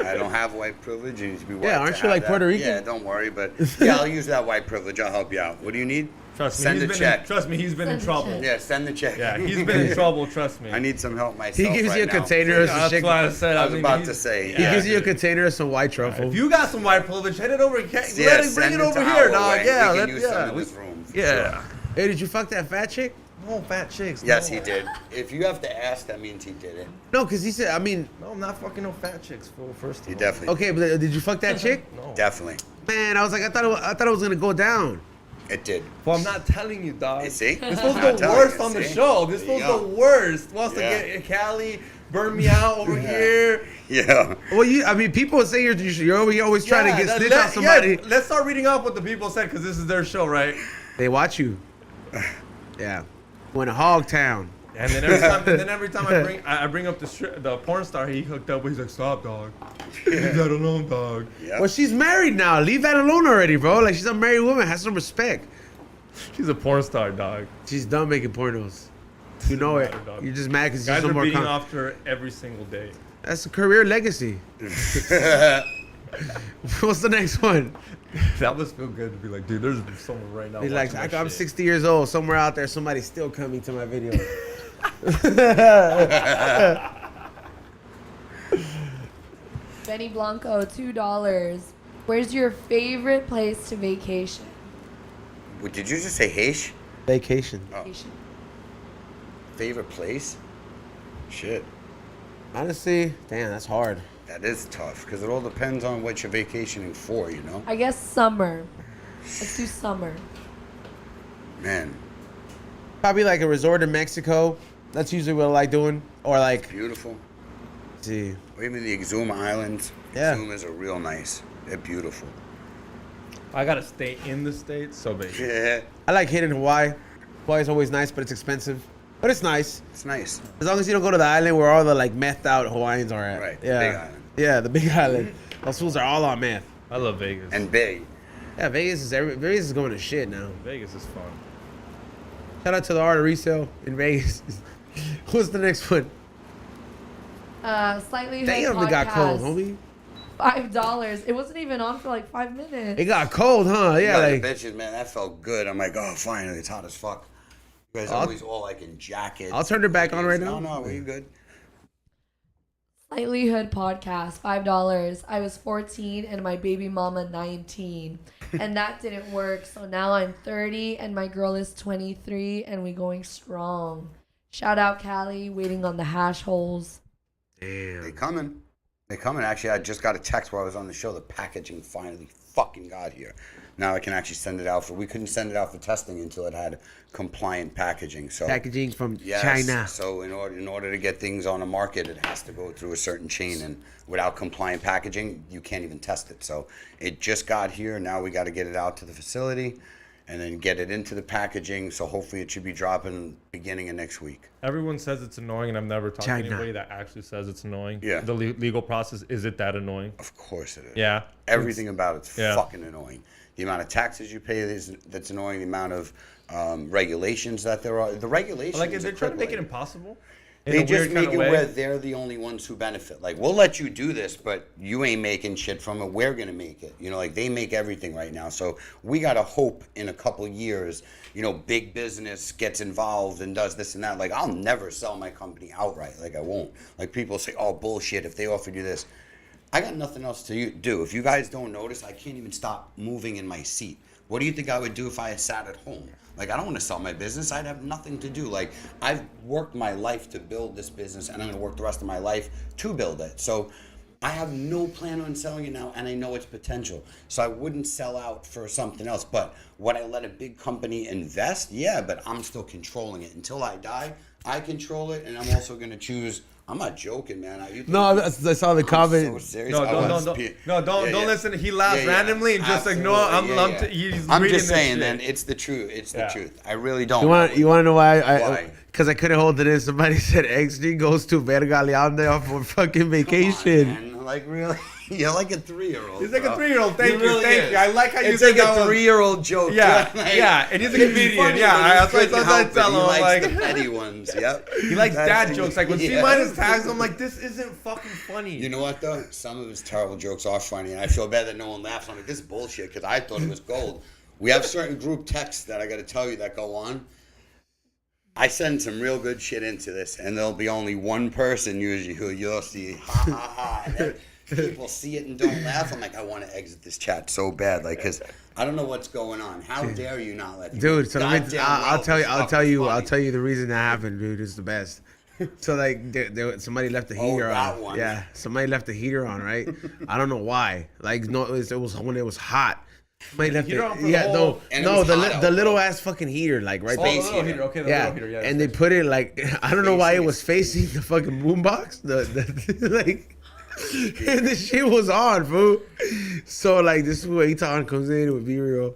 D: I don't have white privilege. You need to be white.
A: Yeah,
D: to
A: aren't you
D: have
A: like
D: that.
A: Puerto Rican?
D: Yeah, don't worry. But yeah, I'll use that white privilege. I'll help you out. What do you need?
B: Trust me.
D: Send
B: He's
D: a
B: been
D: check.
B: trust me. He's been in
C: Send a
B: trouble.
C: check.
D: Yeah, send the check.
B: Yeah, he's been in trouble. Trust me.
D: I need some help myself.
A: He gives
D: right
A: you a
D: now.
A: container of some
B: That's
A: shit.
B: why I said.
D: I
B: I
D: was
B: mean,
D: about
B: he's-
D: to say.
A: He
D: Yeah.
A: gives you a container of some white truffle.
B: If you got some white privilege, head it over.
D: Yeah,
B: Let it bring
D: send
B: it over
D: to
B: here,
D: our
B: dog.
D: way.
B: Yeah,
D: we
B: let-
D: can use
B: yeah.
D: some in this room. for
B: Yeah.
D: sure.
A: Hey, did you fuck that fat chick?
B: No fat chicks.
D: Yes,
B: no.
D: he did. If you have to ask, that means he did it.
A: No, because he said, I mean,
B: No, I'm not fucking no fat chicks. For first.
D: He
B: of all.
D: definitely.
A: okay, but did you fuck that chick?
B: No.
D: Definitely.
A: Man, I was like, I thought it was gonna go down.
D: It did.
B: Well, I'm not telling you, dog.
D: You see?
B: This was
D: I'm
B: the
D: telling
B: worst
D: you,
B: on the
D: see?
B: show. This
D: There
B: was
D: you go.
B: the worst. Wants
D: Yeah.
B: to get Cali, burn me out over here.
D: Yeah.
A: Well, I mean, people say you're always trying to get snitch on somebody.
B: Yeah, let's start reading off what the people said because this is their show, right?
A: They watch you. Yeah. When a hog town.
B: And then every time I bring up the porn star he hooked up with, he's like, "Stop, dog. Leave that alone, dog."
D: Yep.
A: Well, she's married now. Leave that alone already, bro. Like, she's a married woman. Have some respect.
B: She's a porn star, dog.
A: She's done making pornos. You know it.
B: Matter, dog.
A: You're just mad because
B: Guys
A: she's no
B: are
A: more
B: beating off to her every single day.
A: That's a career legacy. What's the next one?
B: That must feel good to be like, dude, there's someone right now.
A: He's like,
B: watching my
A: I'm
B: shit."
A: 60 years old. Somewhere out there, somebody's still coming to my video.
C: Benny Blanco, $2. Where's your favorite place to vacation?
D: What, did you just say Heish?
A: Vacation.
D: Favorite place? Shit.
A: Honestly, damn, that's hard.
D: That is tough because it all depends on what you're vacationing for, you know?
C: I guess summer. Let's do summer.
D: Man,
A: Probably like a resort in Mexico. That's usually what I like doing. Or like,
D: beautiful.
A: see,
D: Or even the Exuma Islands.
A: Yeah.
D: Exumas are real nice. They're beautiful.
B: I gotta stay in the States, so big.
D: Yeah,
A: I like hitting Hawaii. Hawaii's always nice, but it's expensive. But it's nice.
D: it's nice.
A: As long as you don't go to the island where all the like methed out Hawaiians are at.
D: Right, the
A: Yeah.
D: big island.
A: Yeah, the big island. Those fools are all on meth.
B: I love Vegas.
D: And big.
A: Yeah, Vegas is going to shit now.
B: Vegas is fun.
A: Shout out to the art of resale in Vegas. What's the next one?
C: Slightly Hood
A: Damn, it got cold,
C: Podcast,
A: homie.
C: $5. It wasn't even on for like 5 minutes.
A: It got cold, huh? Yeah,
D: Yeah,
A: like
D: bitches, man, that felt good. I'm like, oh, finally, it's hot as fuck. You guys are always all like in jackets.
A: I'll turn it back on right now.
D: No, are you good?
C: Slightly Hood Podcast, $5. I was 14 and my baby mama 19. And that didn't work. So now I'm 30 and my girl is 23 and we going strong. Shout out Cali, waiting on the hash holes.
D: They
A: Damn.
D: coming. They coming. Actually, I just got a text while I was on the show. The packaging finally fucking got here. Now I can actually send it out we couldn't send it out for testing until it had compliant packaging. So
A: Packaging from
D: yes,
A: China.
D: So in order to get things on the market, it has to go through a certain chain, and without compliant packaging, you can't even test it. So it just got here. Now we got to get it out to the facility, and then get it into the packaging. So hopefully it should be dropping beginning of next week.
B: Everyone says it's annoying, and I've never talked
A: China.
B: to anybody that actually says it's annoying.
D: Yeah.
B: The legal process, is it that annoying?
D: Of course it is.
B: Yeah.
D: Everything about it's
B: Yeah.
D: fucking annoying. The amount of taxes you pay that's annoying. The amount of regulations that there are. The regulations.
B: Like, is
D: are
B: they trying to make it
D: crippling.
B: impossible? In
D: They
B: a
D: just
B: weird
D: make
B: kind
D: it
B: of way?
D: where they're the only ones who benefit. Like, we'll let you do this, but you ain't making shit from it. We're gonna make it. You know, like they make everything right now. So we gotta hope in a couple years, you know, big business gets involved and does this and that. Like, I'll never sell my company outright. Like, I won't. Like, people say, oh, bullshit, if they offered you this. I got nothing else to do. If you guys don't notice, I can't even stop moving in my seat. What do you think I would do if I had sat at home? Like, I don't want to sell my business. I'd have nothing to do. Like, I've worked my life to build this business, and I'm going to work the rest of my life to build it. So I have no plan on selling it now, and I know its potential. So I wouldn't sell out for something else. But would I let a big company invest? Yeah, but I'm still controlling it. Until I die, I control it, and I'm also going to choose. I'm not joking, man.
A: I saw the
D: I'm
A: comment.
D: so serious.
B: No,
D: I
B: don't
D: was-
B: don't
D: Yeah,
B: don't
D: yeah.
B: listen. He laughs
D: Yeah, yeah.
B: randomly and just
D: Absolutely,
B: ignore. I'm
D: yeah,
B: lumped.
D: yeah.
B: He's
D: I'm
B: reading
D: just
B: this
D: saying,
B: shit.
D: man. It's the truth. It's
B: Yeah.
D: the truth. I really don't.
A: You want to know why?
D: Why?
A: Because I couldn't hold it in. Somebody said XG goes to Verga Leandre for fucking vacation.
D: Man, like really? You're like a 3-year-old.
B: He's like a
D: bro.
B: 3-year-old. Thank you,
D: really
B: thank
D: is.
B: you. I like how you
D: It's
B: said
D: like
B: that
D: a
B: one.
D: 3-year-old joke.
B: Yeah,
D: Like,
B: yeah, and he's a
D: it's
B: comedian.
D: funny,
B: Yeah,
D: but he
B: that's what I
D: couldn't
B: tell
D: help it.
B: him.
D: He likes
B: Like,
D: the petty ones. Yep.
B: he likes
D: That's
B: dad
D: the-
B: jokes. Like when
D: yeah.
B: C-minus tags, I'm like, this isn't fucking funny.
D: You know what though? Some of his terrible jokes are funny, and I feel bad that no one laughs. I'm like, this is bullshit because I thought it was gold. We have certain group texts that I got to tell you that go on. I send some real good shit into this, and there'll be only one person usually who you'll see, ha ha ha, and then people see it and don't laugh. I'm like, I want to exit this chat so bad, like, cause I don't know what's going on. How dare you not let me?
A: Dude, so let me,
D: Goddamn
A: I'll
D: well,
A: tell you,
D: this
A: I'll
D: stuff
A: tell
D: is
A: you, I'll
D: funny.
A: tell you the reason that happened, dude. It's the best. So like, somebody left the heater
D: that
A: on.
D: one.
A: Yeah, somebody left the heater on, right? I don't know why. Like, no, it was when it was hot. Somebody left
B: heater
A: it.
B: on for the
A: Yeah,
B: whole-
D: And it
A: no,
D: was
A: the
D: hot out,
A: the little
D: bro.
A: ass fucking heater, like right
B: Oh,
A: there.
B: the little heater. Okay, the
A: Yeah,
B: little heater. Yeah.
A: and they put it like I don't know why it
D: Facing
A: was facing the fucking boombox. The like, and the shit was on, fool. So like this is where Eton comes in with B-Real,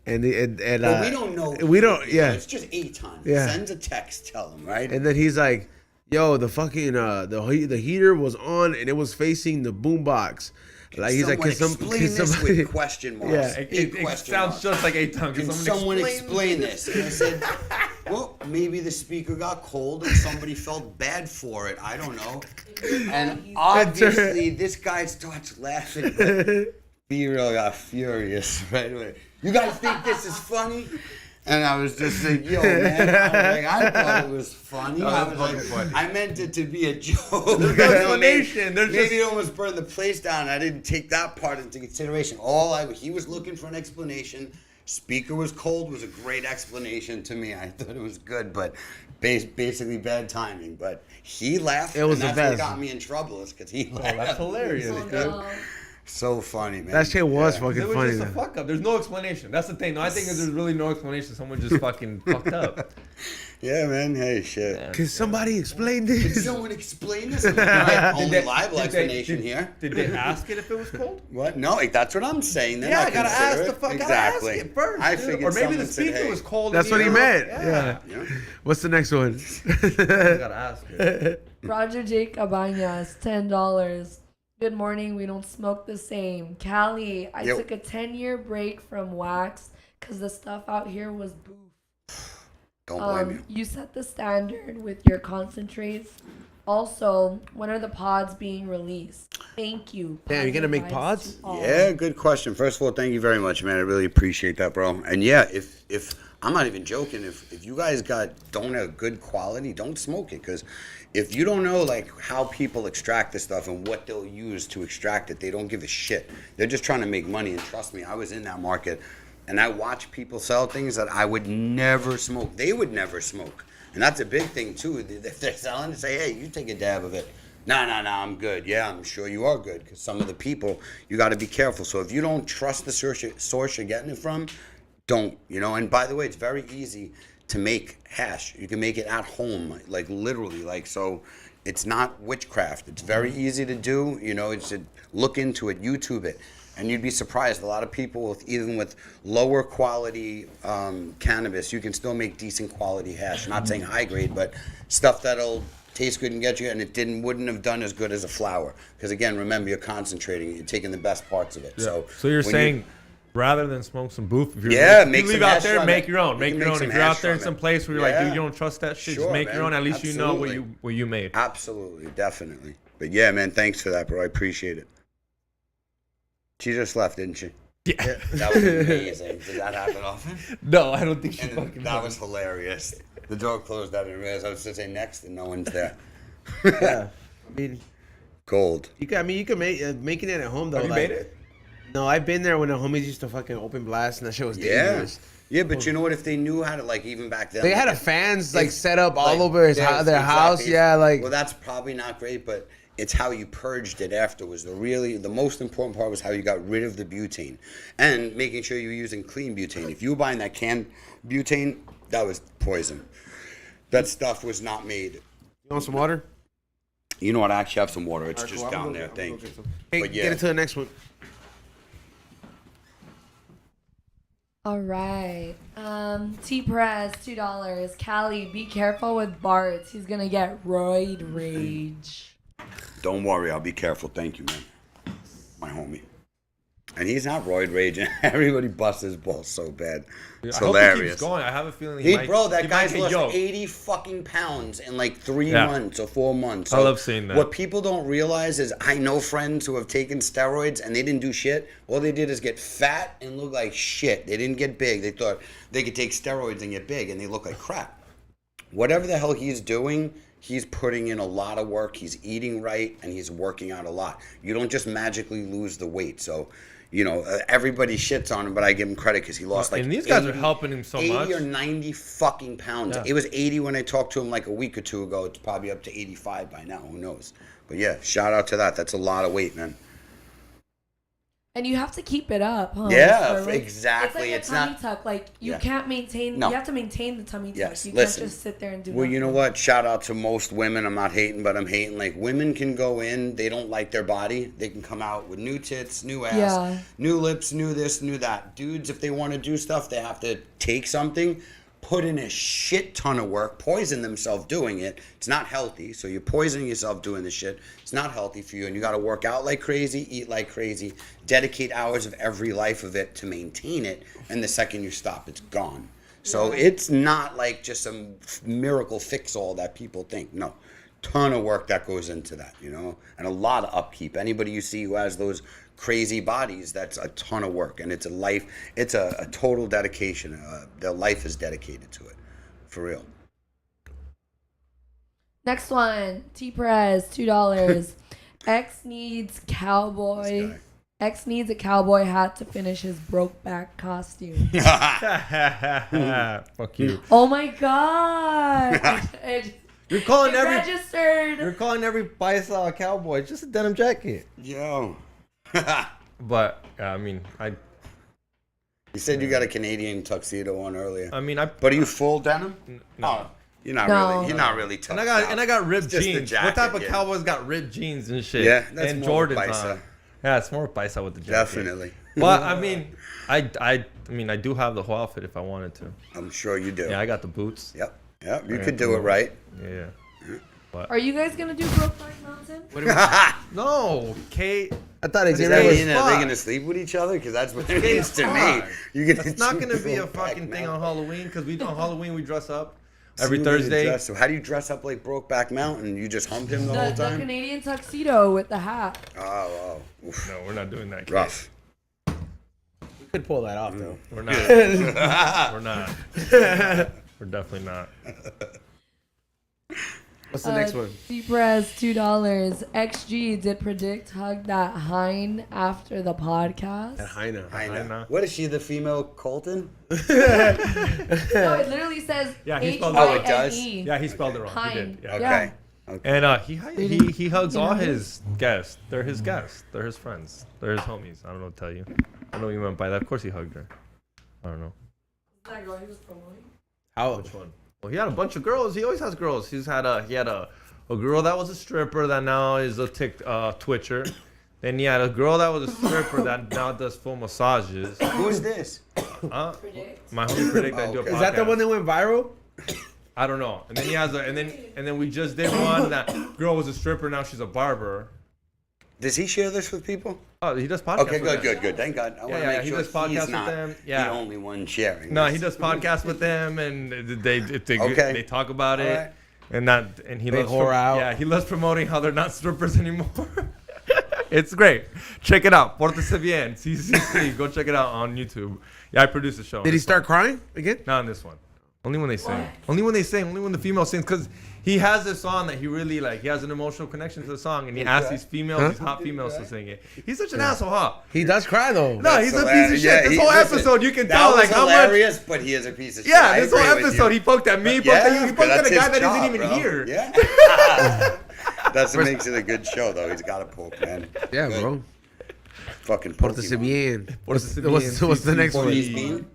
A: and
D: But we don't know.
A: We don't. Yeah,
D: It's just Aton.
A: Yeah.
D: Sends a text, tell him, right?
A: and then he's like, "Yo, the fucking the heater was on and it was facing the boombox." Like he's like,
D: Someone
A: "Can
D: explain
A: can
D: this
A: somebody?"
D: with question marks.
A: Yeah.
D: Big
B: It
D: question
B: sounds
D: marks.
B: just like A-Tongue.
D: Can someone explain this? And I said, well, maybe the speaker got cold and somebody felt bad for it. I don't know. And obviously, this guy starts laughing. B-Real got furious right away. You guys think this is funny? And I was just like, yo, man. I thought it was funny. I was like,
B: funny.
D: I meant it to be a joke.
B: There's no explanation. There's
D: Maybe
B: just
D: it almost burned the place down. I didn't take that part into consideration. He was looking for an explanation. Speaker was cold was a great explanation to me. I thought it was good, but basically bad timing. But he laughed.
A: It was
D: and
A: the
D: that's what
A: best.
D: got me in trouble. Is because he laughed.
B: that's hilarious.
C: Oh,
B: dude.
C: no.
D: So funny, man.
A: That shit was fucking
B: It was
A: funny.
B: just a
A: though.
B: fuck up. There's no explanation. That's the thing. No, I think there's really no explanation. Someone just fucking fucked up.
D: Yeah, man. Hey, shit.
A: Can somebody explain this?
D: Someone explain this? Only
B: they-
D: liable
B: did they-
D: explanation
B: did-
D: here.
B: Did they ask it if it was cold?
D: What? No, like, that's what I'm saying. They're
B: Yeah,
D: not
B: I gotta
D: considerate.
B: ask the fuck.
D: Exactly.
B: Gotta ask it first.
D: I
B: dude.
D: figured
B: Or maybe
D: someone
B: the
D: said,
B: speaker
D: hey.
B: was cold.
A: That's
B: and
A: what he
B: you-
A: meant.
B: Yeah.
A: Yeah. What's the next one?
B: I gotta ask it.
C: Roger Jake Cabañas, $10. Good morning. We don't smoke the same. Cali, I
D: Yep.
C: took a 10-year break from wax because the stuff out here was boof.
D: Don't blame you.
C: You set the standard with your concentrates. Also, when are the pods being released? Thank you.
A: Damn, you gonna make
C: Vibes
A: pods?
C: to all.
D: Yeah, good question. First of all, thank you very much, man. I really appreciate that, bro. And yeah, if I'm not even joking, if you guys don't have good quality, don't smoke it, because if you don't know like how people extract this stuff and what they'll use to extract it, they don't give a shit. They're just trying to make money. And trust me, I was in that market, and I watch people sell things that I would never smoke. They would never smoke, and that's a big thing too. If they're selling, say, hey, you take a dab of it. No, I'm good. Yeah, I'm sure you are good, because some of the people, you got to be careful. So if you don't trust the source you're getting it from, don't, and by the way, it's very easy to make hash. You can make it at home, like literally, like, so it's not witchcraft. It's very easy to do, you should look into it, YouTube it, and you'd be surprised. A lot of people, even with lower quality cannabis, you can still make decent quality hash. I'm not saying high grade, but stuff that'll taste good and get you, and it wouldn't have done as good as a flower. Because again, remember, you're concentrating, you're taking the best parts of it.
B: Yeah.
D: So
B: you're
D: when
B: saying rather than smoke some booth, if you're
D: Yeah,
B: if
D: make
B: you
D: some
B: leave out
D: hash
B: there,
D: from
B: make
D: it.
B: your own.
D: You
B: Make
D: can
B: your
D: make
B: own.
D: some
B: If you're out
D: hash
B: there in
D: from
B: some
D: it.
B: place where you're like,
D: Yeah.
B: dude, you don't trust that shit,
D: Sure,
B: just make
D: man.
B: your own. At least you know
D: Absolutely.
B: what you made.
D: Absolutely, definitely. But yeah, man, thanks for that, bro. I appreciate it. She just left, didn't she?
B: Yeah.
D: That was amazing. Did that happen often?
B: No, I don't think she
D: And
B: fucking.
D: that was hilarious. The door closed. I didn't realize. I was to say next, and no one's there.
A: Yeah. I mean,
D: Gold.
A: you can make making it at home though.
B: Have you
A: like,
B: made it?
A: No, I've been there when the homies used to fucking open blast, and that shit was
D: Yeah.
A: dangerous.
D: Yeah, but you know what? If they knew how to, like, even back then,
A: They had a
D: like,
A: fans like
D: if-
A: set up
D: like,
A: all over their house.
D: exactly.
A: Yeah, like
D: Well, that's probably not great, but it's how you purged it afterwards. The most important part was how you got rid of the butane and making sure you were using clean butane. If you were buying that canned butane, that was poison. That stuff was not made.
A: you want some water?
D: You know what? I actually have some water. It's
A: Alright,
D: just
A: cool. I'm
D: down
A: gonna
D: there.
A: go
D: Thank you.
A: get some. Hey,
D: But yeah.
A: get into the next one.
C: All right. T Perez, $2. Cali, be careful with Bart. He's gonna get roid rage.
D: Don't worry. I'll be careful. Thank you, man. My homie. And he's not roid raging. Everybody busts his balls so bad. It's
B: I hope he
D: hilarious.
B: keeps going. I have a feeling
D: He,
B: might,
D: bro, that
B: he
D: guy's
B: might get
D: lost
B: yoked.
D: 80 fucking pounds in like 3
B: Yeah.
D: months or 4 months.
B: I love seeing that.
D: What people don't realize is I know friends who have taken steroids and they didn't do shit. All they did is get fat and look like shit. They didn't get big. They thought they could take steroids and get big, and they look like crap. Whatever the hell he's doing, he's putting in a lot of work. He's eating right, and he's working out a lot. You don't just magically lose the weight. So, everybody shits on him, but I give him credit because he lost like
B: And these guys are
D: 80
B: helping him so
D: 80
B: much.
D: or 90 fucking pounds.
B: Yeah.
D: It was 80 when I talked to him like a week or two ago. It's probably up to 85 by now. Who knows? But yeah, shout out to that. That's a lot of weight, man.
C: And you have to keep it up, huh?
D: Yeah,
C: So
D: exactly.
C: It's
D: It's
C: like a tummy
D: not-
C: tuck. Like, you
D: Yeah.
C: can't maintain,
D: No.
C: you have to maintain the tummy tuck.
D: Yes,
C: You
D: listen.
C: can't just sit there and do
D: Well,
C: nothing.
D: you know what? Shout out to most women. I'm not hating, but I'm hating. Like, women can go in, they don't like their body. They can come out with new tits, new ass,
C: Yeah.
D: new lips, new this, new that. Dudes, if they want to do stuff, they have to take something, put in a shit ton of work, poison themselves doing it. It's not healthy. So you're poisoning yourself doing this shit. It's not healthy for you. And you got to work out like crazy, eat like crazy, dedicate hours of every life of it to maintain it. And the second you stop, it's gone. So it's not like just some miracle fix all that people think. No. Ton of work that goes into that, and a lot of upkeep. Anybody you see who has those crazy bodies, that's a ton of work, and it's a life. It's a total dedication. Their life is dedicated to it, for real.
C: Next one, T Perez, $2. X needs cowboy.
D: This
C: X needs a cowboy hat to finish his Brokeback costume.
B: Fuck you.
C: Oh my god!
B: You're calling
C: It
B: every
C: registered.
B: You're calling every paisa a cowboy. It's just a denim jacket.
D: Yo.
B: But I mean,
D: You said you got a Canadian tuxedo on earlier.
B: I mean,
D: But are you full denim?
B: no.
D: Oh, you're not
C: No.
D: really. You're not really tuxed
B: And I got ripped
D: It's just the
B: jeans.
D: jacket,
B: What type of
D: yeah.
B: cowboys got ripped jeans and shit?
D: Yeah, that's
B: and
D: more of a
B: Jordans
D: Paisa.
B: on. Yeah, it's more Paisa with the jacket.
D: Definitely.
B: But I mean, I mean, I do have the whole outfit if I wanted to.
D: I'm sure you do.
B: Yeah, I got the boots.
D: Yep. Yep. You could do it right.
B: Yeah.
C: Are you guys gonna do Brokeback Mountain?
B: No, Kate.
E: I thought it
D: Is
E: did
D: that
B: gay
D: mean
B: as
D: are they
B: fuck.
D: gonna sleep with each other? Because that's what it
B: gay
D: is
B: as
D: to me.
B: fuck.
D: You're gonna
B: It's not
D: do
B: gonna be a
D: Brokeback
B: fucking thing on
D: Mountain.
B: Halloween because we on Halloween we dress up
D: So
B: every
D: you're gonna
B: Thursday.
D: dress- So how do you dress up like Brokeback Mountain? You just hump him the whole
C: The
D: time?
C: Canadian tuxedo with the hat.
D: Oh. Oof.
B: No, we're not doing that. Kate.
D: Rough.
E: We could pull that off though.
B: We're not. We're not. We're definitely not.
E: What's the next one?
C: Deepres $2. XG did predict hug that Hein after the podcast.
E: That Heina.
D: I know.
B: know.
D: What is she, the female Colton?
C: No, it literally says
B: Yeah, he
C: H
B: spelled
C: Y
B: it
D: right. Oh, it does?
C: N E.
B: Yeah, he spelled it wrong. He
C: Hein.
B: did. Yeah.
D: Okay.
C: Yeah.
B: And he hugs
C: You
B: all
C: know
B: his guests. They're his guests. They're his friends. They're his homies. I don't know what to tell you. I don't know what you meant by that. Of course he hugged her. I don't know.
C: That girl he was promoting.
E: How?
B: Which one? Well, he had a bunch of girls. He always has girls. He had a girl that was a stripper that now is a Twitcher. Then he had a girl that was a stripper that now does full massages.
D: Who's this?
C: Predict.
B: My homie predict I do a
D: Okay.
B: podcast.
E: Is that the one that went viral?
B: I don't know. And then he has and then we just did one that girl was a stripper, now she's a barber.
D: Does he share this with people?
B: Oh, he does podcasts.
D: Okay,
B: with them.
D: good. Thank God. I want to
B: yeah,
D: make
B: he
D: sure
B: does podcasts
D: he's
B: with
D: not
B: them. Yeah.
D: the only one sharing.
B: No,
D: this.
B: he does podcasts with them, and they
D: Okay.
B: they talk about it,
D: Alright.
B: and he
E: They
B: loves
E: whore out.
B: Yeah, he loves promoting how they're not strippers anymore. It's great. Check it out. Pórtese bien. CCC. Go check it out on YouTube. Yeah, I produced the show.
E: Did he start crying again?
B: Not on this one. Only when they sing. Only when they sing. Only when the female sings. Because he has this song that he really like. He has an emotional connection to the song, and he asks these females, these hot females, to sing it. He's such an asshole, huh?
E: He does cry though.
B: No,
D: That's
B: he's a piece of
D: hilarious.
B: shit.
D: Yeah,
B: This
D: he-
B: whole
D: listen,
B: episode, you can
D: that
B: tell
D: was
B: like how much.
D: hilarious, but he is a piece of shit.
B: Yeah,
D: I
B: this whole
D: agree with
B: episode,
D: you.
B: he poked at me, he poked at a guy that isn't even here.
D: Yeah. That's what makes it a good show, though. He's got a poke, man.
E: Yeah,
D: Good.
E: bro.
D: Fucking
E: Pórtese
D: Pokemon.
E: bien.
B: Pórtese bien,
E: What's the next
D: Portneys
E: one?
D: bean.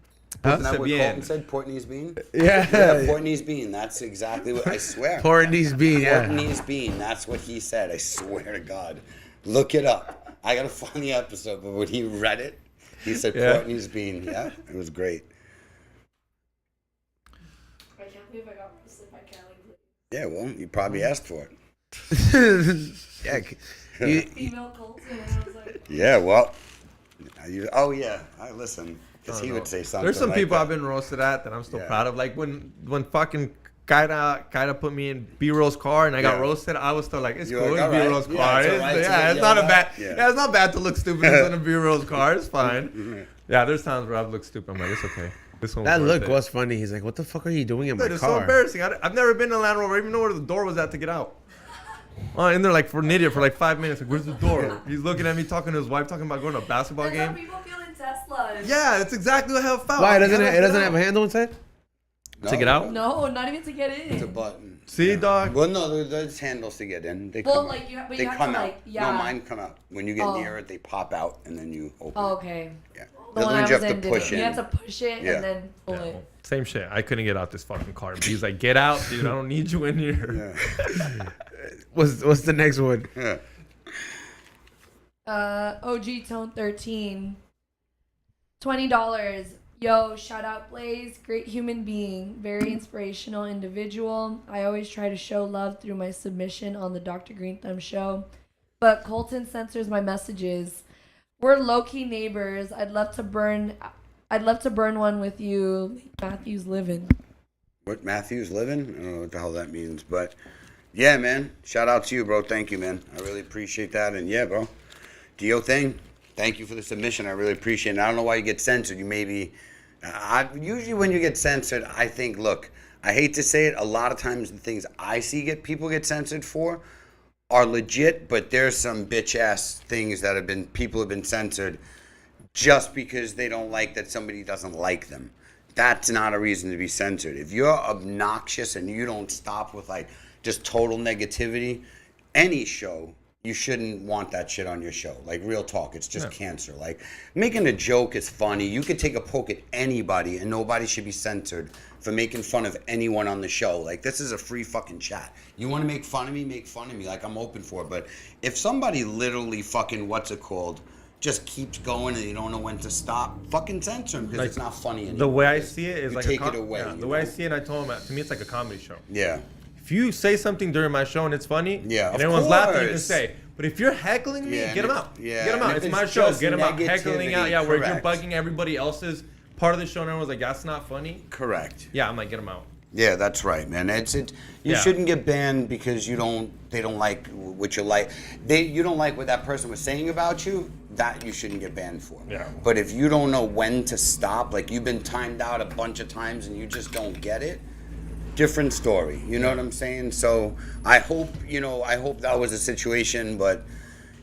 B: Pórtese
D: Isn't that what
B: bien.
D: Colton said? Portneys bean?
E: Yeah.
D: Yeah, Portneys bean. That's exactly what I swear.
E: Portneys bean, yeah.
D: Portneys bean. That's what he said. I swear to God. Look it up. I gotta find the episode, but when he read it, he said
B: Yeah.
D: Portneys bean. Yeah, it was great.
C: I can't believe I got roasted by Cali Blaise.
D: Yeah, well, you probably asked for it.
E: Yeah. You,
C: Female Colton, and I was like,
D: Yeah, well. Oh yeah, I listen because he would say something.
B: There's some
D: like
B: people
D: that.
B: I've been roasted at that I'm still
D: Yeah.
B: proud of. Like when fucking Kaida put me in B-Roll's car and I got
D: Yeah.
B: roasted, I was still like, it's
D: You're
B: cool,
D: like,
B: it's
D: all right.
B: B-Roll's
D: Yeah,
B: car.
D: it's all
B: It's,
D: right to
B: yeah,
D: get
B: it's not a
D: yelled
B: bad.
D: at. Yeah.
B: Yeah, it's not bad to look stupid in a B-Roll's car. It's fine. Yeah, there's times where I've looked stupid. I'm like, it's okay. This one
E: that
B: was
E: look
B: worth it.
E: was funny. He's like, "What the fuck are you doing in my
B: Dude, it's so
E: car?"
B: embarrassing. I've never been in a Land Rover. I even know where the door was at to get out. In there like for an idiot for like 5 minutes. Like, where's the door? He's looking at me, talking to his wife, talking about going to a basketball
C: that's how
B: game.
C: people feel in Teslas.
B: Yeah, that's exactly what I have felt.
E: Why
B: I'm like,
E: doesn't
B: how
E: it?
B: do I
E: It
B: get
E: doesn't
B: out?
E: have a handle inside.
B: To get out?
C: No, not even to get
D: It's a
C: in.
D: button.
B: See, dog?
D: Well, no, there's handles to get in. They
C: Well,
D: come
C: like,
D: out.
C: you ha- but
D: they
C: you have
D: come
C: to,
D: out.
C: like, yeah.
D: No, mine come out. When you get
C: Oh.
D: near it, they pop out, and then you open
C: Oh,
D: it.
C: okay.
D: Yeah.
C: The
D: The
C: one I
D: ones you
C: was
D: have
C: in
D: to push
C: didn't. You
D: in.
C: have to push it
D: Yeah.
C: and then pull
B: Yeah,
C: it.
B: well, same shit. I couldn't get out this fucking car. But he's like, get out, dude. I don't need you in here.
D: Yeah.
E: What's the next one?
D: Yeah.
C: OG Tone 13. $20. Yo, shout out Blaze. Great human being. Very inspirational individual. I always try to show love through my submission on the Dr. Green Thumb show. But Colton censors my messages. We're low-key neighbors. I'd love to burn one with you. Matthew's living.
D: What, Matthew's living? I don't know what the hell that means, but yeah, man. Shout out to you, bro. Thank you, man. I really appreciate that. And yeah, bro, do your thing. Thank you for the submission. I really appreciate it. I don't know why you get censored. You maybe, usually when you get censored, I think, look, I hate to say it, a lot of times the things I see people get censored for are legit, but there's some bitch ass things that people have been censored just because they don't like that somebody doesn't like them. That's not a reason to be censored. If you're obnoxious and you don't stop with like just total negativity, any show, you shouldn't want that shit on your show. Like, real talk, it's just cancer. Like, making a joke is funny. You could take a poke at anybody, and nobody should be censored for making fun of anyone on the show. Like, this is a free fucking chat. You want to make fun of me, make fun of me. Like, I'm open for it. But if somebody literally fucking, just keeps going and you don't know when to stop, fucking censor him, because
B: Like,
D: it's not funny anymore.
B: The way I see it is
D: You
B: like
D: take it away.
B: the way I see it, I told him, to me, it's like a comedy show.
D: Yeah.
B: If you say something during my show and it's funny,
D: Yeah,
B: and
D: of
B: everyone's laughing, you can
D: course.
B: say. But if you're heckling me,
D: Yeah,
B: get
D: and
B: them out.
D: yeah,
B: Get them
D: and
B: out.
D: if
B: It's
D: it's
B: my show.
D: just
B: Get them out. Heckling out.
D: negativity,
B: Yeah, where you're
D: correct.
B: bugging everybody else's part of the show and everyone's like, that's not funny.
D: Correct.
B: Yeah, I'm like, get them out.
D: Yeah, that's right, man. You
B: Yeah.
D: shouldn't get banned because they don't like what you like. You don't like what that person was saying about you. That you shouldn't get banned for.
B: Yeah.
D: But if you don't know when to stop, like you've been timed out a bunch of times and you just don't get it, different story. You know what I'm saying? So I hope that was a situation, but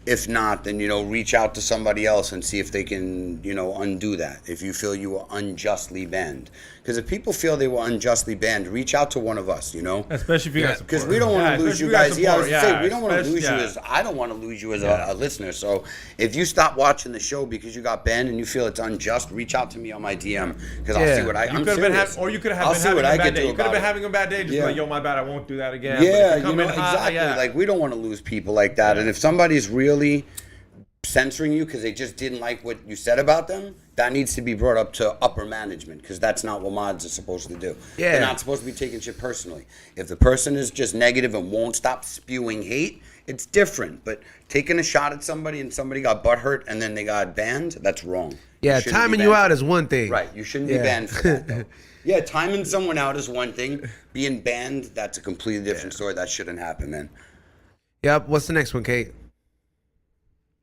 D: if not, then, reach out to somebody else and see if they can, undo that. If you feel you were unjustly banned. Because if people feel they were unjustly banned, reach out to one of us,
B: Especially if you guys support.
D: Because we don't want to lose
B: especially
D: you
B: if
D: guys. Yeah, I was
B: support.
D: gonna say, we don't want to
B: especially-
D: lose you as, I don't want to lose you as a listener. So if you stop watching the show because you got banned and you feel it's unjust, reach out to me on my DM. Because I'll see what
B: You
D: I'm
B: could have been
D: serious.
B: or you could have
D: I'll
B: been
D: see
B: having
D: what
B: a
D: I
B: bad
D: could
B: day.
D: do
B: You could have
D: about
B: been
D: it.
B: having a bad day, just
D: Yeah.
B: like, yo, my bad, I won't do that again.
D: Yeah,
B: But if you come in hot,
D: exactly.
B: yeah.
D: Like, we don't want to lose people like that. And if somebody's really censoring you because they just didn't like what you said about them, that needs to be brought up to upper management, because that's not what mods are supposed to do.
A: Yeah.
D: They're not supposed to be taking shit personally. If the person is just negative and won't stop spewing hate, it's different. But taking a shot at somebody and somebody got butthurt and then they got banned, that's wrong.
A: Yeah,
D: shouldn't be
A: timing you
D: banned
A: out
D: for
A: is one thing.
D: Right, you shouldn't be banned for that, though. Yeah, timing someone out is one thing. Being banned, that's a completely different story. That shouldn't happen, man.
A: Yep. What's the next one, Kate?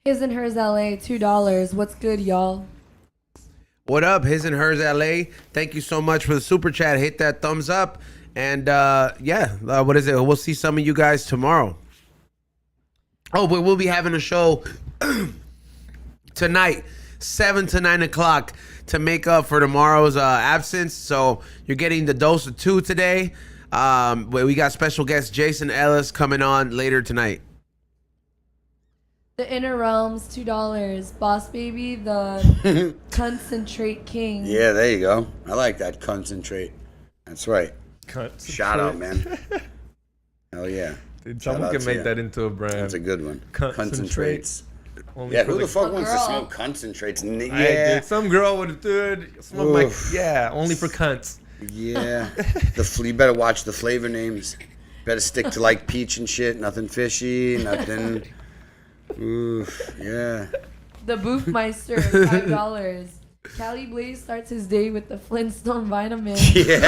C: His and hers LA, $2. What's good, y'all?
A: What up, his and hers LA? Thank you so much for the super chat. Hit that thumbs up. And what is it? We'll see some of you guys tomorrow. Oh, but we'll be having a show tonight, 7 to 9 o'clock, to make up for tomorrow's absence. So you're getting the dose of 2 today. We got special guest Jason Ellis coming on later tonight.
C: The Inner Realms, $2. Boss Baby, the Concentrate King.
D: Yeah, there you go. I like that. Concentrate. That's right. Shout out, man. Hell yeah.
B: Dude,
D: Shout
B: someone
D: out
B: can
D: to
B: make
D: you.
B: that into a brand.
D: That's a good one.
B: Concentrates. Only
D: Yeah,
B: for
D: who the fuck
C: A
D: wants to
C: girl.
D: smoke concentrates?
B: Yeah. Dude, some girl would smoke my,
D: Oof.
B: only for cunts.
D: Yeah. You better watch the flavor names. Better stick to like peach and shit. Nothing fishy. Nothing. Oof. Yeah.
C: The Boofmeister, $5. Cali Blaise starts his day with the Flintstone vitamin.
D: Yeah.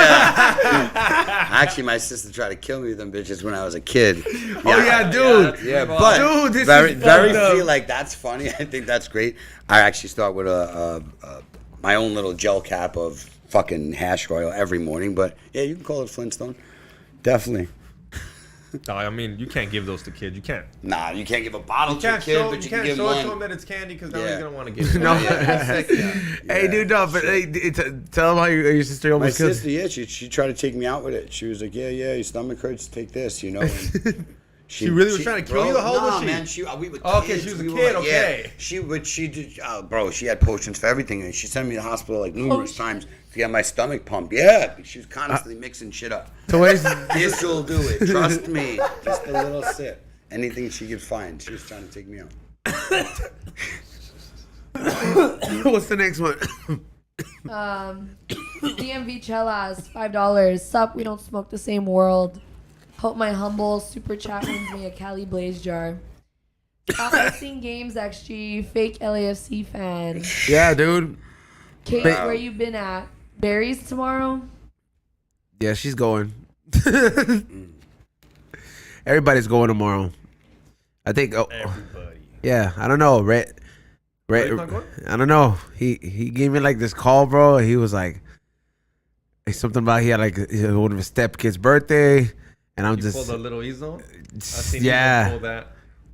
D: Actually, my sister tried to kill me with them bitches when I was a kid.
A: Oh, yeah, dude.
D: Yeah, but
A: Dude, this
D: very,
A: is
D: very
A: fucked up.
D: few. Like, that's funny. I think that's great. I actually start with my own little gel cap of fucking hash oil every morning. But yeah, you can call it Flintstone. Definitely.
B: No, I mean, you can't give those to kids. You can't.
D: Nah, you can't give a bottle
B: You
D: to a
B: can't
D: kid,
B: show,
D: but you
B: you
D: can
B: can't
D: give
B: show it to
D: one.
B: him that it's candy because now
D: Yeah.
B: he's gonna want to get it.
A: No.
D: Yeah,
A: Hey, dude, no, but
D: shit.
A: tell him how your sister
D: My
A: almost killed
D: sister, yeah, she tried to take me out with it. She was like, yeah, your stomach hurts, take this, you know. And
B: She really was trying to kill you? How old was she?
D: Man, we were
B: Oh, okay,
D: kids.
B: she was a
D: We
B: kid,
D: were,
B: okay.
D: Yeah, she did, bro, she had potions for everything. And she sent me to the hospital like numerous times to get my stomach pumped. Yeah, she was constantly mixing shit up. This will do it. Trust me. Just a little sip. Anything she could find. She was trying to take me out.
A: What's the next one?
C: DMV Chelas, $5. Sup, we don't smoke the same world. Hope my humble super chat wins me a Cali Blaise jar. Stop missing games, XG. Fake LAFC fan.
A: Yeah, dude.
C: Kate,
A: Wow.
C: where you been at? Berries tomorrow?
A: Yeah, she's going. Everybody's going tomorrow. I think. Oh,
B: Everybody.
A: yeah, I don't know. Red.
B: Red's not going?
A: I don't know. He gave me like this call, bro. He was like, something about he had like one of his stepkid's birthday, and I'm
B: You
A: just
B: pulled a little Ezo? I seen
A: yeah.
B: you pull that.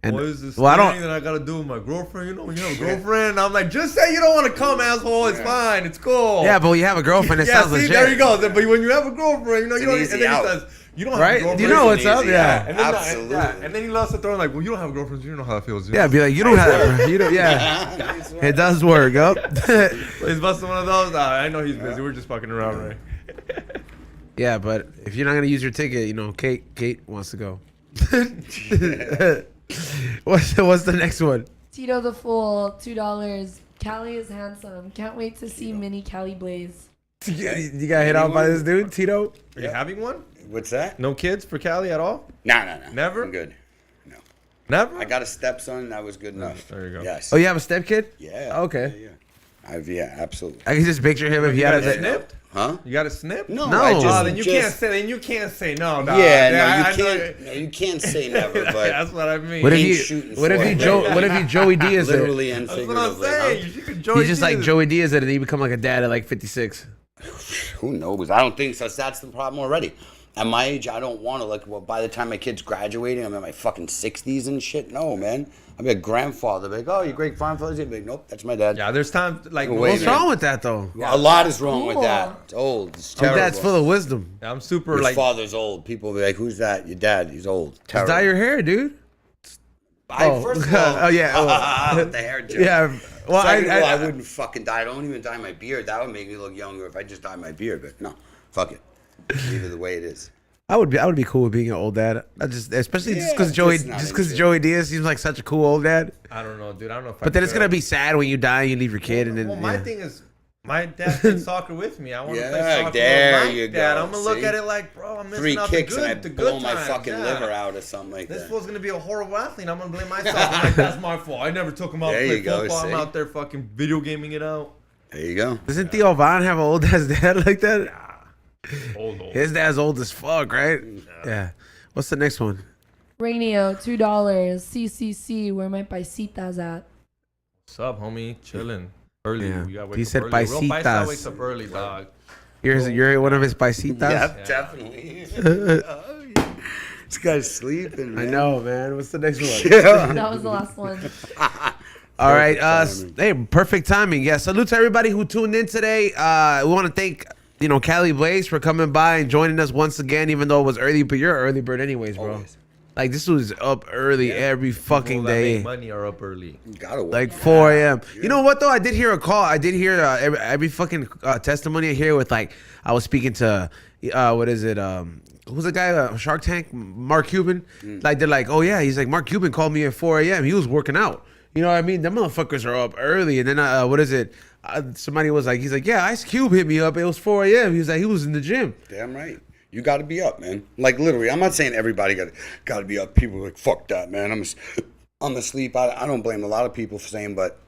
A: And-
B: What is this
A: well, I don't-
B: thing that I gotta do with my girlfriend? You know, when you have a girlfriend, I'm like, just say you don't want to come, asshole. It's fine. It's cool.
A: Yeah, but when you have a girlfriend, it
B: Yeah,
A: sounds
B: see,
A: legit.
B: there you go. But when you have a girlfriend, you know,
D: It's
B: you don't.
D: an
B: And
D: easy
B: then
D: out.
B: he says, You don't have
A: Right?
B: a girlfriend.
A: You know what's up?
D: Easy,
A: Yeah.
B: And then,
D: Absolutely.
B: and then he loves to throw in like, well, you don't have a girlfriend, so you don't know how it feels.
A: Yeah, be like, you don't have, you don't, yeah. It does work, yup.
B: He's busting one of those. I know he's busy. We're just fucking around, right?
A: Yeah, but if you're not gonna use your ticket, you know, Kate wants to go. What's the next one?
C: Tito the Fool, $2. Cali is handsome. Can't wait to see mini Cali Blaise.
A: You got hit off by this dude, Tito?
B: Are you having one?
D: What's that?
B: No kids for Cali at all?
D: No.
B: Never?
D: I'm good.
B: Never?
D: I got a stepson. That was good enough.
B: There you go.
D: Yes.
A: Oh, you have a stepkid?
D: Yeah.
A: Okay.
D: Yeah, absolutely.
A: I can just picture him if he
B: You
A: had
B: got it
A: a
B: snipped?
D: Huh?
B: You got it snipped?
D: No.
A: No.
D: I just,
B: Oh, then you
D: just-
B: can't say. Then you can't say no, dog.
D: Yeah,
B: I
D: no,
B: know
D: you can't. No, you can't say never. But
B: That's what I mean.
A: What if
D: Ain't
A: you?
D: shooting
A: What if
D: for
A: you?
D: it.
A: What if you Joey Diaz?
D: literally and
B: That's what I'm
D: figuratively.
B: saying. You could Joey
A: He's just like
B: Diaz.
A: Joey Diaz, and he become like a dad at like 56.
D: Who knows? I don't think so. That's the problem already. At my age, I don't want to, like, well, by the time my kid's graduating, I'm in my fucking 60s and shit. No, man. I'll be a grandfather. Be like, oh, your great grandfather's here? Be like, nope, that's my dad.
B: Yeah, there's times like
D: Wait,
A: What's
D: man.
A: wrong with that though?
D: A lot is wrong with
C: Cool.
D: that. It's old. It's
A: Your
D: terrible.
A: dad's full of wisdom.
B: I'm super
D: His
B: like.
D: father's old. People be like, who's that? Your dad. He's old.
A: Just
D: Terrible.
A: dye your hair, dude.
D: First of all,
A: Oh, yeah.
D: with the hair joke.
A: Yeah. Well,
D: Second of all, I wouldn't fucking dye. I don't even dye my beard. That would make me look younger if I just dye my beard. But no, fuck it. Leave it the way it is.
A: I would be cool with being an old dad. I just, especially just because
D: just not into it.
A: Joey Diaz seems like such a cool old dad.
B: I don't know, dude. I don't know if.
A: But then it's gonna be sad when you die and you leave your kid, and then
B: Well, my
A: yeah.
B: thing is, my dad played soccer with me. I want to play
D: Yeah,
B: soccer
D: there
B: with my
D: you
B: dad.
D: go,
B: I'm gonna look
D: see?
B: at it like, bro, I'm missing
D: 3
B: out
D: kicks
B: the good,
D: and I
B: the
D: blow
B: good
D: my
B: times.
D: fucking
B: Yeah.
D: liver out or something like
B: This
D: that.
B: fool's gonna be a horrible athlete. I'm gonna blame myself. I'm like, that's my fault. I never took him out
D: There
B: to play
D: you go,
B: football.
D: see?
B: I'm out there fucking video gaming it out.
D: There you go.
A: Doesn't Theo Von have an old ass dad like that?
B: Old.
A: His dad's old as fuck, right? Yeah. What's the next one?
C: Rainio, $2. CCC, where my paisitas at?
B: What's up, homie? Chilling. Early.
A: Yeah.
B: We gotta wake
A: He
B: up
A: said
B: early. A real
A: paisitas.
B: paisa wakes up early, dog.
A: You're one of his paisitas.
D: Yep, definitely. This guy's sleeping, man.
A: I know, man. What's the next one?
C: That was the last one.
A: All right.
D: timing.
A: Hey, perfect timing. Yeah. Salute to everybody who tuned in today. We want to thank Cali Blaise for coming by and joining us once again, even though it was early. But you're an early bird, anyways, bro.
D: Always.
A: Like this was up early every fucking
B: People that
A: day.
B: make money are up early.
D: You gotta work.
A: Like 4 a.m. You know what though? I did hear a call. I did hear every fucking testimony I hear with like I was speaking to what is it? Who's the guy? Shark Tank? Mark Cuban. Like they're like, oh yeah, he's like Mark Cuban called me at 4 a.m. He was working out. You know what I mean? Them motherfuckers are up early. And then what is it? Somebody was like, he's like, yeah, Ice Cube hit me up. It was 4 a.m. He was like, he was in the gym.
D: Damn right. You got to be up, man. Like literally, I'm not saying everybody got to be up. People are like, fuck that, man. I'm asleep. I don't blame a lot of people for saying, but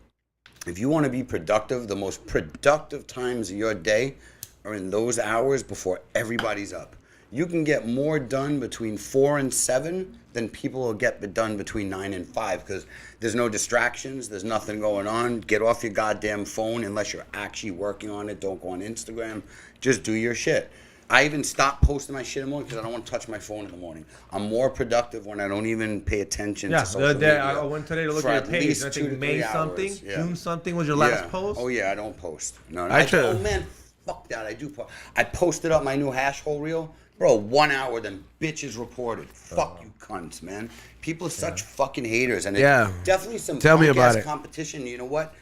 D: if you want to be productive, the most productive times of your day are in those hours before everybody's up. You can get more done between 4 and 7 than people will get done between 9 and 5 because there's no distractions. There's nothing going on. Get off your goddamn phone unless you're actually working on it. Don't go on Instagram. Just do your shit. I even stopped posting my shit in the morning because I don't want to touch my phone in the morning. I'm more productive when I don't even pay attention
B: Yeah,
D: to social
B: the day
D: media.
B: I went today to look
D: for
B: at
D: at
B: your page.
D: least
B: I
D: 2
B: think
D: to
B: May
D: 3 hours.
B: something,
D: Yeah.
B: June something was your
D: Yeah.
B: last post.
D: Oh yeah, I don't post. No,
A: I try-
D: oh man, fuck that. I do post. I posted up my new hash hole reel, bro. 1 hour, then bitches reported. Fuck you, cunts, man. People are such fucking haters, and it's definitely some
A: Tell me about
D: punk-ass
A: it.
D: competition. You know what?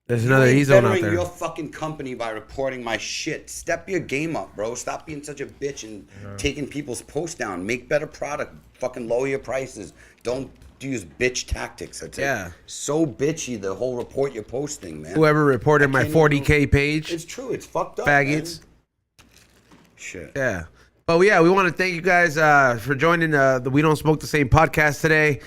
A: There's
D: You
A: another
D: ain't
A: E-zone out
D: bettering
A: there.
D: your fucking company by reporting my shit. Step your game up, bro. Stop being such a bitch and taking people's posts down. Make better product. Fucking lower your prices. Don't use bitch tactics. It's so bitchy, the whole report you're posting, man.
A: Whoever reported my
D: can't
A: 40K page.
D: It's true. It's fucked up,
A: Faggots.
D: man. Shit.
A: Yeah. But yeah, we want to thank you guys for joining the We Don't Smoke the Same podcast today.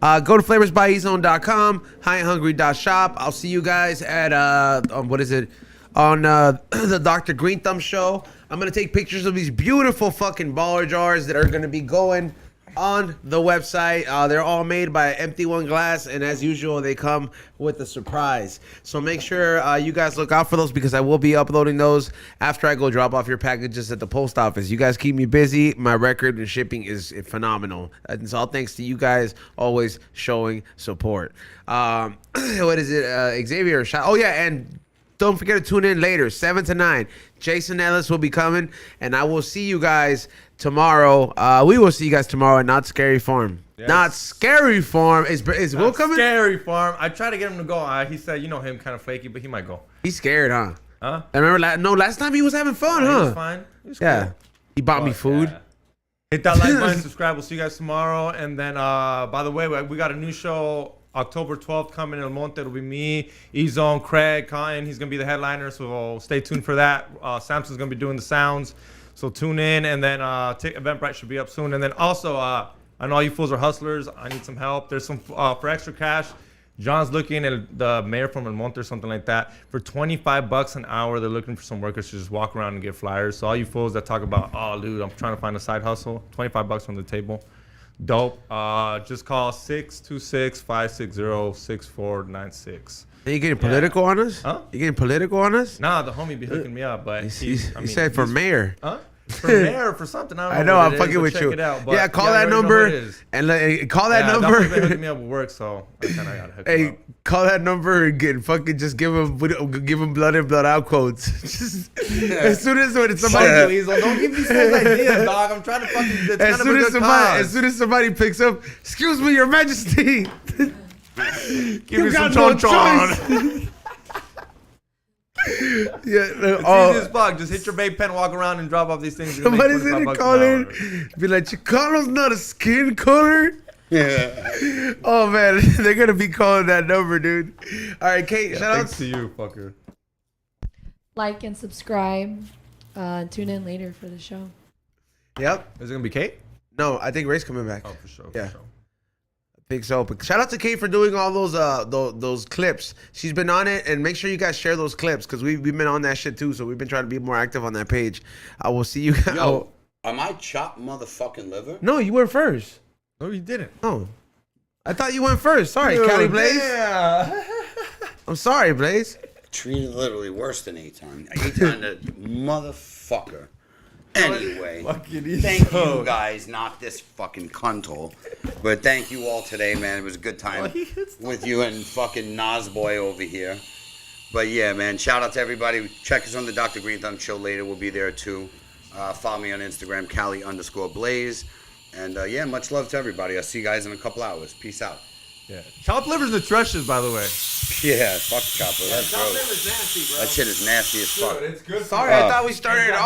A: Go to flavorsbyezone.com, highandhungry.shop. I'll see you guys at, what is it? On the Dr. Green Thumb show. I'm going to take pictures of these beautiful fucking baller jars that are going to be going on the website. They're all made by Empty One Glass, and as usual, they come with a surprise. So make sure you guys look out for those because I will be uploading those after I go drop off your packages at the post office. You guys keep me busy. My record and shipping is phenomenal. And it's all thanks to you guys always showing support. What is it? Xavier shot. Oh, yeah, and don't forget to tune in later, 7 to 9. Jason Ellis will be coming, and I will see you guys tomorrow. We will see you guys tomorrow at Not Scary Farm.
B: Yes.
A: Not Scary Farm. Is Will coming?
B: Scary Farm. I tried to get him to go. He said, you know him, kind of flaky, but he might go.
A: He's scared, huh?
B: Huh?
A: I remember last time he was having fun,
B: He
A: huh?
B: was fine. He was
A: Yeah.
B: cool.
A: He bought me
B: But,
A: food.
B: yeah. Hit that like button, subscribe. We'll see you guys tomorrow. And then, by the way, we got a new show October 12th coming in El Monte. It'll be me, E-Zone, Craig, Cotton. He's going to be the headliner, so stay tuned for that. Samson's going to be doing the sounds, so tune in. And then Eventbrite should be up soon. And then also, I know all you fools are hustlers. I need some help. There's some, for extra cash, John's looking at the mayor from El Monte or something like that. For $25 an hour, they're looking for some workers to just walk around and get flyers. So all you fools that talk about, oh, dude, I'm trying to find a side hustle, $25 on the table. Dope. Just call 626-560-6496.
A: You getting political on us?
B: Huh?
A: You getting political on us?
B: Nah, the homie be hooking me up, but
A: He said for mayor.
B: Huh? For mayor or for something. I
A: I
B: don't
A: know,
B: know.
A: I'm fucking with
B: check
A: you.
B: It out, but
A: Yeah, call
B: you
A: that
B: already know
A: number
B: who it is.
A: and call that
B: Yeah,
A: number.
B: Been hooking me up with work, so I kind of got to hook him
A: Hey,
B: up.
A: call that number and just give him blood in, blood out quotes. Just, as soon as when somebody,
B: Fuck you, Weasel. Don't give me some ideas, dog. I'm trying to fucking. It's
A: as
B: kind of a
A: soon as
B: good
A: somebody,
B: cause.
A: as soon as somebody picks up, excuse me, Your Majesty.
B: Give me some
A: no
B: chon.
A: Yeah,
B: It's easy as fuck. Just hit your vape pen, walk around, and drop off these things. You're gonna make
A: somebody's gonna
B: $25
A: call
B: an
A: in,
B: hour.
A: be like, Chicano's not a skin color.
D: Yeah.
A: Oh man, they're gonna be calling that number, dude. All right, Kate,
B: Yeah,
A: shout
B: thanks
A: outs.
B: to you, fucker.
C: Like and subscribe. Tune in later for the show.
A: Yep.
B: Is it gonna be Kate?
A: No, I think Ray's coming back.
B: Oh, for sure.
A: Yeah.
B: For sure.
A: I think so. But shout out to Kate for doing all those clips. She's been on it, and make sure you guys share those clips because we've been on that shit too. So we've been trying to be more active on that page. I will see you guys.
D: Yo, am I chopped motherfucking liver?
A: No, you went first.
B: No, you didn't.
A: Oh, I thought you went first. Sorry, Cali Blaise.
B: Yeah.
A: I'm sorry, Blaze.
D: Treated literally worse than Aton. Aton, the motherfucker. Anyway, thank you guys, not this fucking cunthole. But thank you all today, man. It was a good time with you and fucking Nazboy over here. But yeah, man, shout out to everybody. Check us on the Dr. Green Thumb show later. We'll be there too. Follow me on Instagram, Cali_Blaise. And yeah, much love to everybody. I'll see you guys in a couple hours. Peace out.
B: Yeah. Chopped liver's nutritious, by the way.
D: Yeah, fuck chopper. That's gross.
A: Nasty, bro.
D: That shit is nasty as fuck.
B: It's good.
A: Sorry, I thought we started off.